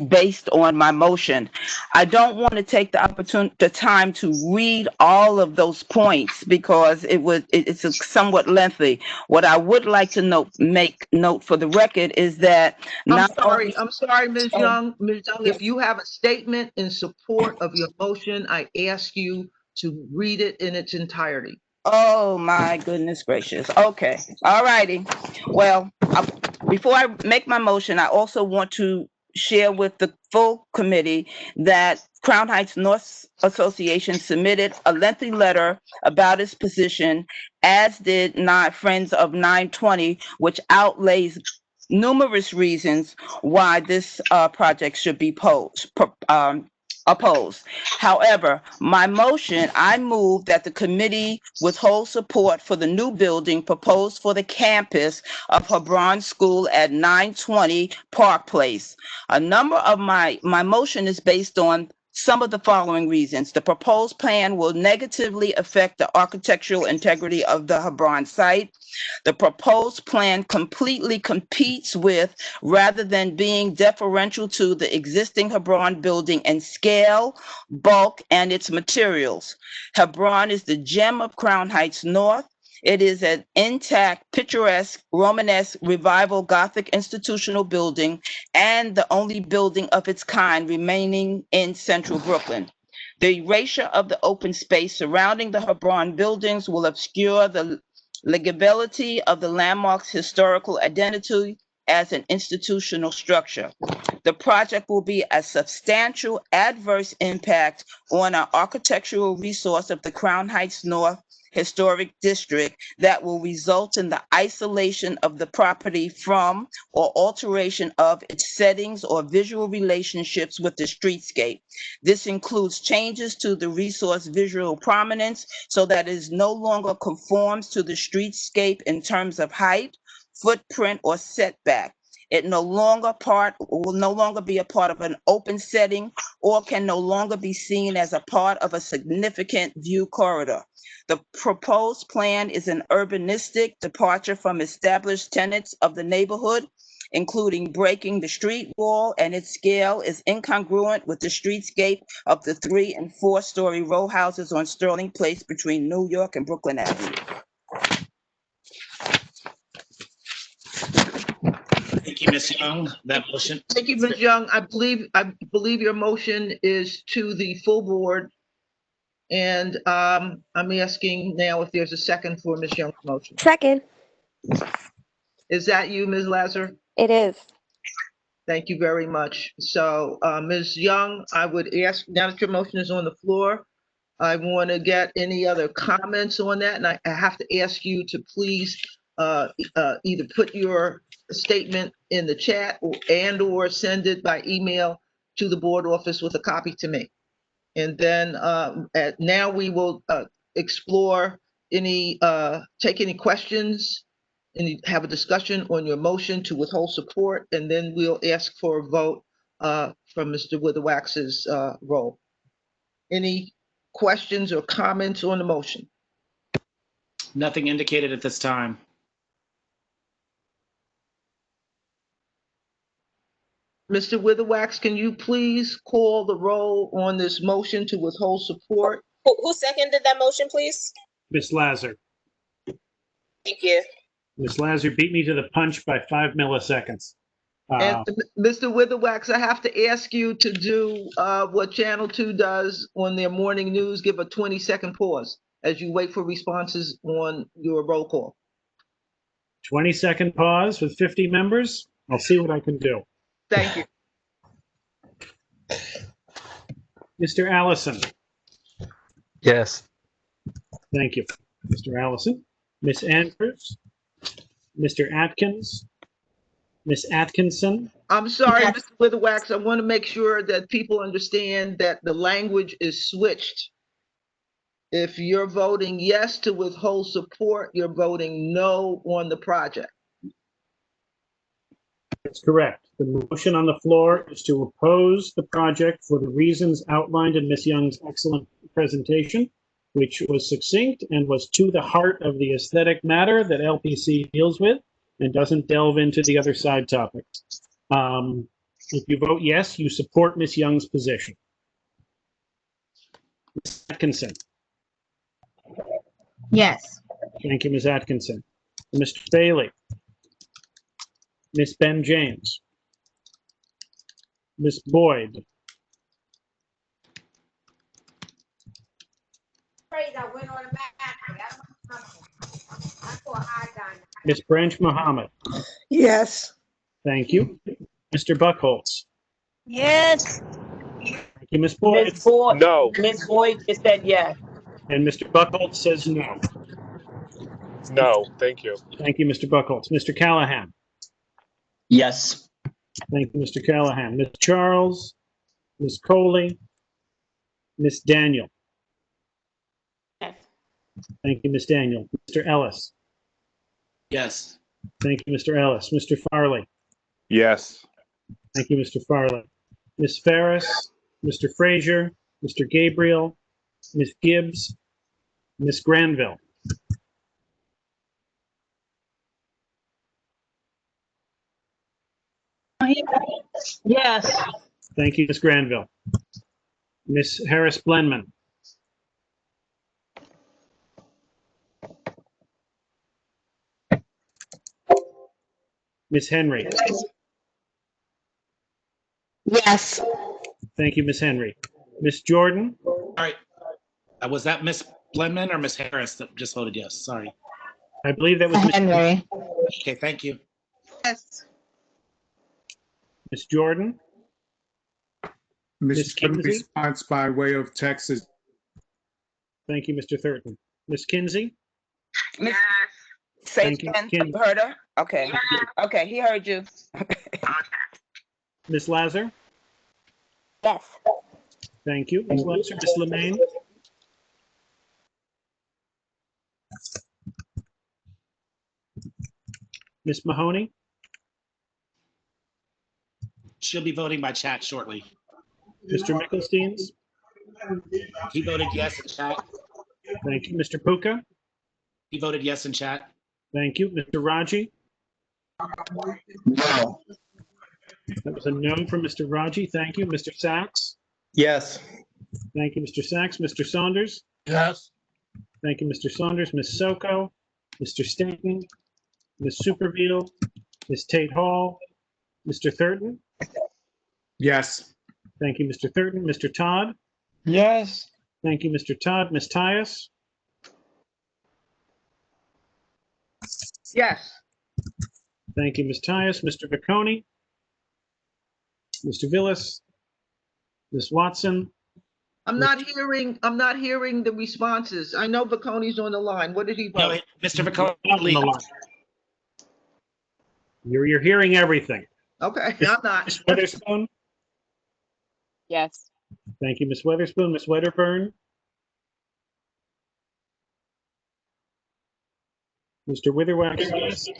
based on my motion. I don't want to take the time to read all of those points because it's somewhat lengthy. What I would like to make note for the record is that I'm sorry, Ms. Young. Ms. Young, if you have a statement in support of your motion, I ask you to read it in its entirety. Oh my goodness gracious. Okay. All righty. Well, before I make my motion, I also want to share with the full committee that Crown Heights North Association submitted a lengthy letter about its position, as did Friends of 920, which outlays numerous reasons why this project should be opposed. However, my motion, I move that the committee withhold support for the new building proposed for the campus of Hebron School at 920 Park Place. A number of my motion is based on some of the following reasons. The proposed plan will negatively affect the architectural integrity of the Hebron site. The proposed plan completely competes with, rather than being deferential to, the existing Hebron building in scale, bulk, and its materials. Hebron is the gem of Crown Heights North. It is an intact, picturesque, Romanesque revival Gothic institutional building and the only building of its kind remaining in central Brooklyn. The erasure of the open space surrounding the Hebron buildings will obscure the legibility of the landmark's historical identity as an institutional structure. The project will be a substantial adverse impact on our architectural resource of the Crown Heights North Historic District that will result in the isolation of the property from or alteration of its settings or visual relationships with the streetscape. This includes changes to the resource visual prominence so that it no longer conforms to the streetscape in terms of height, footprint, or setback. It will no longer be a part of an open setting or can no longer be seen as a part of a significant view corridor. The proposed plan is an urbanistic departure from established tenets of the neighborhood, including breaking the street wall, and its scale is incongruent with the streetscape of the 3- and 4-story row houses on Sterling Place between New York and Brooklyn Avenue. Thank you, Ms. Young. That motion. Thank you, Ms. Young. I believe your motion is to the full board. And I'm asking now if there's a second for Ms. Young's motion. Second. Is that you, Ms. Lazar? It is. Thank you very much. So, Ms. Young, I would ask, now that your motion is on the floor, I want to get any other comments on that. And I have to ask you to please either put your statement in the chat or send it by email to the board office with a copy to me. And then now we will explore take any questions and have a discussion on your motion to withhold support, and then we'll ask for a vote from Mr. Witherwax's role. Any questions or comments on the motion? Nothing indicated at this time. Mr. Witherwax, can you please call the roll on this motion to withhold support? Who seconded that motion, please? Ms. Lazar. Thank you. Ms. Lazar beat me to the punch by 5 milliseconds. And Mr. Witherwax, I have to ask you to do what Channel 2 does on their morning news, give a 20-second pause as you wait for responses on your roll call. 20-second pause with 50 members. I'll see what I can do. Thank you. Mr. Allison. Yes. Thank you, Mr. Allison. Ms. Andrews. Mr. Atkins. Ms. Atkinson. I'm sorry, Mr. Witherwax, I want to make sure that people understand that the language is switched. If you're voting yes to withhold support, you're voting no on the project. That's correct. The motion on the floor is to oppose the project for the reasons outlined in Ms. Young's excellent presentation, which was succinct and was to the heart of the aesthetic matter that LPC deals with and doesn't delve into the other side topics. If you vote yes, you support Ms. Young's position. Ms. Atkinson. Yes. Thank you, Ms. Atkinson. Mr. Bailey. Ms. Ben James. Ms. Boyd. Ms. Branch Mohammed. Yes. Thank you. Mr. Buckholz. Yes. Thank you, Ms. Boyd. Ms. Boyd. No. Ms. Boyd just said yes. And Mr. Buckholz says no. No, thank you. Thank you, Mr. Buckholz. Mr. Callahan. Yes. Thank you, Mr. Callahan. Ms. Charles, Ms. Coley, Ms. Daniel. Yes. Thank you, Ms. Daniel. Mr. Ellis. Yes. Thank you, Mr. Ellis. Mr. Farley. Yes. Thank you, Mr. Farley. Ms. Ferris, Mr. Frazier, Mr. Gabriel, Ms. Gibbs, Ms. Granville. Yes. Thank you, Ms. Granville. Ms. Harris Blenman. Ms. Henry. Yes. Thank you, Ms. Henry. Ms. Jordan. All right. Was that Miss Blenman or Miss Harris that just voted yes? Sorry. I believe that was Ms. Henry. Okay, thank you. Yes. Ms. Jordan. Ms. Mr. Chairman, Kinsey. response by way of text is Thank you, Mr. Thurton. Ms. Kinsey. Miss, say Thank it you, again. Kim. You heard her? Okay. Okay, he heard you. Ms. Lazar. Yes. Thank you. Ms. Lazar. Ms. Lemaine. Ms. Mahoney. She'll be voting by chat shortly. Mr. Mickelsteins. He voted yes in chat. Thank you. Mr. Puka. He voted yes in chat. Thank you. Mr. Raji. No. That was a no from Mr. Raji. Thank you. Mr. Sachs. Yes. Thank you, Mr. Sachs. Mr. Saunders. Yes. Thank you, Mr. Saunders. Ms. Soko. Mr. Stanton. Ms. Supervielle. Ms. Tate Hall. Mr. Thurton. yes. Thank you, Mr. Thurton. Mr. Todd. Yes. Thank you, Mr. Todd. Ms. Tyus. Yes. Thank you, Ms. Tyus. Mr. Vicconi. Mr. Villas. Ms. Watson. I'm not hearing the responses. I know Vicconi's on the line. What did he No, vote? Mr. Vicconi On the line. You're hearing everything. Okay, I'm not. Ms. Weatherspoon. Yes. Thank you, Ms. Weatherspoon. Ms. Wedderburn. Mr. Witherwax,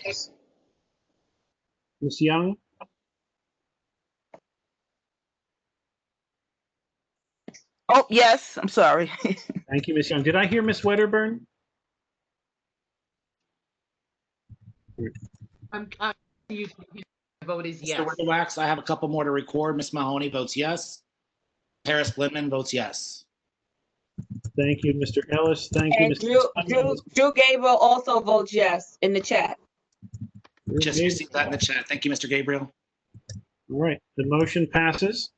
yes. Ms. Young? Oh, yes, I'm sorry. Thank you, Ms. Young. Did I hear Ms. Wedderburn? The vote is Mr. yes. Witherwax, I have a couple more to record. Ms. Mahoney votes yes. Harris Blitman votes yes. Thank you, Mr. Ellis. Thank you, And Mr. Drew Gabriel also votes yes in the chat. Just received that in the chat. Thank you, Mr. Gabriel. All right, the motion passes.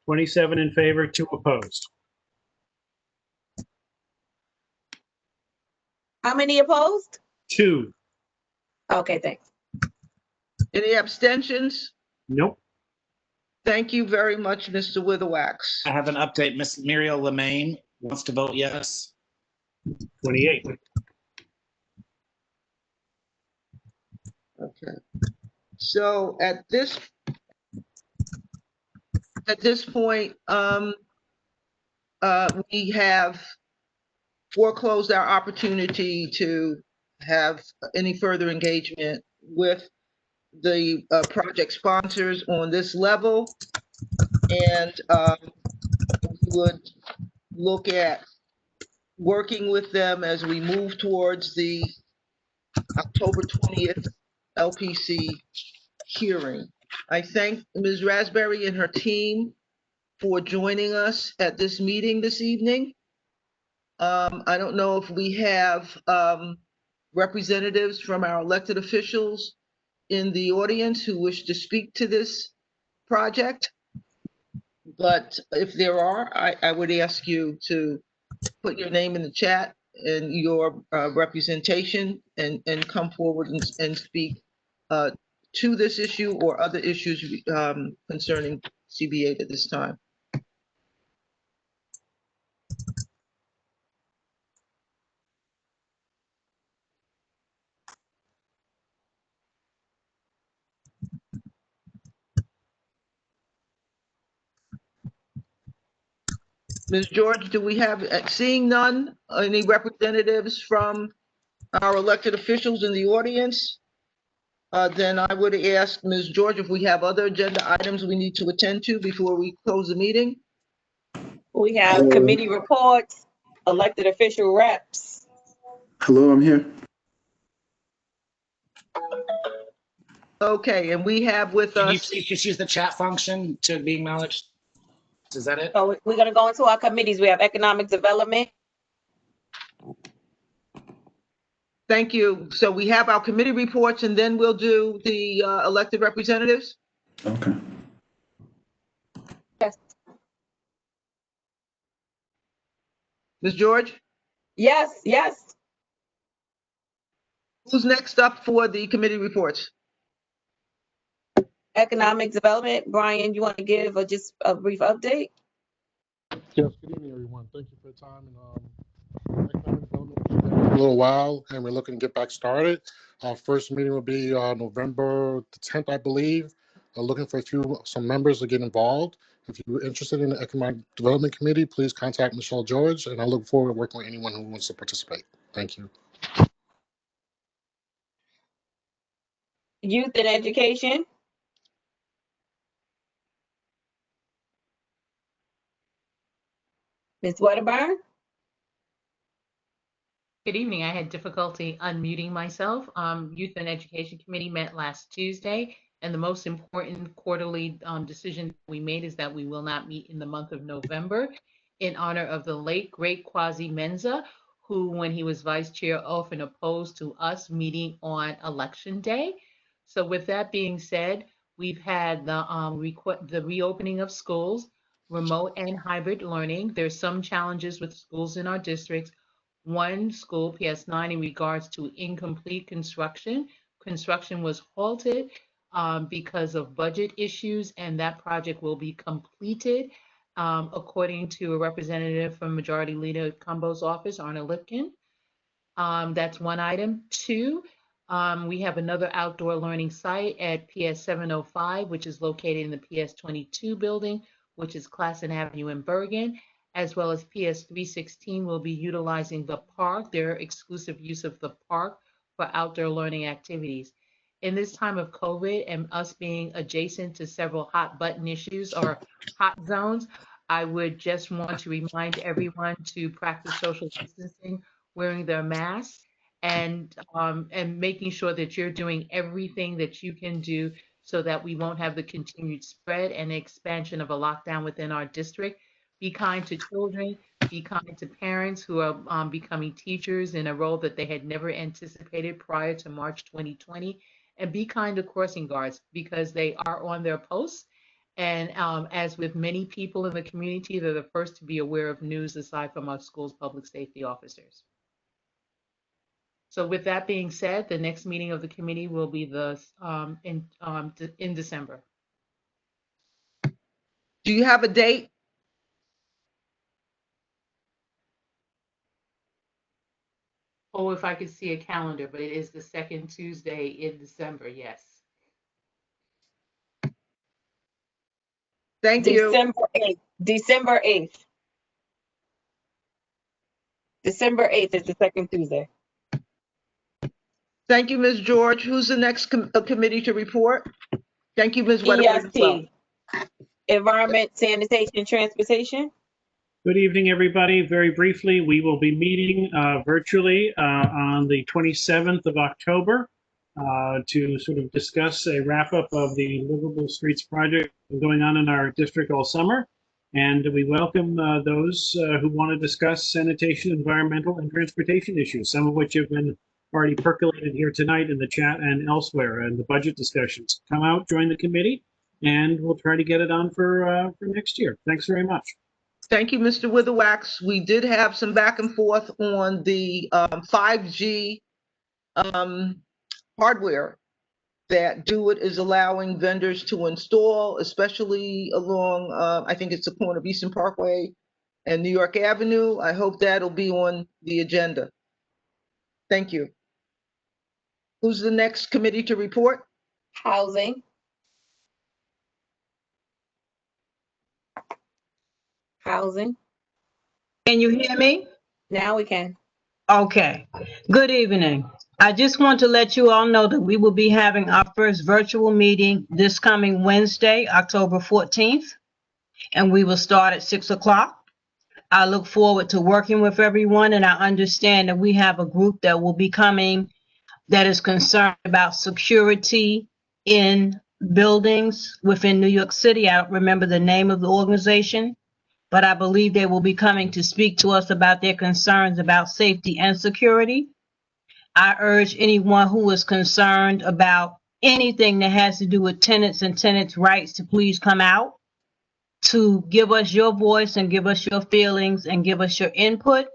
27 in favor, 2 opposed. How many opposed? 2. Okay, thanks. Any abstentions? Nope. Thank you very much, Mr. Witherwax. I have an update. Miss Muriel Lemaine wants to vote yes. 28. Okay. So at this point, we have foreclosed our opportunity to have any further engagement with the project sponsors on this level. And we would look at working with them as we move towards the October 20th LPC hearing. I thank Ms. Raspberry and her team for joining us at this meeting this evening. I don't know if we have representatives from our elected officials in the audience who wish to speak to this project. But if there are, I would ask you to put your name in the chat and your representation and come forward and speak to this issue or other issues concerning CB8 at this time. Ms. George, do we have, seeing none, any representatives from our elected officials in the audience? Then I would ask Ms. George if we have other agenda items we need to attend to before we close the meeting. We have committee reports, elected official reps. Hello, I'm here. Okay, and we have with Can you us. please just use the chat function to be acknowledged? Is that it? So we're gonna go into our committees. We have economic development. Thank you. So we have our committee reports and then we'll do the elected representatives. Okay. Yes. Ms. George? Yes, yes. Who's next up for the committee reports? Economic development. Brian, you want to give just a brief update? Yes, good evening, everyone. Thank you for your time. And economic development will be there for a little while, and we're looking to get back started. Our first meeting will be November the 10th, I believe. Looking for some members to get involved. If you're interested in the Economic Development Committee, please contact Michelle George, and I look forward to working with anyone who wants to participate. Thank you. Youth and education. Ms. Wedderburn? Good evening. I had difficulty unmuting myself. Youth and Education Committee met last Tuesday, and the most important quarterly decision we made is that we will not meet in the month of November in honor of the late, great Kwasi Mensah, who, when he was vice chair, often opposed to us meeting on Election Day. So with that being said, we've had the reopening of schools, remote and hybrid learning. There's some challenges with schools in our districts. One school, PS9, in regards to incomplete construction. Construction was halted because of budget issues, and that project will be completed, according to a representative from Majority Leader Cumbo's office, Arna Lipkin. That's one item. Two, we have another outdoor learning site at PS 705, which is located in the PS 22 building, which is Classen Avenue in Bergen. as well as PS 316 will be utilizing the park, their exclusive use of the park for outdoor learning activities. In this time of COVID and us being adjacent to several hot button issues or hot zones, I would just want to remind everyone to practice social distancing, wearing their masks, and making sure that you're doing everything that you can do so that we won't have the continued spread and expansion of a lockdown within our district. Be kind to children, be kind to parents who are becoming teachers in a role that they had never anticipated prior to March 2020, and be kind to crossing guards because they are on their posts. And as with many people in the community, they're the first to be aware of news aside from our school's public safety officers. So with that being said, the next meeting of the committee will be in December. Do you have a date? Oh, if I could see a calendar, but it is the second Tuesday in December, yes. Thank you. December 8th. December 8th. December 8th is the second Tuesday. Thank you, Ms. George. Who's the next committee to report? Thank you, Ms. Weatherwax. EST, Environment, Sanitation, Transportation. Good evening, everybody. Very briefly, we will be meeting virtually on the 27th of October to sort of discuss a wrap-up of the Livable Streets project going on in our district all summer. And we welcome those who want to discuss sanitation, environmental, and transportation issues, some of which have been already percolated here tonight in the chat and elsewhere and the budget discussions. Come out, join the committee, and we'll try to get it on for next year. Thanks very much. Thank you, Mr. Witherwax. We did have some back and forth on the 5G hardware that DoIT is allowing vendors to install, especially along, I think it's the corner of Eastern Parkway and New York Avenue. I hope that'll be on the agenda. Thank you. Who's the next committee to report? Housing. Housing. Can you hear me? Now we can. Okay. Good evening. I just want to let you all know that we will be having our first virtual meeting this coming Wednesday, October 14th, and we will start at 6 o'clock. I look forward to working with everyone, and I understand that we have a group that will be coming that is concerned about security in buildings within New York City. I don't remember the name of the organization, but I believe they will be coming to speak to us about their concerns about safety and security. I urge anyone who is concerned about anything that has to do with tenants and tenants' rights to please come out to give us your voice and give us your feelings and give us your input.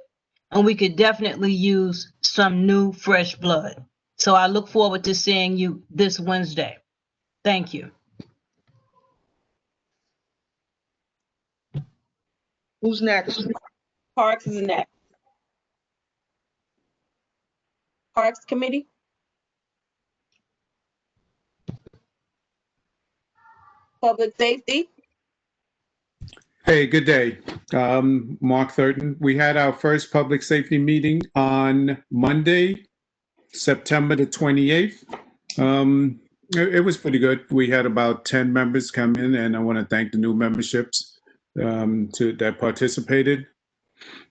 And we could definitely use some new, fresh blood. So I look forward to seeing you this Wednesday. Thank you. Who's next? Parks is next. Parks Committee. Public Safety. Hey, good day. Mark Thurton. We had our first public safety meeting on Monday, September the 28th. It was pretty good. We had about 10 members come in, and I want to thank the new memberships that participated.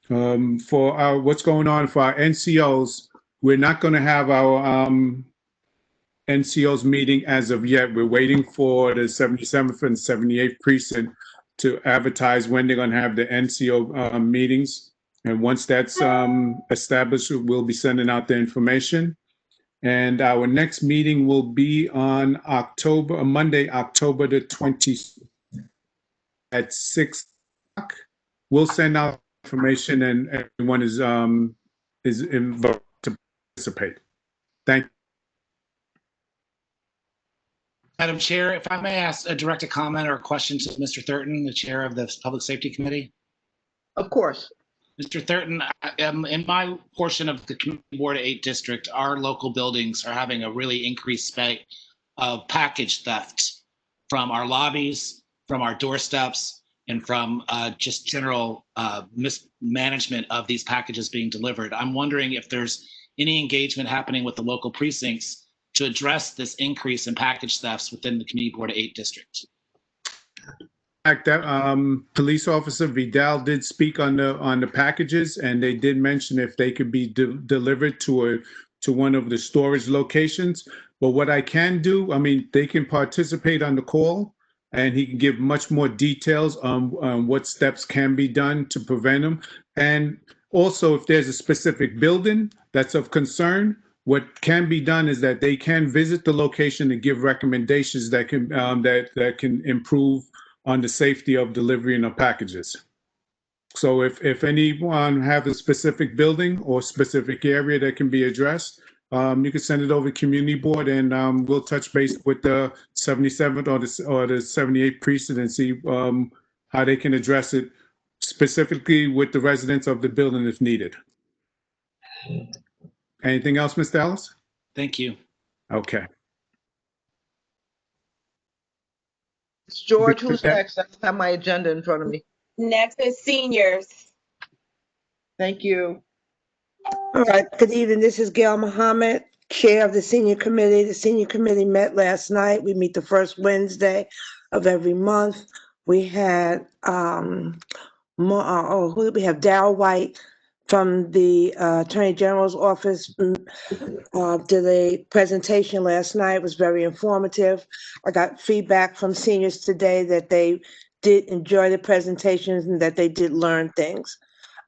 For our what's going on for our NCOs, we're not going to have our NCOs meeting as of yet. We're waiting for the 77th and 78th precinct to advertise when they're going to have the NCO meetings. And once that's established, we'll be sending out the information. And our next meeting will be on Monday, October the 20th at 6 o'clock. We'll send out information, and everyone is invited to participate. Thank you. Madam Chair, if I may ask, direct a comment or a question to Mr. Thurton, the chair of the Public Safety Committee. Of course. Mr. Thurton, in my portion of the Ward 8 district, our local buildings are having a really increased spate of package theft from our lobbies, from our doorsteps, and from just general mismanagement of these packages being delivered. I'm wondering if there's any engagement happening with the local precincts to address this increase in package thefts within the Community Board of 8 district. That police officer Vidal did speak on the packages, and they did mention if they could be delivered to one of the storage locations. But what I can do, I mean, they can participate on the call, and he can give much more details on what steps can be done to prevent them. And also, if there's a specific building that's of concern, what can be done is that they can visit the location and give recommendations that can that can improve on the safety of delivering of packages. So if anyone have a specific building or specific area that can be addressed, you can send it over to Community Board, and we'll touch base with the 77th or the 78th precinct and see how they can address it specifically with the residents of the building if needed. Anything else, Mr. Ellis? Thank you. Okay. It's George, who's next? I don't have my agenda in front of me. Next is seniors. Thank you. All right, good evening. This is Gail Muhammad, Chair of the Senior Committee. The Senior Committee met last night. We meet the first Wednesday of every month. We had, who did we have? Darryl White from the Attorney General's office did a presentation last night. It was very informative. I got feedback from seniors today that they did enjoy the presentations and that they did learn things.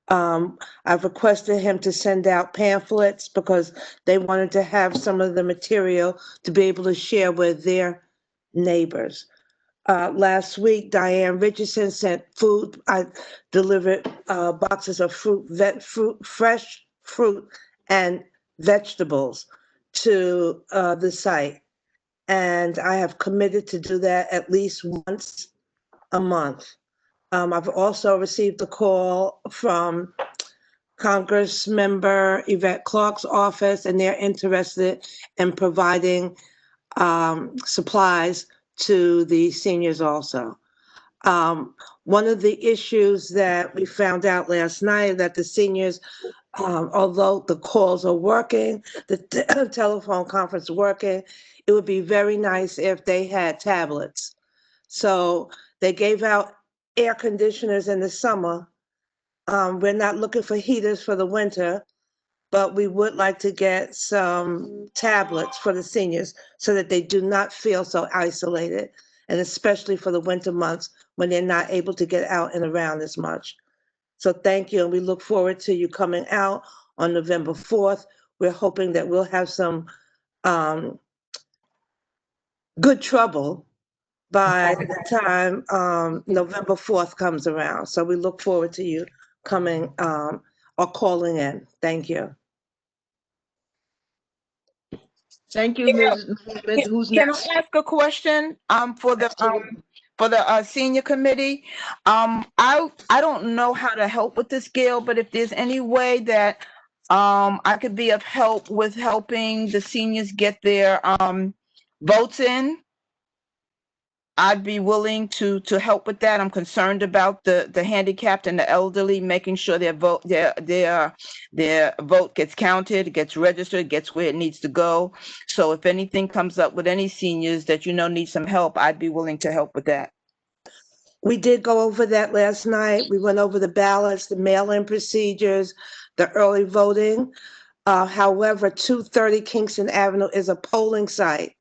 I've requested him to send out pamphlets because they wanted to have some of the material to be able to share with their neighbors. Last week, Diane Richardson sent food. I delivered boxes of fresh fruit and vegetables to the site. And I have committed to do that at least once a month. I've also received a call from Congressmember Yvette Clarke's office, and they're interested in providing supplies to the seniors also. One of the issues that we found out last night that the seniors, although the calls are working, the telephone conference working, it would be very nice if they had tablets. So they gave out air conditioners in the summer. We're not looking for heaters for the winter, but we would like to get some tablets for the seniors so that they do not feel so isolated, and especially for the winter months when they're not able to get out and around as much. So thank you, and we look forward to you coming out on November 4th. We're hoping that we'll have some good trouble by the time November 4th comes around. So we look forward to you coming or calling in. Thank you. Thank you, Ms. Muhammad. Who's next? Can I ask a question for the senior committee? I don't know how to help with this, Gail, but if there's any way that I could be of help with helping the seniors get their votes in, I'd be willing to help with that. I'm concerned about the handicapped and the elderly, making sure their vote gets counted, gets registered, gets where it needs to go. So if anything comes up with any seniors that need some help, I'd be willing to help with that. We did go over that last night. We went over the ballots, the mail-in procedures, the early voting. However, 230 Kingston Avenue is a polling site.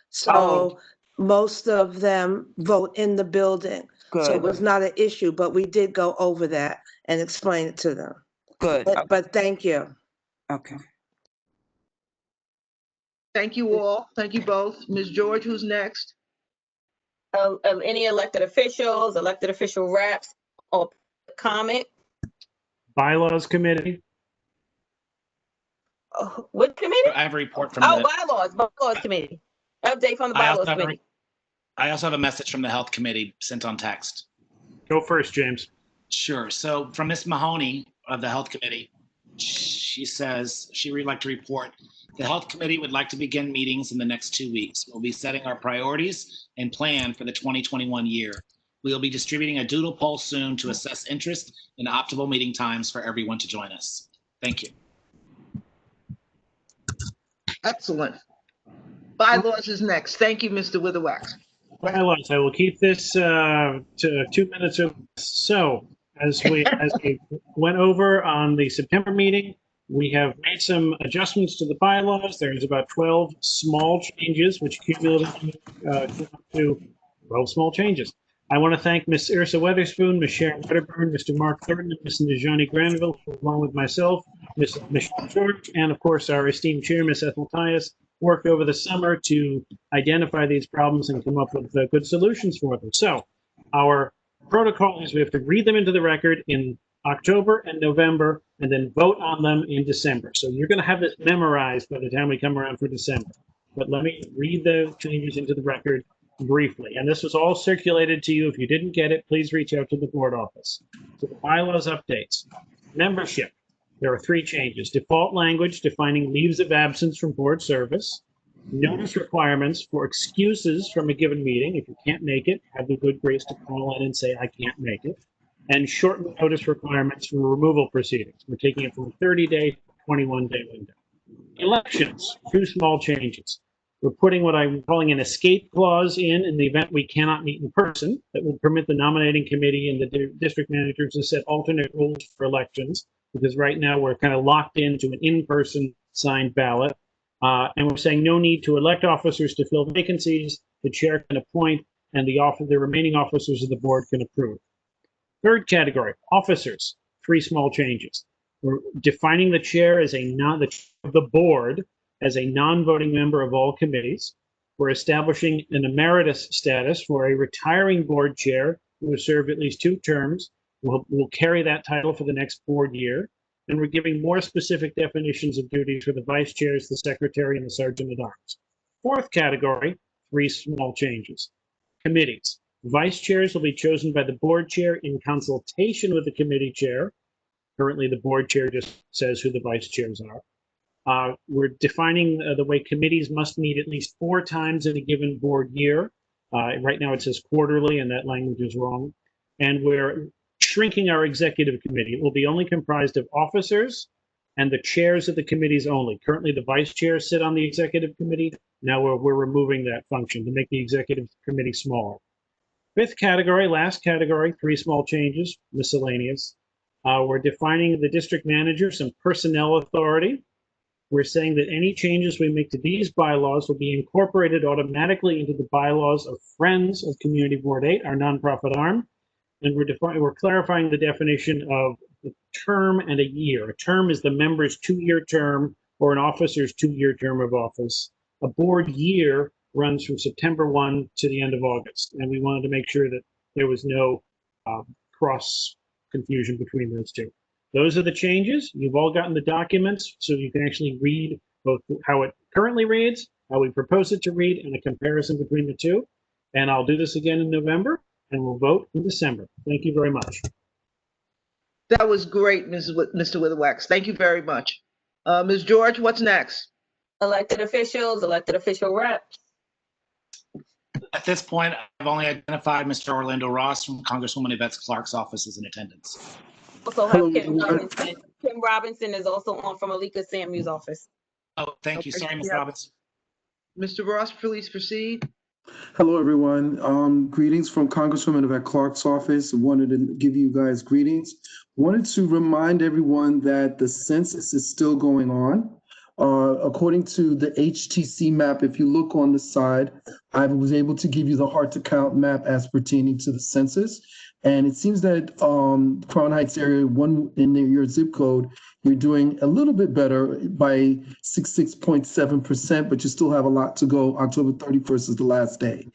So most of them vote in the building. Good. So it was not an issue, but we did go over that and explain it to them. Good. But thank you. Okay. Thank you all. Thank you both. Ms. George, who's next? Any elected officials, elected official reps, or comment? Bylaws Committee. What committee? I have a report from bylaws committee. Update from the bylaws committee. I also have a message from the health committee sent on text. Go first, James. Sure. So from Ms. Mahoney of the health committee, she says she would like to report the health committee would like to begin meetings in the next 2 weeks. We'll be setting our priorities and plan for the 2021 year. We will be distributing a doodle poll soon to assess interest in optimal meeting times for everyone to join us. Thank you. Excellent. Bylaws is next. Thank you, Mr. Witherwax. Bylaws, I will keep this to 2 minutes or less. So as we went over on the September meeting, we have made some adjustments to the bylaws. There's about 12 small changes, which cumulatively come up to 12 small changes. I want to thank Ms. Ursa Weatherspoon, Ms. Sharon Wedderburn, Mr. Mark Thornton, and Ms. Najani Granville, along with myself, Ms. Michelle George, and of course our esteemed chair, Ms. Ethel Tyus, worked over the summer to identify these problems and come up with good solutions for them. So our protocol is we have to read them into the record in October and November, and then vote on them in December. So you're going to have this memorized by the time we come around for December. But let me read the changes into the record briefly. And this was all circulated to you. If you didn't get it, please reach out to the board office. So the bylaws updates. Membership. There are 3 changes. Default language defining leaves of absence from board service. Notice requirements for excuses from a given meeting. If you can't make it, have the good grace to call in and say, I can't make it. And shortened notice requirements for removal proceedings. We're taking it from a 30-day to 21-day window. Elections, 2 small changes. We're putting what I'm calling an escape clause in the event we cannot meet in person that will permit the nominating committee and the district managers to set alternate rules for elections, because right now we're kind of locked into an in-person signed ballot. And we're saying no need to elect officers to fill vacancies. The chair can appoint, and the remaining officers of the board can approve. Third category, officers, 3 small changes. We're defining the chair as the board as a non-voting member of all committees. We're establishing an emeritus status for a retiring board chair who has served at least 2 terms. Will carry that title for the next board year. And we're giving more specific definitions of duties for the vice chairs, the secretary, and the sergeant at arms. Fourth category, 3 small changes. Committees. Vice chairs will be chosen by the board chair in consultation with the committee chair. Currently, the board chair just says who the vice chairs are. We're defining the way committees must meet at least 4 times in a given board year. Right now it says quarterly, and that language is wrong. And we're shrinking our executive committee. It will be only comprised of officers and the chairs of the committees only. Currently, the vice chairs sit on the executive committee. Now we're removing that function to make the executive committee smaller. Fifth category, last category, 3 small changes, miscellaneous. We're defining the district manager some personnel authority. We're saying that any changes we make to these bylaws will be incorporated automatically into the bylaws of Friends of Community Board 8, our nonprofit arm. And we're clarifying the definition of a term and a year. A term is the member's 2-year term or an officer's 2-year term of office. A board year runs from September 1 to the end of August. And we wanted to make sure that there was no cross confusion between those 2. Those are the changes. You've all gotten the documents, so you can actually read both how it currently reads, how we propose it to read, and a comparison between the 2. And I'll do this again in November, and we'll vote in December. Thank you very much. That was great, Mr. Witherwax. Thank you very much. Ms. George, what's next? Elected officials, elected official reps. At this point, I've only identified Mr. Orlando Ross from Congresswoman Yvette Clarke's office as in attendance. Also have Kim Robinson. Kim Robinson is also on from Alika Samuel's office. Oh, thank you. Sorry, Ms. Robbins. Mr. Ross, please proceed. Hello, everyone. Greetings from Congresswoman Yvette Clarke's office. Wanted to give you guys greetings. Wanted to remind everyone that the census is still going on. According to the HTC map, if you look on the side, I was able to give you the hard to count map as pertaining to the census. And it seems that Crown Heights area, in your zip code, you're doing a little bit better by 66.7%, but you still have a lot to go. October 31st is the last day.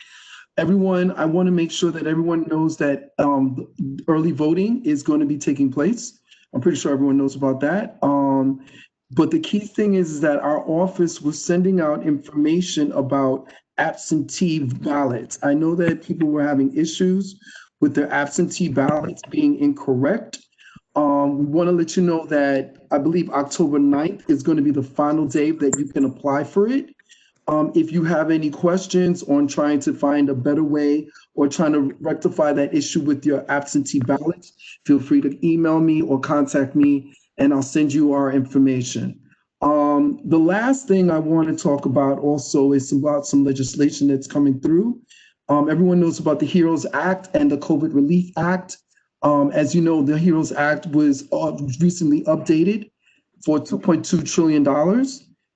Everyone, I want to make sure that everyone knows that early voting is going to be taking place. I'm pretty sure everyone knows about that. But the key thing is that our office was sending out information about absentee ballots. I know that people were having issues with their absentee ballots being incorrect. We want to let you know that I believe October 9th is going to be the final day that you can apply for it. If you have any questions on trying to find a better way or trying to rectify that issue with your absentee ballots, feel free to email me or contact me, and I'll send you our information. The last thing I want to talk about also is about some legislation that's coming through. Everyone knows about the HEROES Act and the COVID Relief Act. As you know, the HEROES Act was recently updated for $2.2 trillion.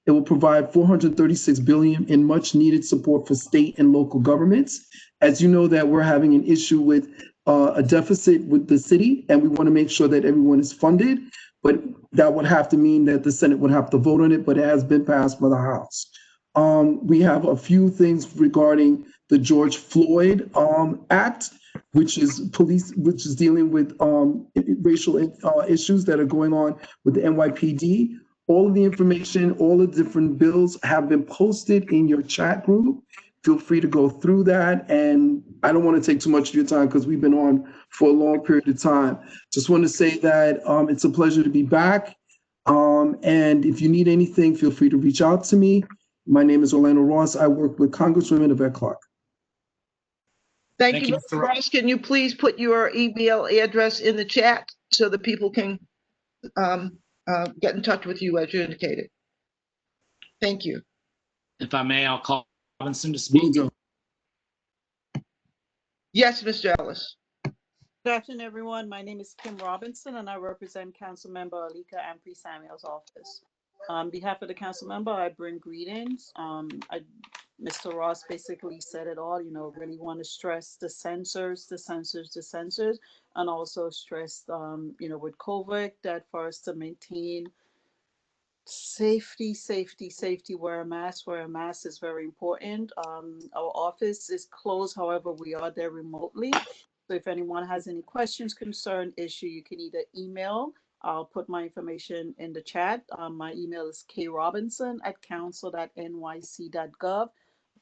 It will provide $436 billion in much needed support for state and local governments. As you know, that we're having an issue with a deficit with the city, and we want to make sure that everyone is funded. But that would have to mean that the Senate would have to vote on it, but it has been passed by the House. We have a few things regarding the George Floyd Act, which is dealing with racial issues that are going on with the NYPD. All of the information, all the different bills have been posted in your chat group. Feel free to go through that. And I don't want to take too much of your time because we've been on for a long period of time. Just want to say that it's a pleasure to be back. And if you need anything, feel free to reach out to me. My name is Orlando Ross. I work with Congresswoman Yvette Clarke. Thank you, Mr. Ross. Can you please put your email address in the chat so that people can get in touch with you as you indicated? Thank you. If I may, I'll call Robinson to speak. Yes, Mr. Ellis. Good afternoon, everyone. My name is Kim Robinson, and I represent Councilmember Alika Ampry Samuel's office. On behalf of the council member, I bring greetings. Mr. Ross basically said it all, really want to stress the sensors, and also stress, with COVID, that for us to maintain safety, wear a mask is very important. Our office is closed, however, we are there remotely. So if anyone has any questions, concern, issue, you can either email. I'll put my information in the chat. My email is krobinson@council.nyc.gov.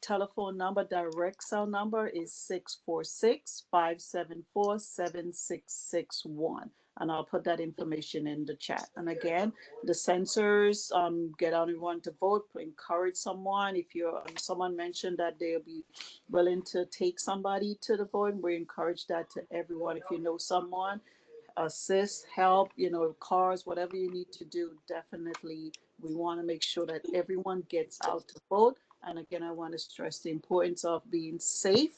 Telephone number, direct cell number is 646-574-7661. And I'll put that information in the chat. And again, the censors, get everyone to vote, encourage someone. If someone mentioned that they'll be willing to take somebody to the vote, we encourage that to everyone. If you know someone, assist, help, cars, whatever you need to do, definitely we want to make sure that everyone gets out to vote. And again, I want to stress the importance of being safe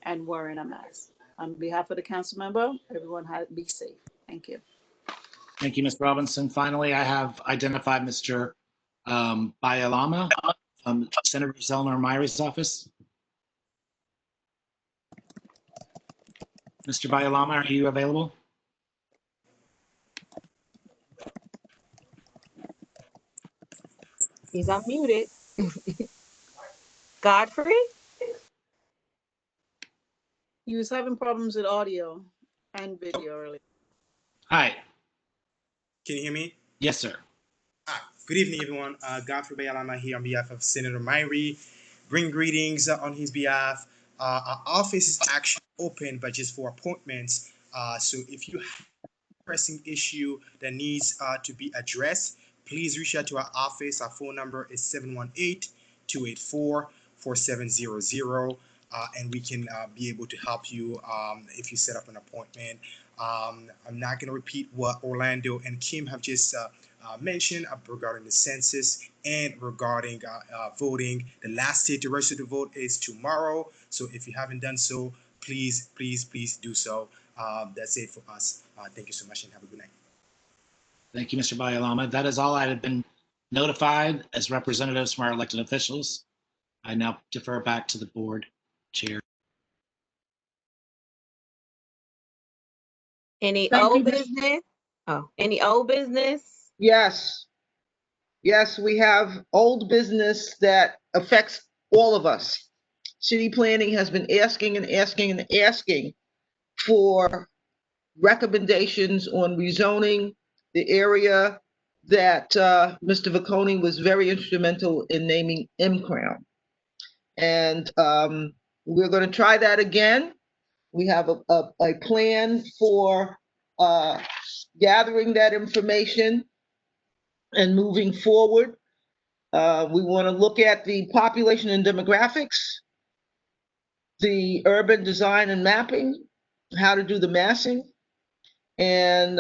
and wearing a mask. On behalf of the council member, everyone be safe. Thank you. Thank you, Ms. Robinson. Finally, I have identified Mr. Bayalama, Senator Zelma Myri's office. Mr. Bayalama, are you available? He's unmuted. Godfrey? He was having problems with audio and video earlier. Hi. Can you hear me? Yes, sir. Good evening, everyone. Godfrey Bayalama here on behalf of Senator Myrie. Bring greetings on his behalf. Our office is actually open, but just for appointments. So if you have a pressing issue that needs to be addressed, please reach out to our office. Our phone number is 718-284-4700. And we can be able to help you if you set up an appointment. I'm not going to repeat what Orlando and Kim have just mentioned regarding the census and regarding voting. The last day to register to vote is tomorrow. So if you haven't done so, please do so. That's it for us. Thank you so much and have a good night. Thank you, Mr. Bayalama. That is all I had been notified as representatives from our elected officials. I now defer back to the board chair. Any old business? Oh, any old business? Yes. Yes, we have old business that affects all of us. City planning has been asking for recommendations on rezoning the area that Mr. Vacconi was very instrumental in naming M-Crown. And we're going to try that again. We have a plan for gathering that information and moving forward. We want to look at the population and demographics, the urban design and mapping, how to do the massing, and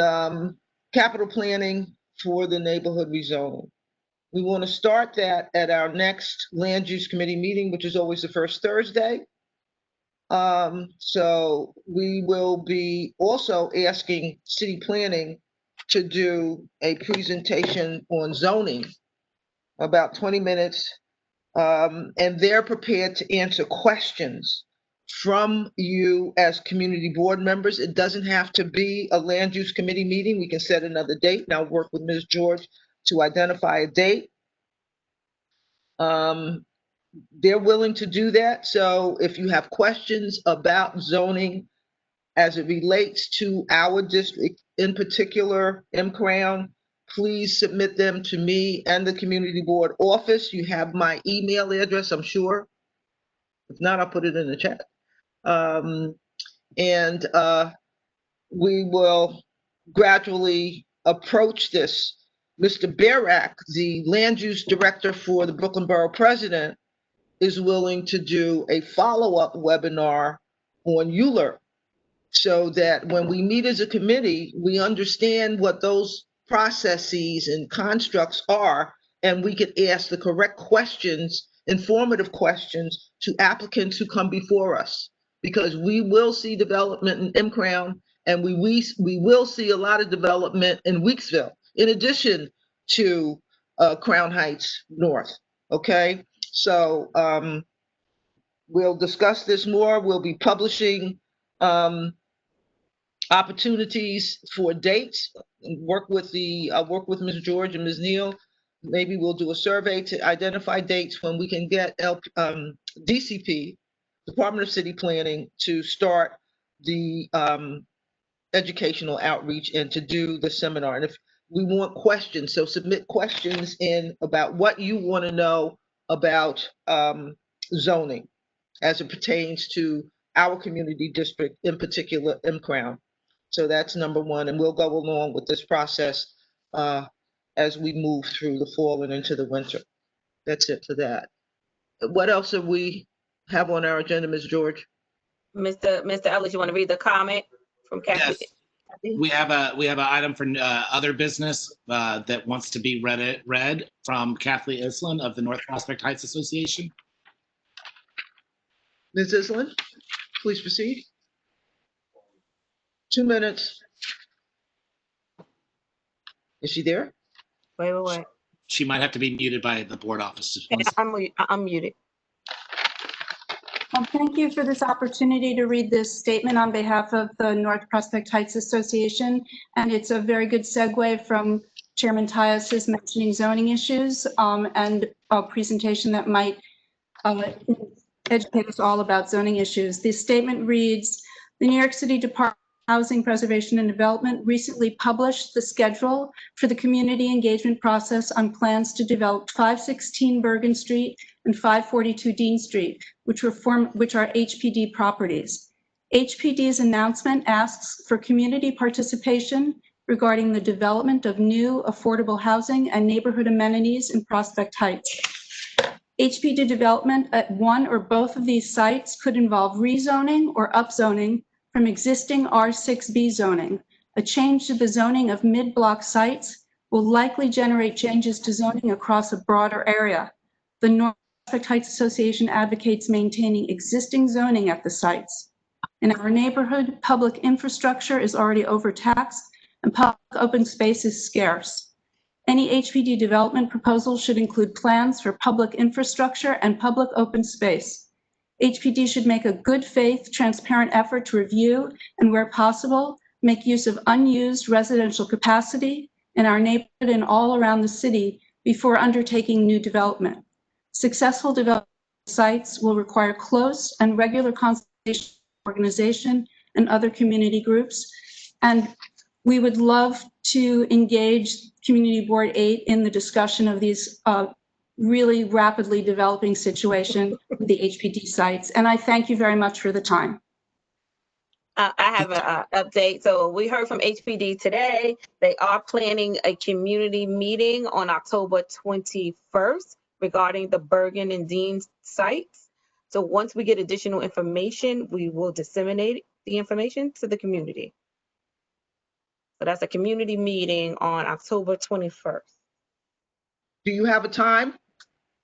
capital planning for the neighborhood rezoning. We want to start that at our next land use committee meeting, which is always the first Thursday. So we will be also asking city planning to do a presentation on zoning, about 20 minutes. And they're prepared to answer questions from you as community board members. It doesn't have to be a land use committee meeting. We can set another date. And I'll work with Ms. George to identify a date. They're willing to do that. So if you have questions about zoning as it relates to our district, in particular, M-Crown, please submit them to me and the community board office. You have my email address, I'm sure. If not, I'll put it in the chat. We will gradually approach this. Mr. Barak, the land use director for the Brooklyn Borough President, is willing to do a follow-up webinar on ULURP so that when we meet as a committee, we understand what those processes and constructs are, and we can ask the correct questions, informative questions to applicants who come before us. Because we will see development in M-Crown, and we will see a lot of development in Weeksville, in addition to Crown Heights North, okay? So we'll discuss this more. We'll be publishing opportunities for dates. Work with Ms. George and Ms. Neal. Maybe we'll do a survey to identify dates when we can get DCP, Department of City Planning, to start the educational outreach and to do the seminar. And if we want questions, so submit questions in about what you want to know about zoning as it pertains to our community district, in particular, M-Crown. So that's number one, and we'll go along with this process as we move through the fall and into the winter. That's it for that. What else do we have on our agenda, Ms. George? Mr. Ellis, you want to read the comment from Kathy? Yes. We have an item for other business that wants to be read from Kathleen Islin of the North Prospect Heights Association. Ms. Islin, please proceed. 2 minutes. Is she there? Wait. She might have to be muted by the board office. I'm muted. Thank you for this opportunity to read this statement on behalf of the North Prospect Heights Association. And it's a very good segue from Chairman Tyus's mentioning zoning issues and a presentation that might educate us all about zoning issues. This statement reads, the New York City Department of Housing Preservation and Development recently published the schedule for the community engagement process on plans to develop 516 Bergen Street and 542 Dean Street, which are HPD properties. HPD's announcement asks for community participation regarding the development of new affordable housing and neighborhood amenities in Prospect Heights. HPD development at one or both of these sites could involve rezoning or upzoning from existing R6B zoning. A change to the zoning of mid-block sites will likely generate changes to zoning across a broader area. The North Prospect Heights Association advocates maintaining existing zoning at the sites. In our neighborhood, public infrastructure is already overtaxed and public open space is scarce. Any HPD development proposal should include plans for public infrastructure and public open space. HPD should make a good faith, transparent effort to review and, where possible, make use of unused residential capacity in our neighborhood and all around the city before undertaking new development. Successful development sites will require close and regular consultation, organization, and other community groups. And we would love to engage Community Board 8 in the discussion of these really rapidly developing situation with the HPD sites. And I thank you very much for the time. I have an update. So we heard from HPD today. They are planning a community meeting on October 21st regarding the Bergen and Dean sites. So once we get additional information, we will disseminate the information to the community. So that's a community meeting on October 21st. Do you have a time?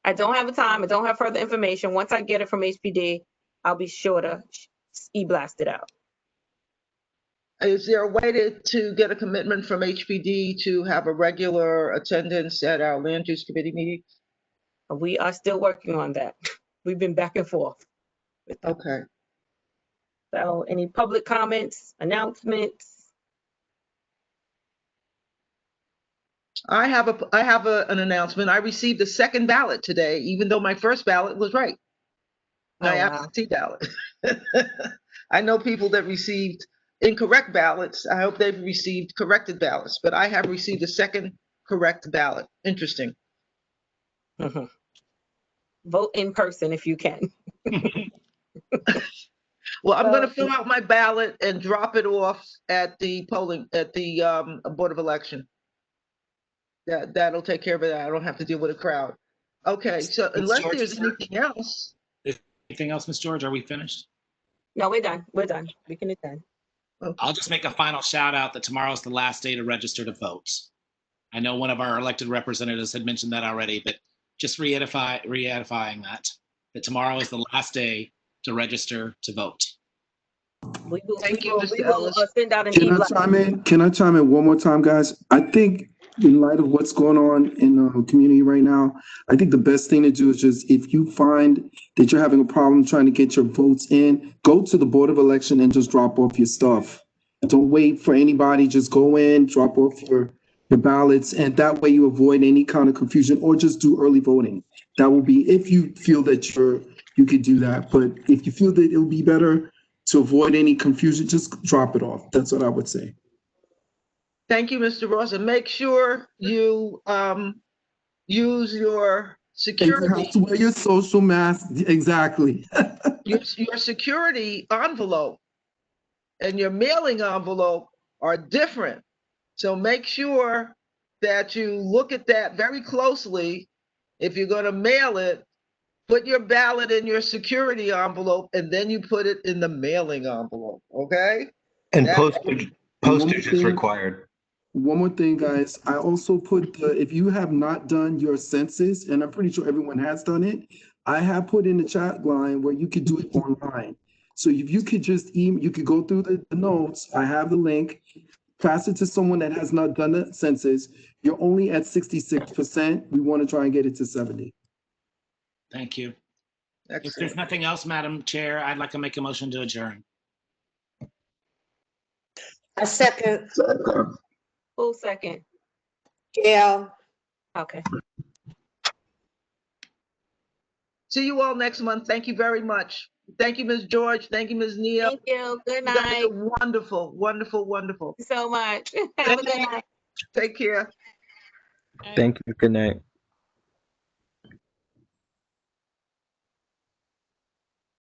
I don't have a time. I don't have further information. Once I get it from HPD, I'll be sure to e-blast it out. Is there a way to get a commitment from HPD to have a regular attendance at our land use committee meeting? We are still working on that. We've been back and forth. Okay. So any public comments, announcements? I have an announcement. I received a second ballot today, even though my first ballot was right. My absentee ballot. I know people that received incorrect ballots. I hope they've received corrected ballots, but I have received a second correct ballot. Interesting. Vote in person if you can. Well, I'm going to fill out my ballot and drop it off at the polling, at the Board of Election. That'll take care of it. I don't have to deal with a crowd. Okay, so unless there's anything else. Anything else, Ms. George? Are we finished? No, we're done. We're done. We can attend. I'll just make a final shout out that tomorrow's the last day to register to vote. I know one of our elected representatives had mentioned that already, but just re-edifying that tomorrow is the last day to register to vote. We will, Thank you, Mr. we will Ellis. send out an Can I e-blast. chime in? Can I chime in one more time, guys? I think in light of what's going on in the community right now, I think the best thing to do is just, if you find that you're having a problem trying to get your votes in, go to the Board of Election and just drop off your stuff. Don't wait for anybody. Just go in, drop off your ballots, and that way you avoid any kind of confusion, or just do early voting. That will be, if you feel that you could do that. But if you feel that it would be better to avoid any confusion, just drop it off. That's what I would say. Thank you, Mr. Ross, and make sure you use your And security. you have to wear your social mask. Exactly. Your security envelope and your mailing envelope are different. So make sure that you look at that very closely. If you're going to mail it, put your ballot in your security envelope, and then you put it in the mailing envelope, okay? And That- postage is required. One more thing, guys. I also put if you have not done your census, and I'm pretty sure everyone has done it, I have put in the chat line where you could do it online. So if you could just you could go through the notes. I have the link. Pass it to someone that has not done the census. You're only at 66%. We want to try and get it to 70. Thank you. If Excellent. there's nothing else, Madam Chair, I'd like to make a motion to adjourn. A second. Full second. Gail. Okay. See you all next month. Thank you very much. Thank you, Ms. George. Thank you, Ms. Neal. Thank you. Good You guys night. are wonderful, wonderful, wonderful. Thank you so much. Have a good night. Take care. Thank you. Good night.